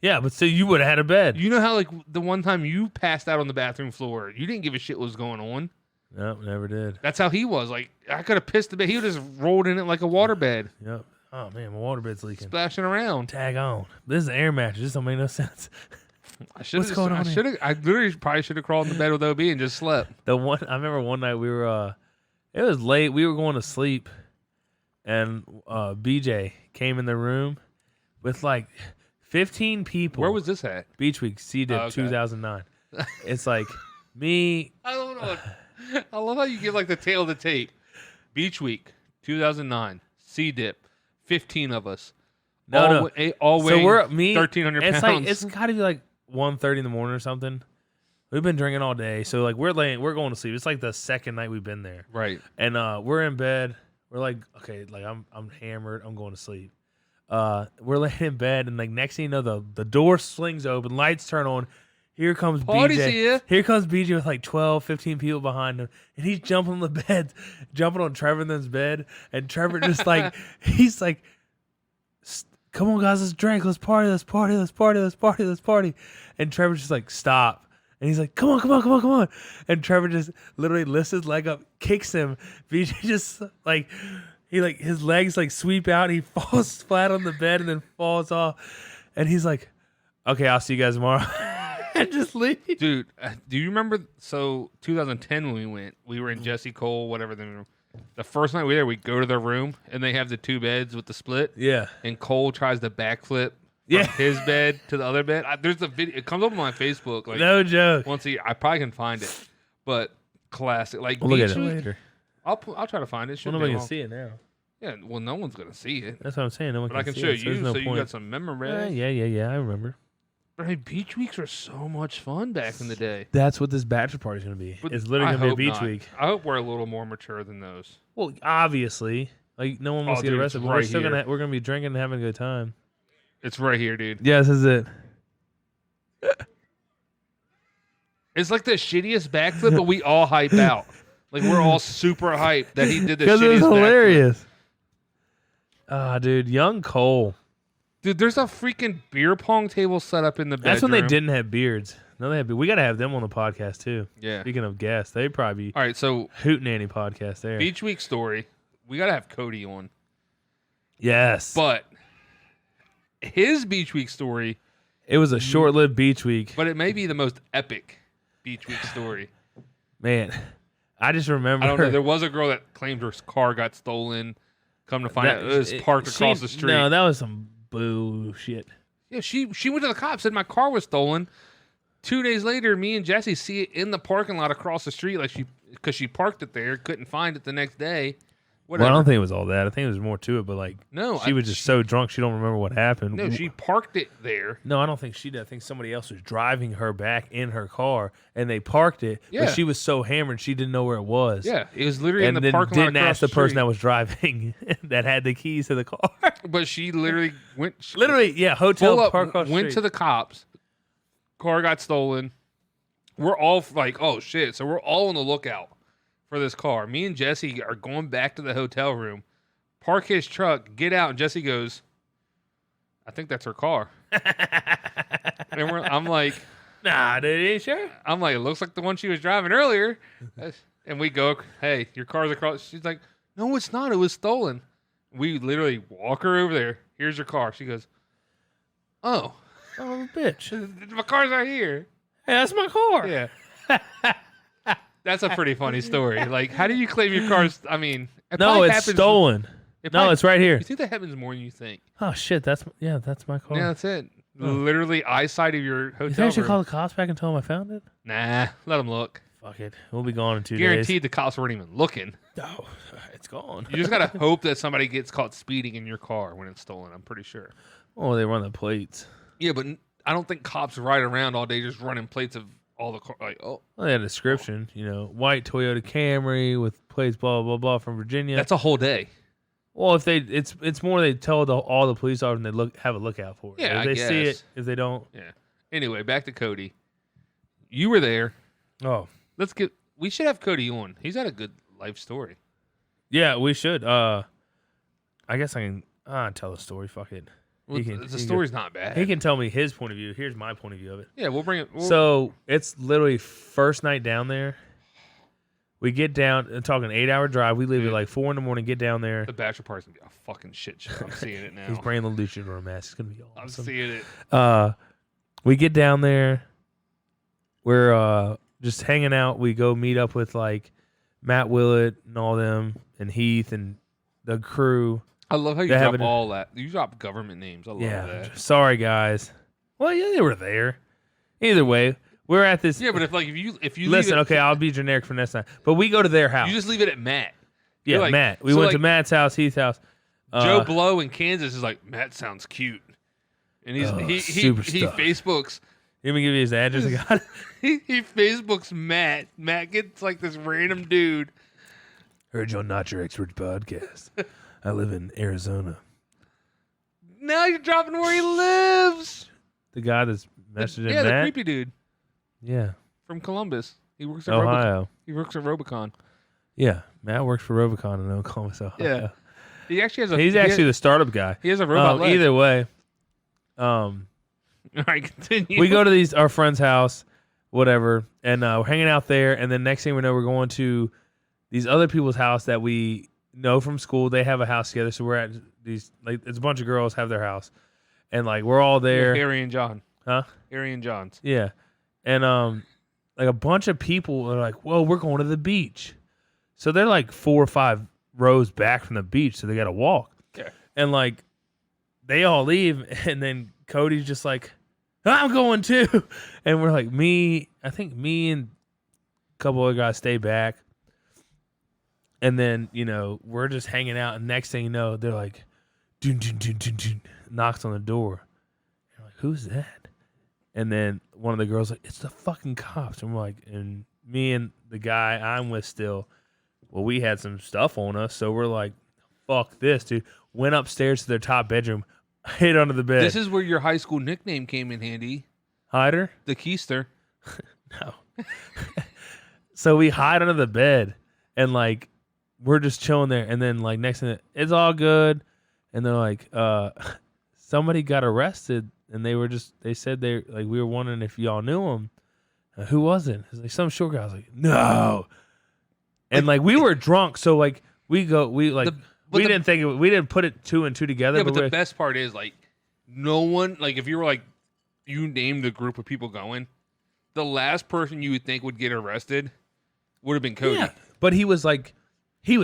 Yeah, but so you would have had a bed. You know how the one time you passed out on the bathroom floor, you didn't give a shit what was going on. Nope, never did. That's how he was. Like I could have pissed the bed. He would have just rolled in it like a waterbed, Yep. Oh man, my waterbed's leaking. splashing around. Tag on. This is an air mattress. This don't make no sense. What's going on here? I literally probably should have crawled in the bed with OB and just slept. I remember one night we were. It was late. We were going to sleep, and BJ came in the room with 15 people. Where was this at? Beach Week C-Dip 2009. It's me. I love how you give the tail of the tape. Beach Week 2009 C-Dip, 15 of us. No. All So weighing we're me. 1,300 pounds. It's got to be 1:30 in the morning or something. We've been drinking all day, so we're going to sleep. It's the second night we've been there, right. and we're in bed. We're okay, I'm hammered. I'm going to sleep. We're laying in bed, and next thing you know, the door swings open, lights turn on. Here comes Party's BJ. here. Here comes BJ with 12, 15 people behind him, and he's jumping on the bed, jumping on Trevor's bed, and Trevor just he's like, "Come on, guys, let's drink, let's party, let's party, let's party, let's party, let's party," and Trevor's just stop. And he's like, come on. And Trevor just literally lifts his leg up, kicks him. BJ just his legs sweep out. And he falls flat on the bed and then falls off. And he's like, okay, I'll see you guys tomorrow. Just leave. Dude, do you remember? So 2010 when we went, we were in Jesse Cole, whatever the first night we were there. We go to their room and they have the 2 beds with the split. Yeah. And Cole tries to backflip Yeah. from his bed to the other bed. There's a video. It comes up on my Facebook. Like No joke. once a year. I probably can find it, but classic. Like We'll look at Beach it Week, later. I'll try to find it. Well, Shouldn't nobody be can long. see it now. Yeah, well, no one's gonna see it. That's what I'm saying. No one But I can can see show it, so there's you, no so you point. got some memories. Yeah. I remember. But I mean, beach weeks were so much fun back in the day. That's what this bachelor party is going to be. But It's literally I going to hope be a beach not. week. I hope we're a little more mature than those. Well, obviously, like no one wants Oh, to get dude, arrested, it's but we're right still here. we're gonna be drinking and having a good time. It's right here, dude. Yeah, this is it. It's like the shittiest backflip, but we all hype out. Like we're all super hyped that he did the Because shittiest it was backflip. hilarious. Ah, dude, young Cole. Dude, there's a freaking beer pong table set up in the bedroom. That's when they didn't have beards. No, they have. We got to have them on the podcast too. Yeah. Speaking of guests, they'd probably be All right, so hootenanny podcast there. beach week story. We gotta have Cody on, Yes, but his beach week story. it was a short-lived beach week. But it may be the most epic beach week story. Man, I just remember. I don't know. There was a girl that claimed her car got stolen. Come to find out, it was parked across the street. No, that was some bullshit. Yeah, she went to the cops, said my car was stolen. 2 days later, me and Jesse see it in the parking lot across the street, like because she parked it there, couldn't find it the next day. Whatever. Well, I don't think it was all that. I think it was more to it. But like, No, she was just so drunk she don't remember what happened. No, she parked it there. No, I don't think she did. I think somebody else was driving her back in her car, and they parked it. Yeah. But she was so hammered she didn't know where it was. Yeah, it was literally And in the then parking lot didn't across ask the the person street. that was driving that had the keys to the car. But she literally went. Literally, yeah, hotel pull up, park across the went to street. the cops. Car got stolen. We're all like, oh shit! So we're all on the lookout for this car. Me and Jesse are going back to the hotel room. Park his truck, get out, and Jesse goes, I think that's her car. And I'm like, Nah, dude, you ain't sure? it looks like the one she was driving earlier. And we go, hey, your car's across. She's like, no, it's not. It was stolen. We literally walk her over there. Here's your car. She goes, oh, Son of a bitch. my car's right here. Hey, that's my car. Yeah. That's a pretty funny story. Like, how do you claim your car's? I mean, it No, probably it's happens- stolen. it No, probably- it's right here. You think that happens more than you think? Oh shit, that's my car. Yeah, that's it. Literally eyesight of your you hotel think I should room. call the cops back and tell them I found it? Nah, let them look. Fuck it. We'll be gone in 2 Guaranteed the cops weren't even looking. days. No, it's gone. You just gotta hope that somebody gets caught speeding in your car when it's stolen. I'm pretty sure. Oh, they run the plates. Yeah, but I don't think cops ride around all day just running plates of all the car. Like, oh, Well, they had a description, white Toyota Camry with plates, blah blah blah, from Virginia. that's a whole day. Well, if it's more they tell all the police officers and they have a lookout for it. Yeah, if I they see guess. it, if they don't, Yeah. Anyway, back to Cody. You were there. oh We should have Cody on. He's had a good life story. yeah, we should. I guess I can tell the story. Fuck it. Well, He can- the he story's not bad. He can tell me his point of view. Here's my point of view of it. Yeah, we'll bring it. So it's literally first night down there. We get down, talking 8-hour drive. We leave Dude. at like 4 a.m. Get down there. the bachelor party's gonna be a fucking shit show. I'm seeing it now. He's bringing the luchador mask. It's gonna be I'm awesome. seeing it. We get down there. We're just hanging out. We go meet up with like Matt Willett and all them, and Heath and the crew. I love how you They have drop it- all that. You drop government names. I love Yeah, that. sorry guys. Well, yeah, they were there. Either way, we're at this. Yeah, but if you listen, leave it, okay, I'll be generic for next time. But we go to their house. you just leave it at Matt. Yeah, You're like- Matt. We so went to like- Matt's house, Heath's house. Joe Blow in Kansas is like, Matt sounds cute, and he superstar. Facebooks Let me give you his address. I got it. he Facebooks Matt. Matt gets like this random dude. Heard you on Not Your Expert podcast. I live in Arizona. Now you're dropping where he lives. The guy that's messaging Yeah, the Matt. creepy dude Yeah, from Columbus. He works at Ohio. He works at Robicon. Yeah, Matt works for Robicon in Columbus, Ohio. Yeah. He actually has a. He's actually the startup guy. he has a robot leg. Either way, All right, continue. we go to our friend's house, whatever, and we're hanging out there. And then next thing we know, we're going to these other people's house that we know from school. They have a house together, so we're at these it's a bunch of girls have their house, and like we're all there, Harry and John. huh? Harry and John's. Yeah, And like a bunch of people are like, "Whoa, we're going to the beach." So they're like 4 or 5 rows back from the beach, so they got to walk. Okay. And like they all leave, and then Cody's just like, "I'm going too." And we're like, I think me and a couple other guys stay back. And then, we're just hanging out, and next thing you know, they're like, dun, dun, dun, dun, dun, knocks on the door. And we're like, who's that? And then one of the girls like, it's the fucking cops. And we're like, and me and the guy I'm with still, well, we had some stuff on us, so we're like, fuck this, dude. Went upstairs to their top bedroom, hid under the bed. This is where your high school nickname came in handy. Hider? The Keister. No. So we hide under the bed, and like we're just chilling there, and then like next thing, it's all good, and they're like, somebody got arrested, and they said we were wondering if y'all knew him. Who was it? It's like some short guy. I was like, no. And like we were drunk, so like we didn't think we didn't put it 2 and 2 together. Yeah, but the best part is like no one, like if you were like you named a group of people going, the last person you would think would get arrested would have been Cody. Yeah, but he was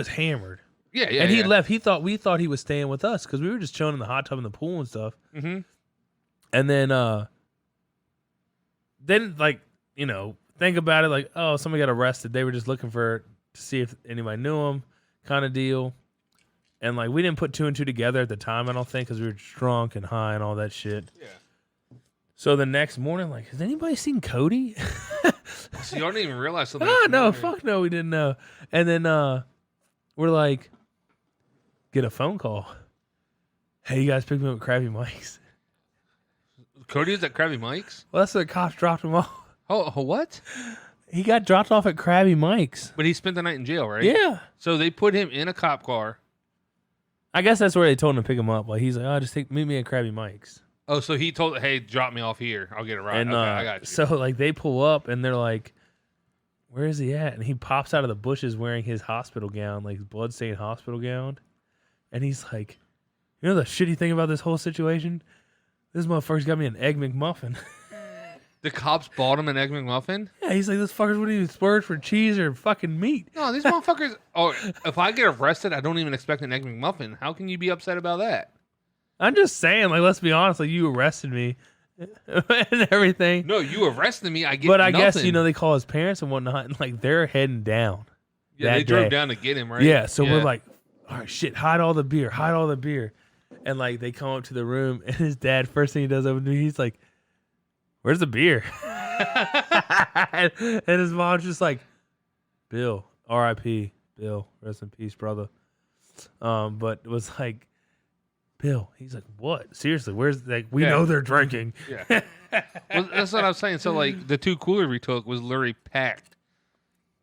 hammered. Yeah, and he left. We thought he was staying with us because we were just chilling in the hot tub in the pool and stuff. Mm-hmm. And then like think about it, like, oh, somebody got arrested. They were just looking to see if anybody knew him, kind of deal. And like we didn't put 2 and 2 together at the time, I don't think, because we were drunk and high and all that shit. Yeah. So the next morning, like, has anybody seen Cody? So y'all didn't even realize something. No, fuck no, we didn't know. And then we're like, get a phone call. Hey, you guys picked me up at Krabby Mike's. Cody was at Krabby Mike's? Well, that's where the cops dropped him off. Oh, what? He got dropped off at Krabby Mike's. But he spent the night in jail, right? Yeah. So they put him in a cop car. I guess that's where they told him to pick him up. Like he's like, oh, just meet me at Krabby Mike's. Oh, so he told, hey, drop me off here. I'll get it right. And Okay, I got you. so like they pull up and they're like, where is he at? And he pops out of the bushes wearing his hospital gown, like his bloodstained hospital gown. And he's like, you know the shitty thing about this whole situation? This motherfucker's got me an Egg McMuffin. The cops bought him an Egg McMuffin? Yeah, he's like, this fuckers wouldn't even splurge for cheese or fucking meat. No, these motherfuckers. Oh, if I get arrested, I don't even expect an Egg McMuffin. How can you be upset about that? I'm just saying, like, let's be honest, like, you arrested me and everything. No, you arrested me. I get But I nothing. guess, they call his parents and whatnot, and like they're heading down. Yeah, they that drove day. down to get him, right? Yeah, so we're like, all right, shit, hide all the beer. And like they come up to the room, and his dad, first thing he does open to me, he's like, where's the beer? And his mom's just like, Bill, R.I.P. Bill, rest in peace, brother. But it was like, Bill, he's like, what? Seriously, where's we know they're drinking. Yeah. Well, that's what I was saying. So like the 2 coolers we took was literally packed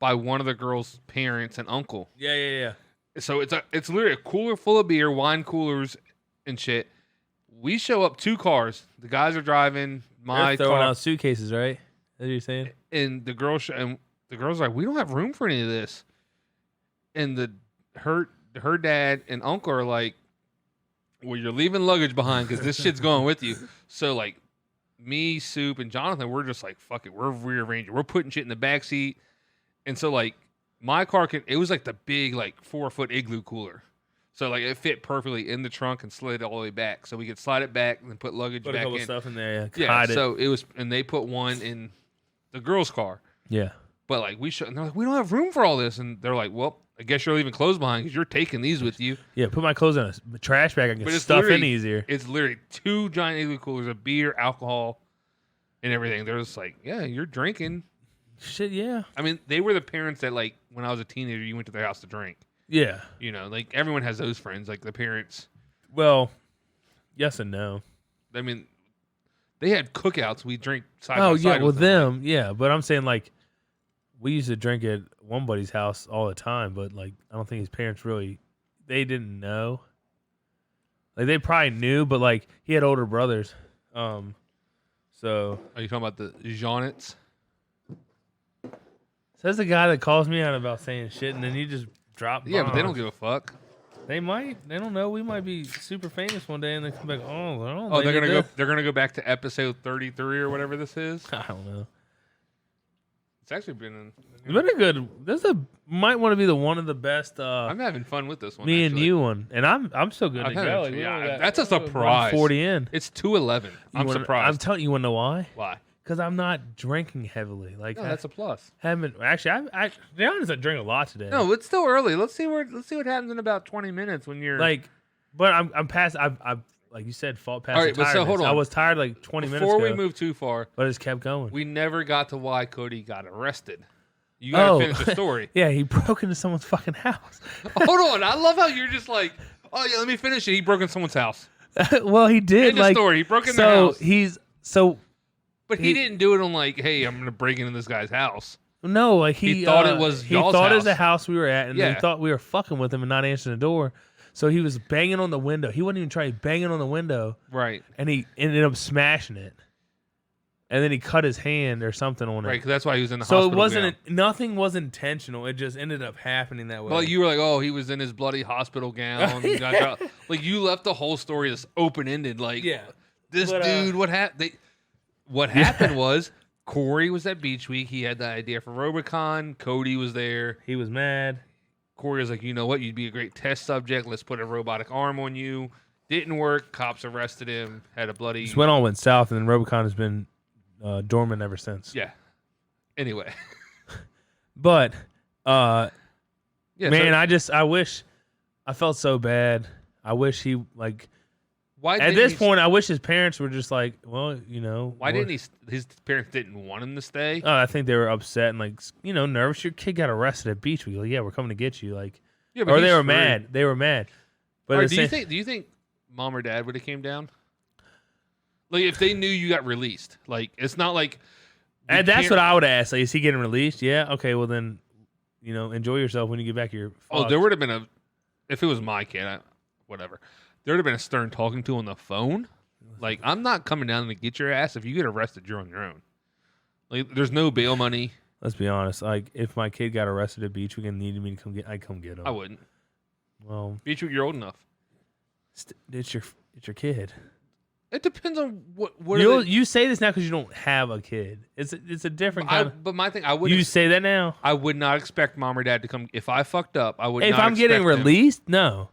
by one of the girls' parents and uncle. Yeah. So it's literally a cooler full of beer, wine coolers and shit. We show up 2 cars. The guys are driving my They're throwing car, out suitcases, right? That's what you're saying? and the girls are like, we don't have room for any of this. And her dad and uncle are like, well, you're leaving luggage behind because this shit's going with you. So like me, Soup, and Jonathan, we're just like, fuck it, we're rearranging. We're putting shit in the back seat. And so like my car it was like the big like 4-foot igloo cooler. So like it fit perfectly in the trunk and slid all the way back. So we could slide it back and then put luggage Put a back couple in. stuff in there. Yeah. Hide it. So it was, and they put one in the girls' car. Yeah. But like and they're like, we don't have room for all this. And they're like, well, I guess you're leaving clothes behind because you're taking these with you. Yeah, put my clothes in a trash bag. I can But it's stuff in literally- easier. It's literally 2 giant igloo coolers of beer, alcohol, and everything. They're just like, yeah, you're drinking. Shit, yeah. I mean, they were the parents that like when I was a teenager, you went to their house to drink. Yeah. Like everyone has those friends, like the parents. Well, yes and no. I mean, they had cookouts. We drink side Oh, by yeah, side with with them. them, yeah. But I'm saying, like, we used to drink at one buddy's house all the time, but, like, I don't think his parents really, they didn't know. Like, they probably knew, but, like, he had older brothers. So. Are you talking about the Jeanets? Says the guy that calls me out about saying shit, and then you just drop Yeah, but they don't bombs. give a fuck. They might. They don't know. We might be super famous one day, and they come back. Oh, Oh, they're gonna go. They're gonna go back to episode 33 or whatever this is. I don't know. It's actually been. It's been a good. Might want to be one of the best. I'm having fun with this one. Me actually. and you one, and I'm so good I've to had go. it, Like, we yeah, only got- that's a we're surprise. 40 in. It's 2:11. I'm surprised. I'm telling you, want to know why? Why? Because I'm not drinking heavily. Like No, that's a plus. haven't actually. I to be honest, I drank a lot today. No, it's still early. Let's see what happens in about 20 minutes when you're like, but I'm past. I've like you said, fought past. All right, the but so hold tiredness. on. I was tired like 20 minutes before ago. we move too far. But I just kept going. We never got to why Cody got arrested. You gotta finish the story. Yeah, he broke into someone's fucking house. Hold on. I love how you're just like, oh yeah, let me finish it. He broke in someone's house. Well, he did. End of Like story. He broke in so their house. he's so But he didn't do it on like, hey, I'm gonna break into this guy's house. no, like He thought it was he y'all's thought it was house. the house we were at, and Yeah. he thought we were fucking with him and not answering the door. So he was banging on the window. He wasn't even trying banging on the window, Right. and he ended up smashing it. And then he cut his hand or something on it. Right. Because that's why he was in the So hospital. it wasn't nothing was intentional. It just ended up happening that way. Well, you were like, oh, he was in his bloody hospital gown. He got dropped. Like you left the whole story just open ended. Like, yeah. this But, dude, what happened? What happened was Corey was at Beach Week. He had the idea for Robocon. Cody was there. He was mad. Corey was like, you know what? You'd be a great test subject. Let's put a robotic arm on you. Didn't work. Cops arrested him. Had a bloody. Just went south, and then Robocon has been dormant ever since. Yeah. Anyway. But Yeah. man, so I wish I felt so bad. I wish he like why at didn't this he- point I wish his parents were just like, well, you know, Why didn't he? His parents didn't want him to stay. I think they were upset and like, you know, nervous. Your kid got arrested at Beach Week. Like, yeah, we're coming to get you. Like, Yeah, or he's they were free. mad. They were mad. But All at right, the same- do you think mom or dad would have came down? Like if they knew you got released, like it's not like. and that's what I would ask. Like, is he getting released? Yeah. Okay. Well, then, you know, enjoy yourself when you get back here. Oh, there would have been if it was my kid, whatever. There would have been a stern talking to on the phone. Like I'm not coming down to get your ass. If you get arrested, you're on your own. Like there's no bail money. Let's be honest. Like, if my kid got arrested at Beach Week and needed me to come get, I'd come get him. I wouldn't. Well, Beach Week, you're old enough. it's your kid. It depends on what. You say this now because you don't have a kid. It's a different kind of. But my thing, I would. You say that now. I would not expect mom or dad to come. If I fucked up, I would. If not I'm getting expect them- released, no.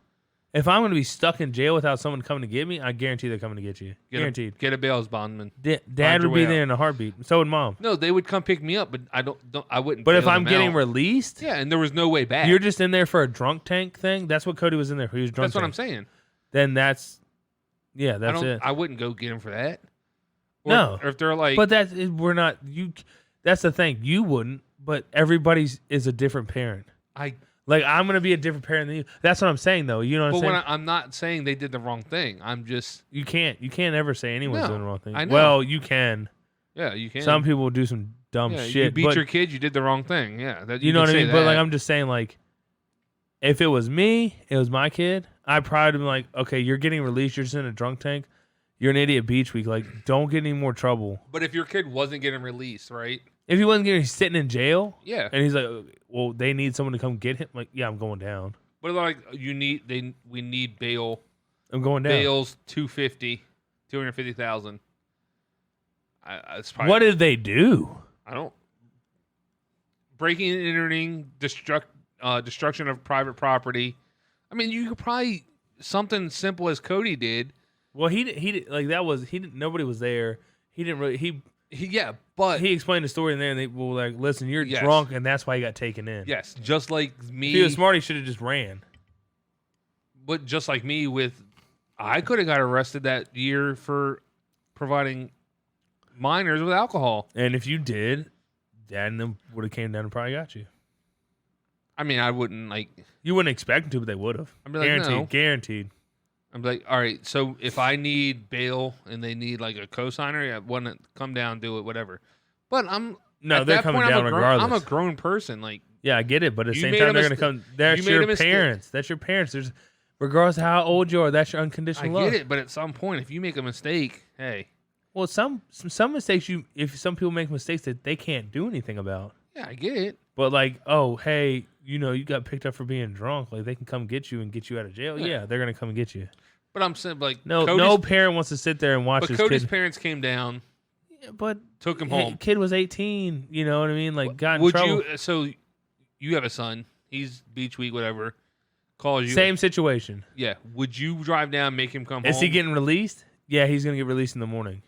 If I'm going to be stuck in jail without someone coming to get me, I guarantee they're coming to get you. Guaranteed. Get a bail's bondman. Dad your would be way there out. in a heartbeat. So would mom. No, they would come pick me up, but I wouldn't. But if bail I'm them getting out. released, yeah, and there was no way back. you're just in there for a drunk tank thing. That's what Cody was in there for. He was drunk. That's what I'm tank. saying. Then that's it. I wouldn't go get him for that. Or, No. or if they're like, But we're not you. That's the thing. You wouldn't. But everybody's is a different parent. Like I'm gonna be a different parent than you. That's what I'm saying, though. You know what but I'm saying? when I'm not saying they did the wrong thing. I'm just, You can't ever say anyone's No, doing the wrong thing. I know. Well, you can. yeah, you can. Some people will do some dumb yeah, shit. you beat but your kid, you did the wrong thing. Yeah, that, you know what I can mean? say But like that. I'm just saying, like, if it was me, it was my kid, I'd probably be like, okay, you're getting released, you're just in a drunk tank. You're an idiot Beach Week. Like, don't get any more trouble. But if your kid wasn't getting released, right? If he wasn't getting, he's sitting in jail, Yeah. and he's like, well, they need someone to come get him. Like, yeah, I'm going down. But like we need bail. I'm going down. Bail's 250,000. It's probably, What did they do? I don't. Breaking and entering, destruction of private property. I mean, you could probably something simple as Cody did. Well, he like that was he didn't. Nobody was there. He didn't really. But He explained the story, and then they were like, "Listen, you're Yes. drunk, and that's why you got taken in." yes, just like me. If he was smart, he should have just ran. But just like me, I could have got arrested that year for providing minors with alcohol. And if you did, Dad and them would have came down and probably got you. I mean, I wouldn't like. You wouldn't expect them to, but they would have. I'd be like, Guaranteed. no. Guaranteed. I'm like, all right. So if I need bail and they need like a cosigner, yeah, want to come down, do it, whatever. But I'm No, at they're that coming point, down regardless. I'm a grown person. Like, Yeah, I get it, but at the You same made time, a they're going to mistake. come. That's You made a your mistake. parents. That's your parents. There's, regardless of how old you are, that's your I unconditional love. get it, but at some point, if you make a mistake, hey, Well, some mistakes if some people make mistakes that they can't do anything about. yeah, I get it. But like, oh, hey, you know, you got picked up for being drunk. Like they can come get you and get you out of jail. Yeah. Yeah, they're going to come and get you. But I'm saying, like, No, Cody's, no parent wants to sit there and watch But his Cody's kid. parents came down. But Took him home. Kid was 18. You know what I mean? Like, got in Would trouble. you? So you have a son. He's beach week, whatever. Calls you. Same situation. Yeah. Would you drive down, make him come home? Is he getting released? Yeah, he's gonna get released in the morning.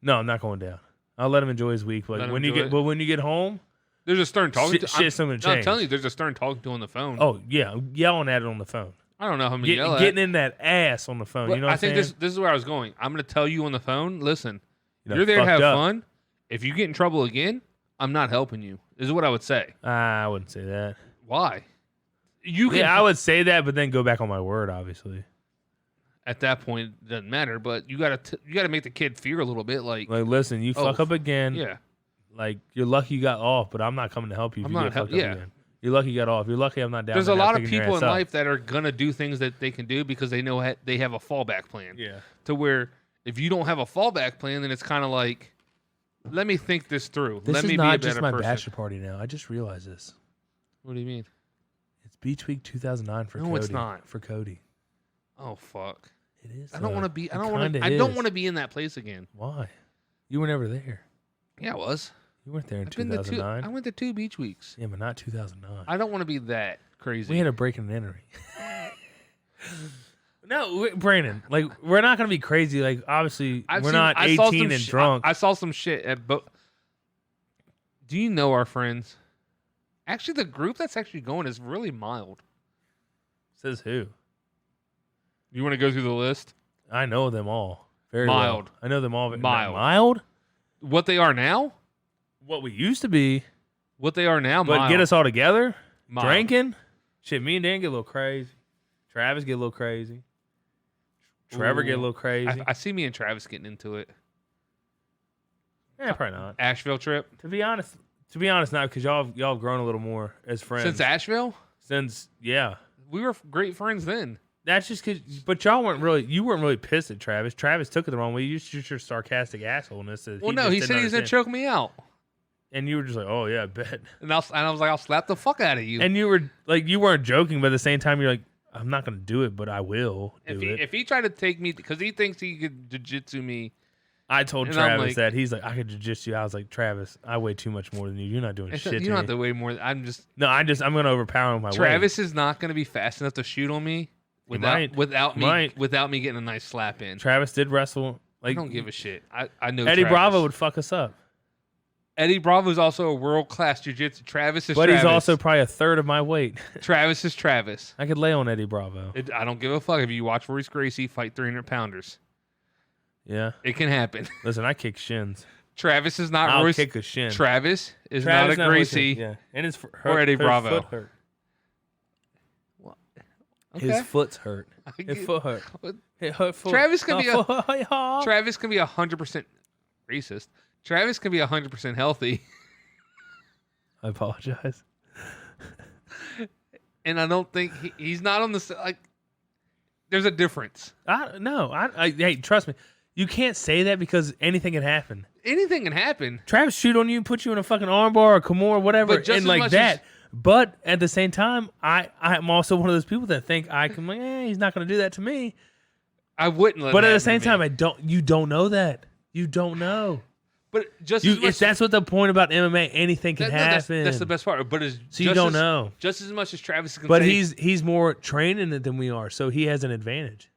No, I'm not going down. I'll let him enjoy his week. Like Let him when you enjoy get, it? but when you get home, There's a stern talking. shit's gonna I'm change. telling you, there's a stern talking to on the phone. Oh yeah, yelling at it on the phone. I don't know how many yell at. Getting in that ass on the phone. But You know what I think I'm saying? this is where I was going. I'm going to tell you on the phone. Listen, You know, you're there to fucked have up. fun. If you get in trouble again, I'm not helping you. Is what I would say. I wouldn't say that. Why? You can. Yeah, I would say that, but then go back on my word. Obviously, At that point, it doesn't matter. But you gotta make the kid fear a little bit. Like listen, you fuck up again. yeah. Like you're lucky you got off, but I'm not coming to help you. If I'm you not get fucked help- up yeah. again. You're lucky you got off. You're lucky I'm not down. There's a there now lot of picking your people in ass up. life that are gonna do things that they can do because they know they have a fallback plan. Yeah. To where if you don't have a fallback plan, then it's kind of like, let me think this through. This Let is me not be a just better my person. bachelor party now. I just realized this. What do you mean? It's Beach Week 2009 for No, Cody. it's not. For Cody. Oh fuck! It is. I don't want to be. I don't want kinda to. I don't is. want to be in that place again. Why? You were never there. Yeah, I was. You weren't there in I've been to 2009. I went to 2 beach weeks. Yeah, but not 2009. I don't want to be that crazy. We had a break and entering. No, Brandon. Like we're not gonna be crazy. Like obviously we're not I saw 18 some and sh- drunk. I saw some shit at both. Do you know our friends? Actually, the group that's actually going is really mild. Says who? You want to go through the list? I know them all. Very Mild. well. I know them all. Mild. Mild. What they are now? What we used to be, What they are now? but mild. get us all together, Mild. drinking. Shit, me and Dan get a little crazy. Travis get a little crazy. Trevor get a Ooh. little crazy. I see me and Travis getting into it. Yeah, probably not. Asheville trip To be honest, not because y'all have grown a little more as friends since Asheville. yeah. We were great friends then. That's just because, but y'all weren't really. You weren't really pissed at Travis. Travis took it the wrong way. You just your sarcastic assholeness. Well, no, he said he was gonna choke me out, and you were just like, "Oh yeah, I bet." and I was like, I'll slap the fuck out of you. And you were like, you weren't joking, but at the same time, you're like, "I'm not gonna do it, but I will do it." If he tried to take me because he thinks he could jiu-jitsu me, I told and I'm Travis like- that he's like, I could jiu-jitsu. I was like, Travis, I weigh too much more than you. You're not doing it's shit. you to don't me. have to weigh more. I'm gonna overpower him with my weight. Travis is not gonna be fast enough to shoot on me might. without Might. me getting a nice slap in. Travis did wrestle. I Like don't give a shit. I know Eddie Travis. Bravo would fuck us up, Eddie Bravo is also a world-class jiu-jitsu. Travis is but Travis. he's also probably a third of my weight. Travis is Travis. I could lay on Eddie Bravo. I don't give a fuck if you watch Royce Gracie fight 300-pounders. Yeah. It can happen. Listen, I kick shins. Travis is not I'll Royce. kick a shin. Travis is Travis not a Gracie. Yeah, and his Or Eddie Bravo. Foot hurt. Okay. His foot's hurt. I His get- foot hurt. What? It hurt foot. Travis can be a- a. Travis can be 100% racist. Travis can be 100% healthy, I apologize. and I don't think he's not on the like. There's a difference. Hey, trust me. You can't say that because anything can happen. Anything can happen. Travis shoot on you, put you in a fucking armbar or Kimura, whatever, But just and as like much that. as- But at the same time, I'm also one of those people that think I can. Like, he's not going to do that to me. I wouldn't let. But it at the happen same to me. time, you don't know that. You don't know. But just as much, That's what the point about MMA. Anything can no, happen. that's the best part. But it's So you just don't as- know. Just as much as Travis can But say, he's more trained in it than we are, so he has an advantage.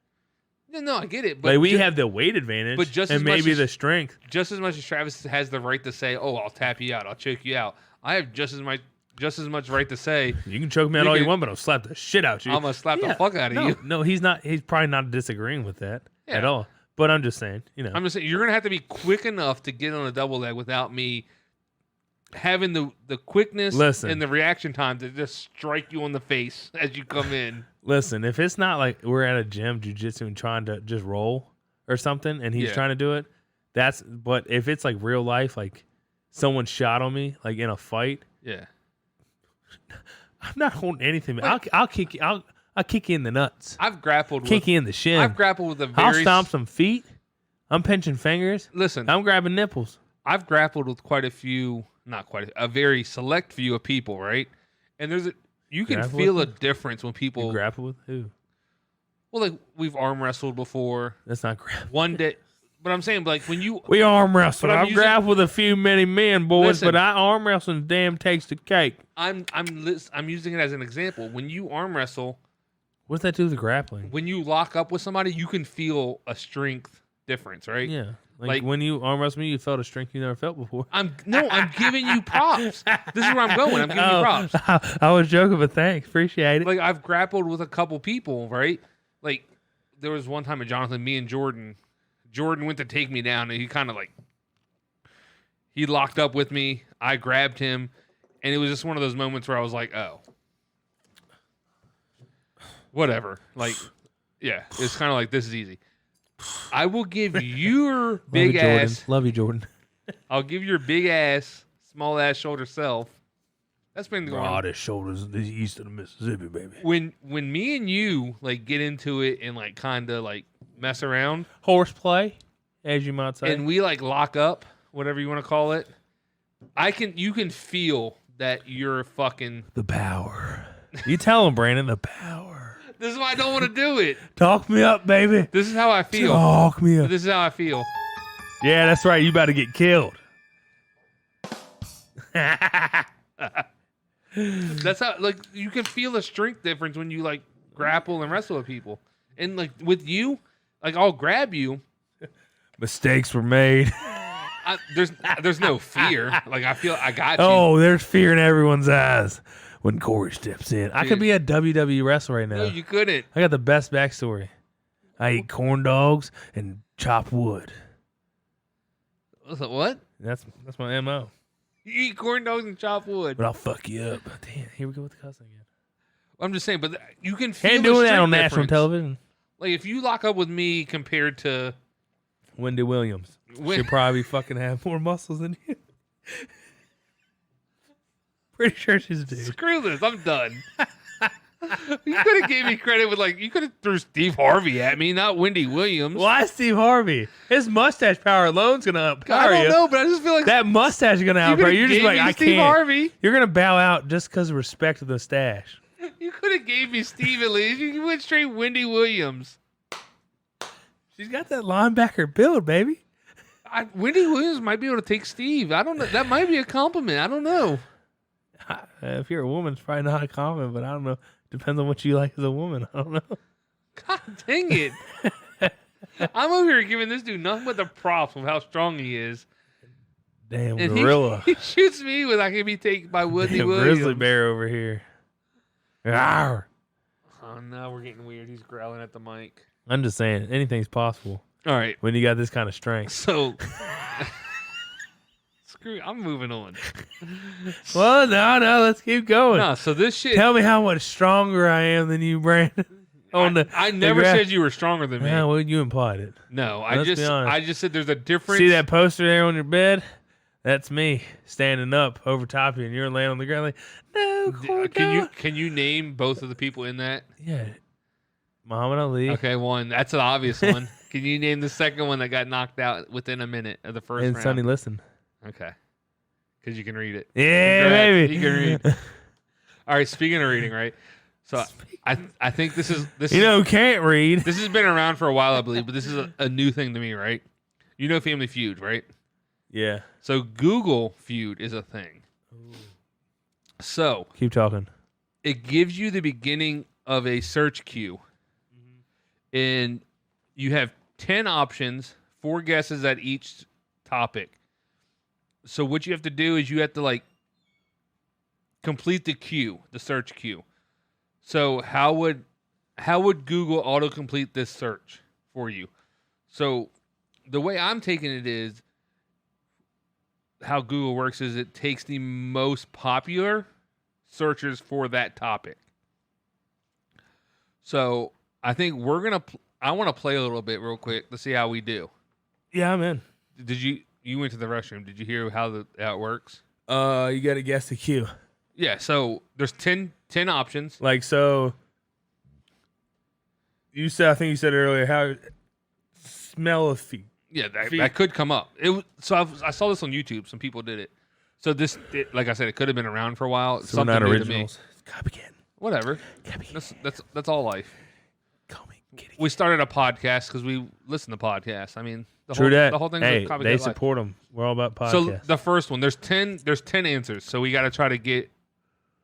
no, I get it. But Like we have the weight advantage, but just as and much maybe as- the strength. just as much as Travis has the right to say, "Oh, I'll tap you out, I'll choke you out," I have just as much right to say, You can choke me out We all you can- want, but I'll slap the shit out you. "I'm gonna slap the fuck out of no, you." No, he's not. He's probably not disagreeing with that at Yeah. all. But I'm just saying, I'm just saying you're gonna have to be quick enough to get on a double leg without me having the quickness Listen. and the reaction time to just strike you on the face as you come in. listen. If it's not like we're at a gym, jujitsu, and trying to just roll or something, and he's Yeah. trying to do it, that's. But if it's like real life, like someone shot on me, like in a fight, Yeah. I'm not holding anything. Like- I'll kick you. I'll kick you in the nuts. I've grappled Kick with you in the shin. I've grappled with a I'll very stomp some feet. I'm pinching fingers. listen. I'm grabbing nipples. I've grappled with quite a few, not quite a very select few of people, right? And you can Grapple feel a with difference when You people. grapple with who? Well, like we've arm wrestled before. That's not grapple. One day, But I'm saying, like, when you We arm wrestle. But I'm I've using- grappled with a few many men, boys, Listen. but I arm wrestling damn takes the cake. I'm using it as an example. When you arm wrestle, What's that do with the grappling? when you lock up with somebody, you can feel a strength difference, right? Yeah. Like, Like- when you arm wrestle me, you felt a strength you never felt before. I'm giving you props. This is where I'm going. I'm giving you props. I was joking, but thanks. Appreciate it. Like, I've grappled with a couple people, right? Like, there was one time at Jonathan, me and Jordan went to take me down, and he kind of like, he locked up with me. I grabbed him, and it was just one of those moments where I was like, oh, whatever. Like, yeah, it's kind of like, this is easy. I will give your big Love you, Jordan. ass, Love you, Jordan. I'll give your big ass, small ass shoulder self. That's been going on. Broadest shoulders the east of the Mississippi, baby. When me and you like get into it and like kind of like mess around Horseplay, as you might say. and we like lock up, whatever you want to call it, you can feel that you're fucking. the power. You tell him, Brandon, the power. This is why I don't want to do it. Talk me up, baby. This is how I feel. Talk me up. This is how I feel. Yeah, that's right. You about to get killed. That's how like you can feel the strength difference when you like grapple and wrestle with people. And like with you, like I'll grab you. Mistakes were made. There's no fear. Like I feel I got you. Oh, there's fear in everyone's eyes when Corey steps in. I could Dude. be a WWE wrestler right now. No, you couldn't. I got the best backstory. I eat corn dogs and chop wood. I was like, what? That's my MO. You eat corn dogs and chop wood. But I'll fuck you up. Damn, here we go with the cussing again. I'm just saying, but you can feel Can't the do that strength on national difference. television. Like if you lock up with me compared to Wendy Williams. She'll probably fucking have more muscles than you. Pretty sure she's a dude. screw this, I'm done. You could have gave me credit with like you could have threw Steve Harvey at me, not Wendy Williams. Why Steve Harvey? His mustache power alone's gonna I outpower don't you. know, but I just feel like That mustache is gonna you outpower coulda you. You're just gave like, me I Steve can't. Harvey. You're gonna bow out just because of respect to the stash. You could have gave me Steve at least. You went straight Wendy Williams. She's got that linebacker build, baby. Wendy Williams might be able to take Steve. I don't know. That might be a compliment. I don't know. If you're a woman, it's probably not a comment, but I don't know. Depends on what you like as a woman. I don't know. God dang it. I'm over here giving this dude nothing but the props of how strong he is. Damn And gorilla. he shoots me with I can be taken by Wendy Damn Williams. grizzly bear over here. Arr. Oh no, we're getting weird. He's growling at the mic. I'm just saying, anything's possible All right. when you got this kind of strength. So screw I'm moving on. Well, no, let's keep going. No, so this shit Tell me how much stronger I am than you, Brandon. I never said you were stronger than me. Yeah, well, you implied it. No, Let's be honest. I just said there's a difference. See that poster there on your bed? That's me standing up over top of you, and you're laying on the ground like, no, Corey, Can you name both of the people in that? Yeah. Muhammad Ali Okay, one. That's an obvious one. Can you name the second one that got knocked out within a minute of the first and round? Sonny Listen. Okay. Because you can read it. Yeah, Congrats, baby. you can read. All right, speaking of reading, right? So I think this You is know who can't read? this has been around for a while, I believe, but this is a new thing to me, right? You know Family Feud, right? Yeah. So Google Feud is a thing. So Keep talking. it gives you the beginning of a search queue. And you have 10 options, 4 guesses at each topic. So what you have to do is you have to like complete the queue, the search queue. So how would Google autocomplete this search for you? So the way I'm taking it is how Google works is it takes the most popular searches for that topic. So I think we're gonna. I want to play a little bit real quick to see how we do. Yeah, I'm in. Did you went to the restroom? Did you hear how it works? You got to guess the cue. Yeah. So there's 10 options. Like, so you said, I think you said earlier, how smell of feet. Yeah, Feet. that could come up. I saw this on YouTube. Some people did it. So like I said, it could have been around for a while. So we're Something not new originals. to me. Copycat. Whatever. Copycat. That's all life. Call me We started a podcast because we listen to podcasts. I mean, True that. the whole thing's hey, a copycat they life. support them. We're all about podcasts. So the first one, there's 10 answers. So we got to try to get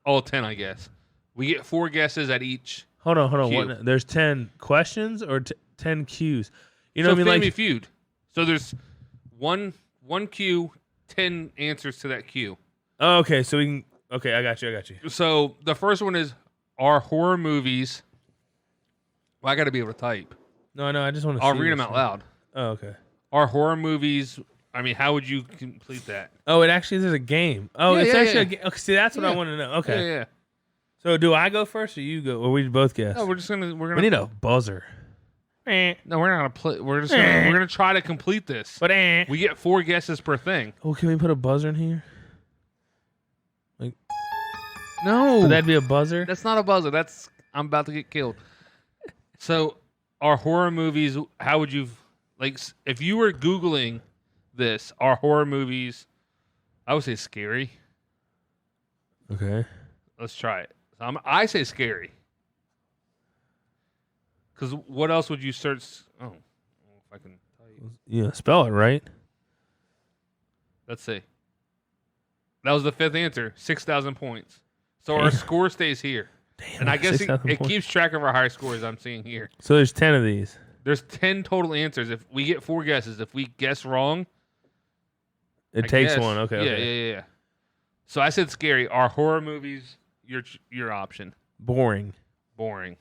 all 10, I guess. We get 4 guesses at each. hold on. Cue. What, there's 10 questions or 10 cues? You know So what I mean? Family Like, Feud. So there's one cue, 10 answers to that cue. oh, okay. So we can. Okay, I got you. So the first one is, are horror movies? Well, I got to be able to type. No, I just want to. I'll read them out loud. Oh, okay. Are horror movies? I mean, how would you complete that? Oh, it actually there's a game. Oh, Yeah, it's yeah, actually yeah. a game. Okay, see, that's what I Yeah. want to know. Okay. Yeah. So do I go first or you go, or we both guess? No, we're gonna. we need a buzzer. No, we're not gonna play. We're gonna try to complete this. But We get 4 guesses per thing. oh, can we put a buzzer in here? No, Would that be a buzzer? that's not a buzzer. I'm about to get killed. So, are horror movies? How would you if you were Googling this? Are horror movies? I would say scary. Okay. Let's try it. I say scary. Because what else would you search? Oh, if I can tell you. Yeah, spell it right. Let's see. That was the 5th answer. 6,000 points. So our Damn. score stays here. Damn. And I guess 6,000 it points. keeps track of our high scores I'm seeing here. So there's 10 of these. There's 10 total answers. If we get 4 guesses, if we guess wrong, It I takes guess- one. Okay. Yeah, okay. yeah. So I said scary. Are horror movies your option? Boring. Boring.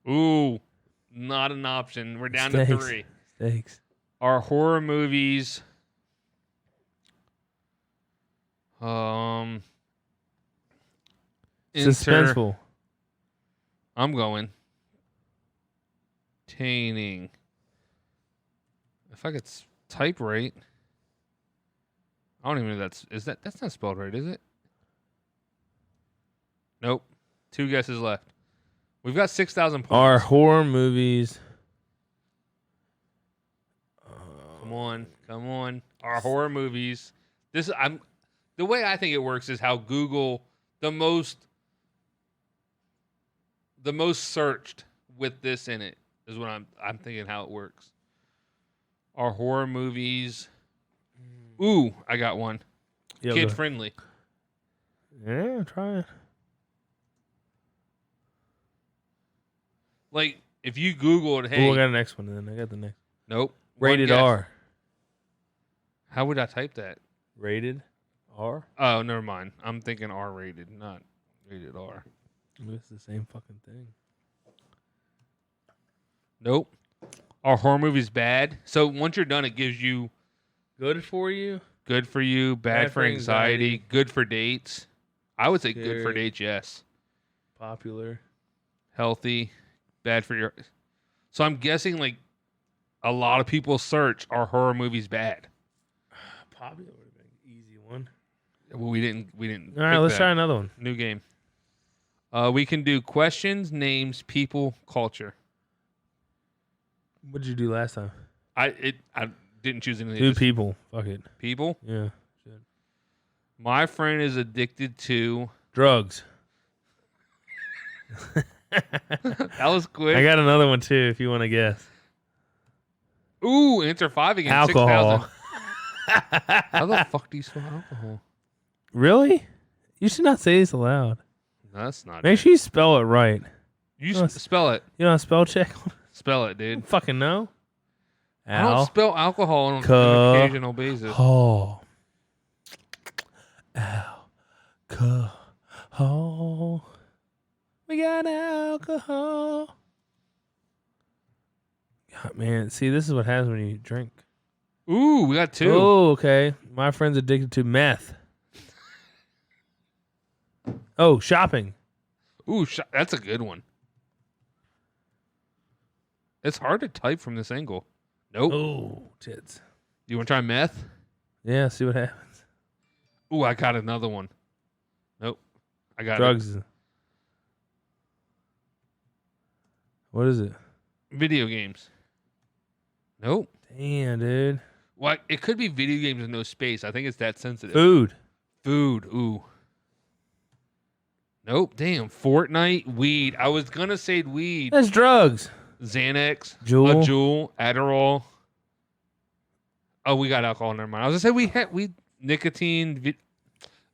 Ooh, not an option. We're down to Mistakes. 3. Steaks. Are horror movies enter- Suspenseful. I'm going entertaining. If I could type right, I don't even know that's not spelled right, is it? Nope. 2 guesses left. We've got 6,000 points. Are horror movies? Come on. Are horror movies? The way I think it works is how Google the most searched with this in it is what I'm thinking how it works. Are horror movies? Ooh, I got one. Yeah, Kid go. friendly. Yeah, try it. Like if you Googled, hey, Oh, I got the next one. Then I got the next. nope, one Rated guess. R. How would I type that? Rated R. Oh, never mind. I'm thinking R rated, not rated R. It's the same fucking thing. Nope. Are horror movies bad? So once you're done, it gives you Good for you. good for you, bad for anxiety, good for dates. I would say good for Scary. dates, yes. Popular. Healthy, bad for your. So I'm guessing like a lot of people search are horror movies bad. Popular would have been an easy one. Well, we didn't. All right, pick let's that. try another one. New game. We can do questions, names, people, culture. What did you do last time? I didn't choose anything. Do Just people. Fuck it. people. Yeah. My friend is addicted to. Drugs. That was quick. I got another one too if you want to guess. Ooh, answer 5 again. Alcohol. 6,000. How the fuck do you spell alcohol? Really? You should not say this aloud. No, that's not. Make sure you spell it right. You No, spell it. You know how to spell check? Spell it, I dude. don't fucking know. I don't spell alcohol on Ca- an occasional basis. Alcohol. Alcohol. We got alcohol. God, man, see, this is what happens when you drink. Ooh, we got 2. Oh, okay. My friend's addicted to meth. Oh, shopping. Ooh, that's a good one. It's hard to type from this angle. Nope. Oh, tits. You want to try meth? Yeah, see what happens. Ooh, I got another one. Nope. I got Drugs. What is it? video games. Nope. Damn, dude. Well, it could be video games with no space. I think it's that sensitive. Food. Food. Ooh. Nope. Damn. Fortnite, weed. I was gonna say weed. That's drugs. Xanax, Juul. a Juul, Adderall. Oh, we got alcohol. Never mind. I was gonna say we nicotine.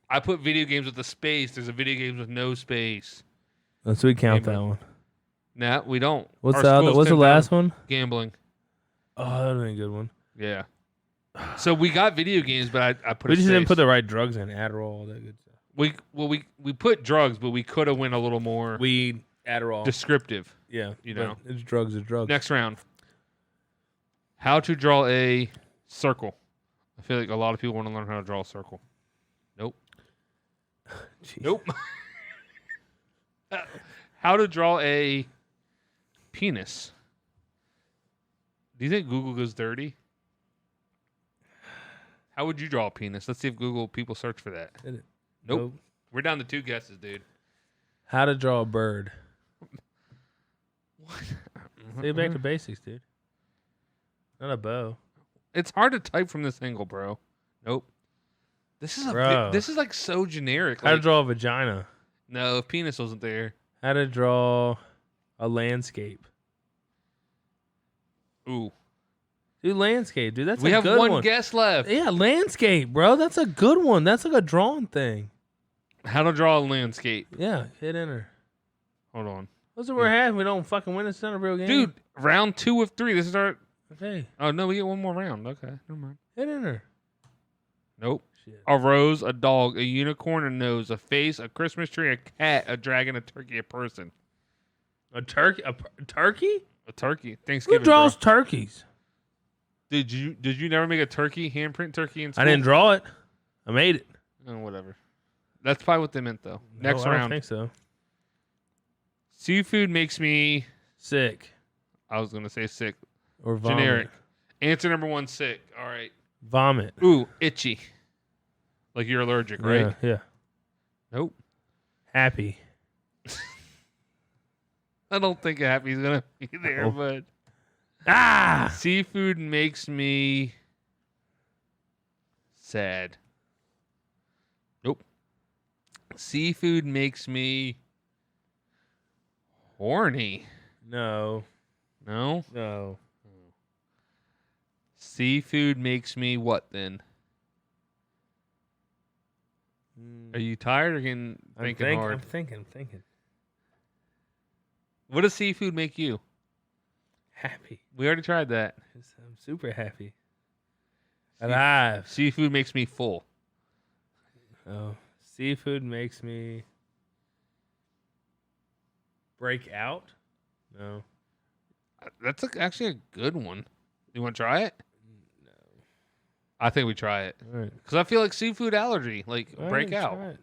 I put video games with a space. There's a video games with no space. Let's we count Amen. that one. Nah, we don't. What's Our the other? school's What's the 10 last pound one? Gambling. Oh, that would have been a good one. Yeah. So we got video games, but I put. We a just didn't space. put the right drugs in. Adderall, all that good stuff. We put drugs, but we could have went a little more Weed, Adderall. descriptive. yeah, you but know. it's drugs. It's drugs. Next round. How to draw a circle. I feel like a lot of people want to learn how to draw a circle. Nope. Jeez. Nope. How to draw a penis. Do you think Google goes dirty? How would you draw a penis? Let's see if Google people search for that. Did it? Nope. We're down to 2 guesses, dude. How to draw a bird. What? Get back to basics, dude. Not a bow. It's hard to type from this angle, bro. Nope. This is Bro. this is like so generic. How to Like, draw a vagina. no, if penis wasn't there. How to draw a landscape. Ooh. Dude, landscape, dude. That's We a have good one guess left. Yeah, landscape, bro. That's a good one. That's like a drawing thing. How to draw a landscape. Yeah, hit enter. Hold on. What's what we're having? We don't fucking win. It's not a real game. Dude, round 2 of 3. This is our... Okay, Oh, no, we get one more round. Okay, never mind. hit enter. Nope. Shit. A rose, a dog, a unicorn, a nose, a face, a Christmas tree, a cat, a dragon, a turkey, a person. A turkey? A turkey? A turkey. Who Thanksgiving, draws bro. turkeys? Did you never make a turkey, handprint turkey in school? I didn't draw it. I made it. Oh, whatever. That's probably what they meant, though. Next No, I don't round. think so. Seafood makes me... Sick I was going to say sick. or vomit. Generic. Answer number 1, sick. All right. Vomit. Ooh, itchy. Like you're allergic, right? Yeah, yeah. Nope. Happy. I don't think happy's going to be there, Oh. but... Ah! Seafood makes me sad. Nope. Seafood makes me horny. No. No? No. Seafood makes me what then? Are you tired or thinking hard? I'm thinking. What does seafood make you? Happy. We already tried that. I'm super happy. Alive. Seafood makes me full. Oh. Seafood makes me break out? No. That's actually a good one. You want to try it? No. I think we try it. All right. Because I feel like seafood allergy. Like, All break right, out. try it.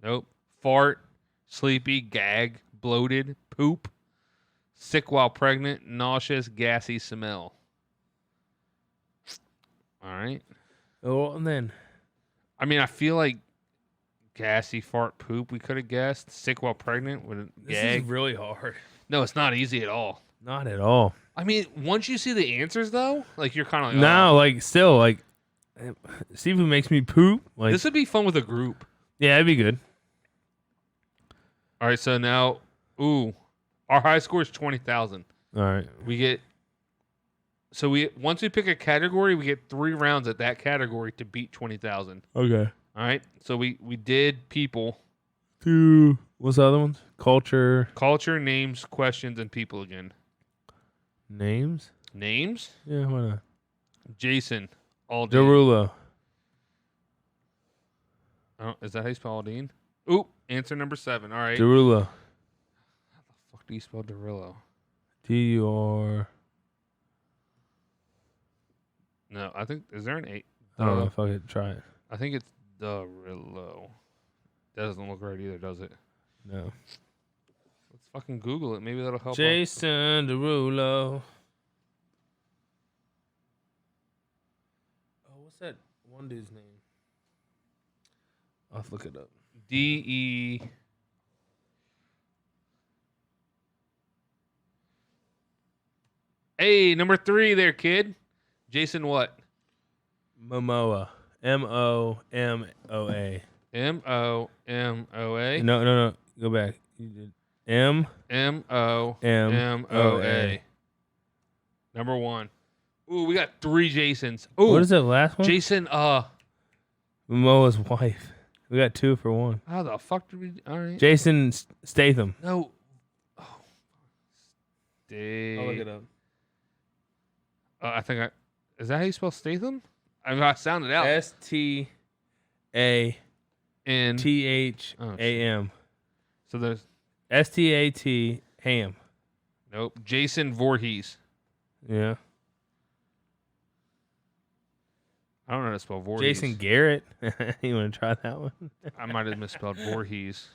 Nope. Fart, sleepy, gag, bloated, poop, sick while pregnant, nauseous, gassy smell. All right. Oh, and then I mean, I feel like gassy, fart, poop, we could have guessed. Sick while pregnant with a this gag. is really hard. No, it's not easy at all. Not at all. I mean, once you see the answers, though, like, you're kind of like, No, like still like seafood makes me poop. Like this would be fun with a group. yeah, it'd be good. All right, so now, our high score is 20,000. All right. We get once we pick a category, we get 3 rounds at that category to beat 20,000. Okay. All right, so we did people, What's the other ones? Culture, culture, names, questions, and people again. names. Names: Yeah, why not? Jason Aldean. Derulo. Oh, is that how you spell Aldean? Ooh, answer number 7. All right. Derulo. How the fuck do you spell Derulo? D-U-R. No, I think is there an 8? I don't know. Fuck it. Try it. I think it's Derulo. That doesn't look right either, does it? No. Let's fucking Google it. Maybe that'll help. Jason Derulo. Oh, what's that one dude's name? I'll have to look it up. D-E. Hey, number 3 there, kid. Jason what? Momoa. M-O-M-O-A. M-O-M-O-A. No. Go back. You did M-O-M-O-A. Number 1. Ooh, we got 3 Jasons. Ooh, What is that last one? Jason, Momoa's wife. We got 2 for 1. how the fuck did we... All right. Jason Statham. No. Oh. up. I think I... Is that how you spell Statham? I sounded out. S-T-A-T-H-A-M. And... So there's... S-T-A-T Ham. Nope. Jason Voorhees. Yeah. I don't know how to spell Voorhees. Jason Garrett. You want to try that one? I might have misspelled Voorhees.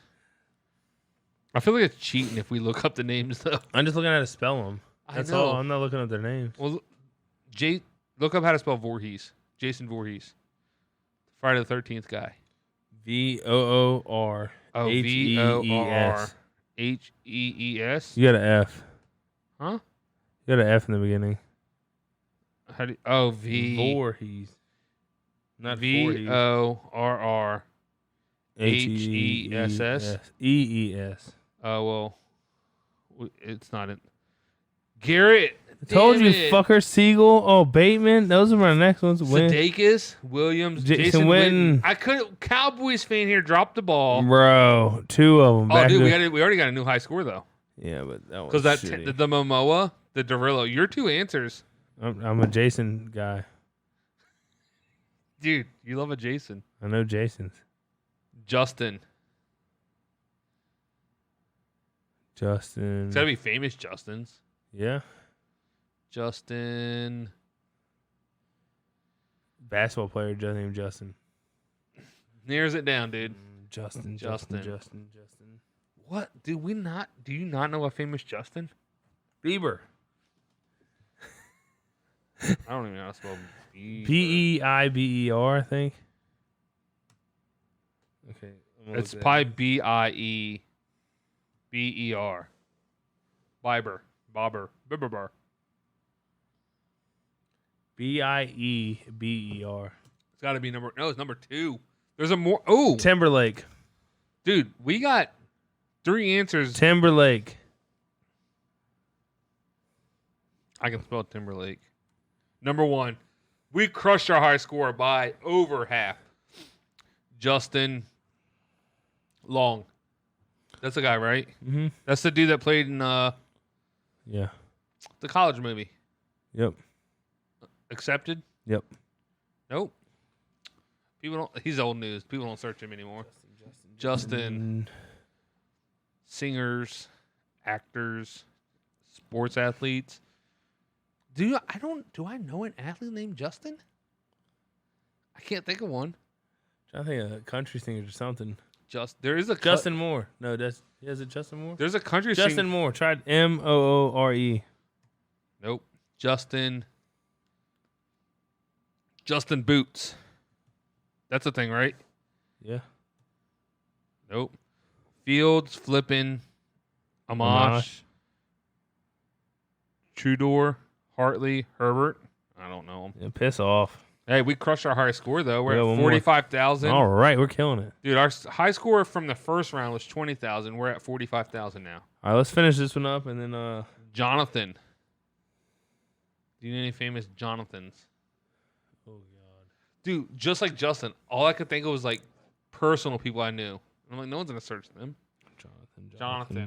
I feel like it's cheating if we look up the names, though. I'm just looking at how to spell them. I That's know. all. I'm not looking up their names. Well, look up how to spell Voorhees. Jason Voorhees. Friday the 13th guy. V-O-O-R. Oh, H-E-E-S. H-E-E-S? You got an F. Huh? You got an F in the beginning. How do you, oh, V. Voorhees. Not Voorhees. V-O-R-R. H-E-S-S? E-E-S. Oh, well, it's not it. Garrett. I told damn you, it. fucker. Siegel. Oh, Bateman. Those are my next ones. Sudeikis, Williams, Jason Witten. I couldn't. Cowboys fan here dropped the ball. Bro, 2 of them. Oh, dude, we already got a new high score though. Yeah, but that was Because that shitty. the Momoa, the Derillo, your 2 answers, I'm a Jason guy. dude. You love a Jason. I know Jason's. Justin. Justin. It's gotta be famous Justins. Yeah. Justin. Basketball player just named Justin. Narrows it down, dude. Justin. Justin. What? Do you not know a famous Justin? Bieber. I don't even know how to spell Bieber. P-E-I-B-E-R, I think. Okay. It's probably B-I-E-B-E-R. Bieber. B-I-E-B-E-R. It's got to be it's number 2. There's a more. Oh, Timberlake. dude, we got 3 answers. Timberlake. I can spell Timberlake. Number 1, we crushed our high score by over half. Justin Long. That's the guy, right? Mm-hmm. That's the dude that played in Yeah. the college movie. Yep. Accepted? Yep. Nope. People don't. He's old news. People don't search him anymore. Justin. Singers, actors, sports athletes. Do I know an athlete named Justin? I can't think of one. I think a country singer or something. There is a Justin Moore. No, is it Justin Moore? There's a country Justin singer. Moore. Tried M-O-O-R-E. Nope. Justin Boots. That's a thing, right? Yeah. Nope. Fields, Flippin, Amash, Tudor, Hartley, Herbert. I don't know him. Yeah, piss off. Hey, we crushed our high score though. We're Yeah, at one more. 45,000. All right, we're killing it. Dude, our high score from the first round was 20,000. We're at 45,000 now. All right, let's finish this one up and then Jonathan. Do you know any famous Jonathans? Oh god. Dude, just like Justin, all I could think of was like personal people I knew. I'm like, no one's gonna search them. Jonathan.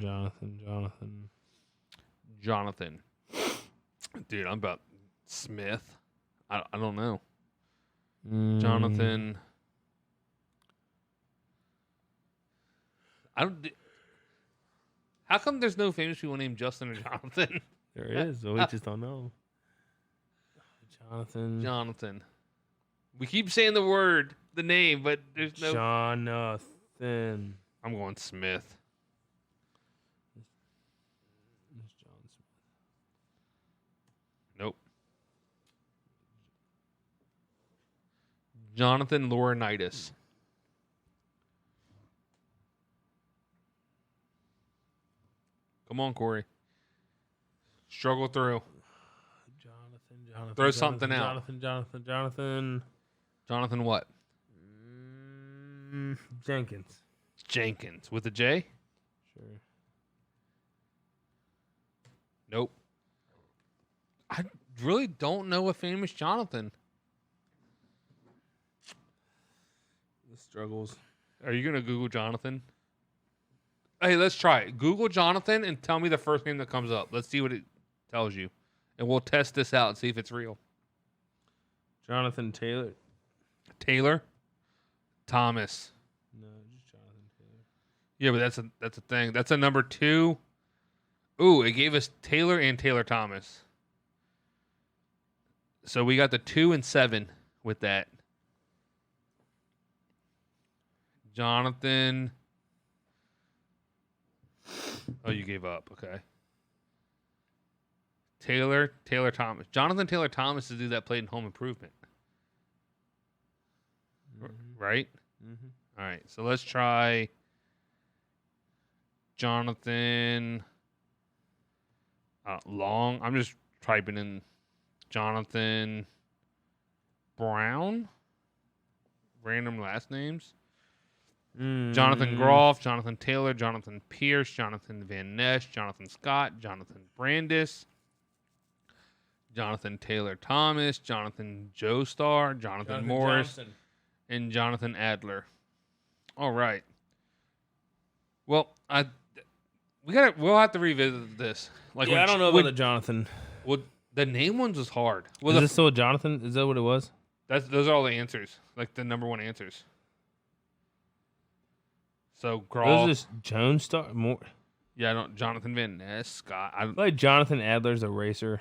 Dude, I'm about Smith. I don't know. Jonathan. How come there's no famous people named Justin or Jonathan? There is, but we just don't know. Jonathan. We keep saying the name, but there's no. Jonathan. I'm going Smith. Nope. Jonathan Laurinaitis. Come on, Corey. Struggle through. Jonathan. Throw something out. Jonathan. Jonathan what? Jenkins. Jenkins with a J? Sure. Nope. I really don't know a famous Jonathan. The struggles. Are you going to Google Jonathan? Hey, let's try it. Google Jonathan and tell me the first name that comes up. Let's see what it tells you. And we'll test this out and see if it's real. Jonathan Taylor. Taylor? Thomas. No, just Jonathan Taylor. Yeah, but that's a thing. That's a number 2. Ooh, it gave us Taylor and Taylor Thomas. So we got the 2 and 7 with that. Jonathan. Oh, you gave up. Okay. Taylor Thomas. Jonathan Taylor Thomas is the dude that played in Home Improvement. Right? Mm-hmm. All right. So let's try Jonathan Long. I'm just typing in Jonathan Brown. Random last names. Jonathan Groff, Jonathan Taylor, Jonathan Pierce, Jonathan Van Ness, Jonathan Scott, Jonathan Brandis, Jonathan Taylor Thomas, Jonathan Joestar, Jonathan Morris, Johnson. and Jonathan Adler. All right. Well, we'll have to revisit this. Like, Yeah, I don't know about the Jonathan. Well, the name ones was hard. Well, Is this still a Jonathan? Is that what it was? those are all the answers. Like the number 1 answers. So Those Groff. are just Jones Star. More Yeah, I don't. Jonathan Van Ness, Scott. like Jonathan Adler's a racer,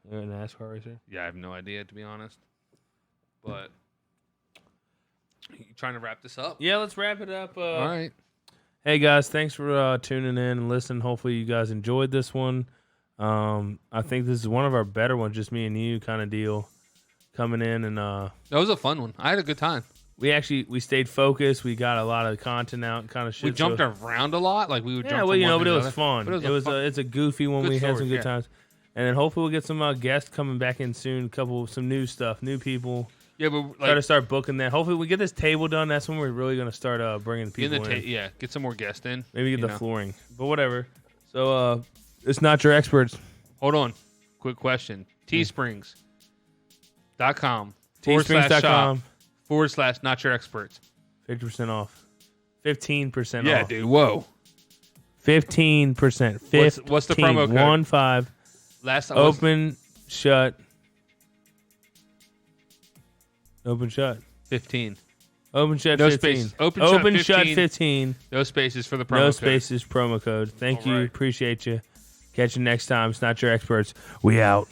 a NASCAR racer. Yeah, I have no idea, to be honest. But you trying to wrap this up? Yeah, let's wrap it up. All right. Hey guys, thanks for tuning in and listening. Hopefully you guys enjoyed this one. I think this is one of our better ones, just me and you kind of deal, coming in and That was a fun one. I had a good time. we stayed focused. We got a lot of content out and kind of shit. We jumped around a lot. Like we would jump. Yeah, well, from you know, one but to it the was fun. other. But It's a goofy one. good We had some story, good yeah. times. And then hopefully we'll get some guests coming back in soon. Some new stuff, new people. Yeah, but Try to like start booking that. Hopefully we get this table done. That's when we're really going to start bringing people in. get some more guests in. Maybe get you the know. flooring. But whatever. So it's not your experts. Hold on. Quick question. Teesprings.com Teesprings.com. / not your experts. 50% off. 15% Yeah, off. dude. Whoa. 15%. What's the promo code? 15. Last time was Open, shut. Open, shut. 15. Open, shut, No 15. spaces. Open, shut, shut, 15. 15. No spaces for the promo No code. spaces, promo code. Thank All you. right. Appreciate you. Catch you next time. It's not your experts. We out.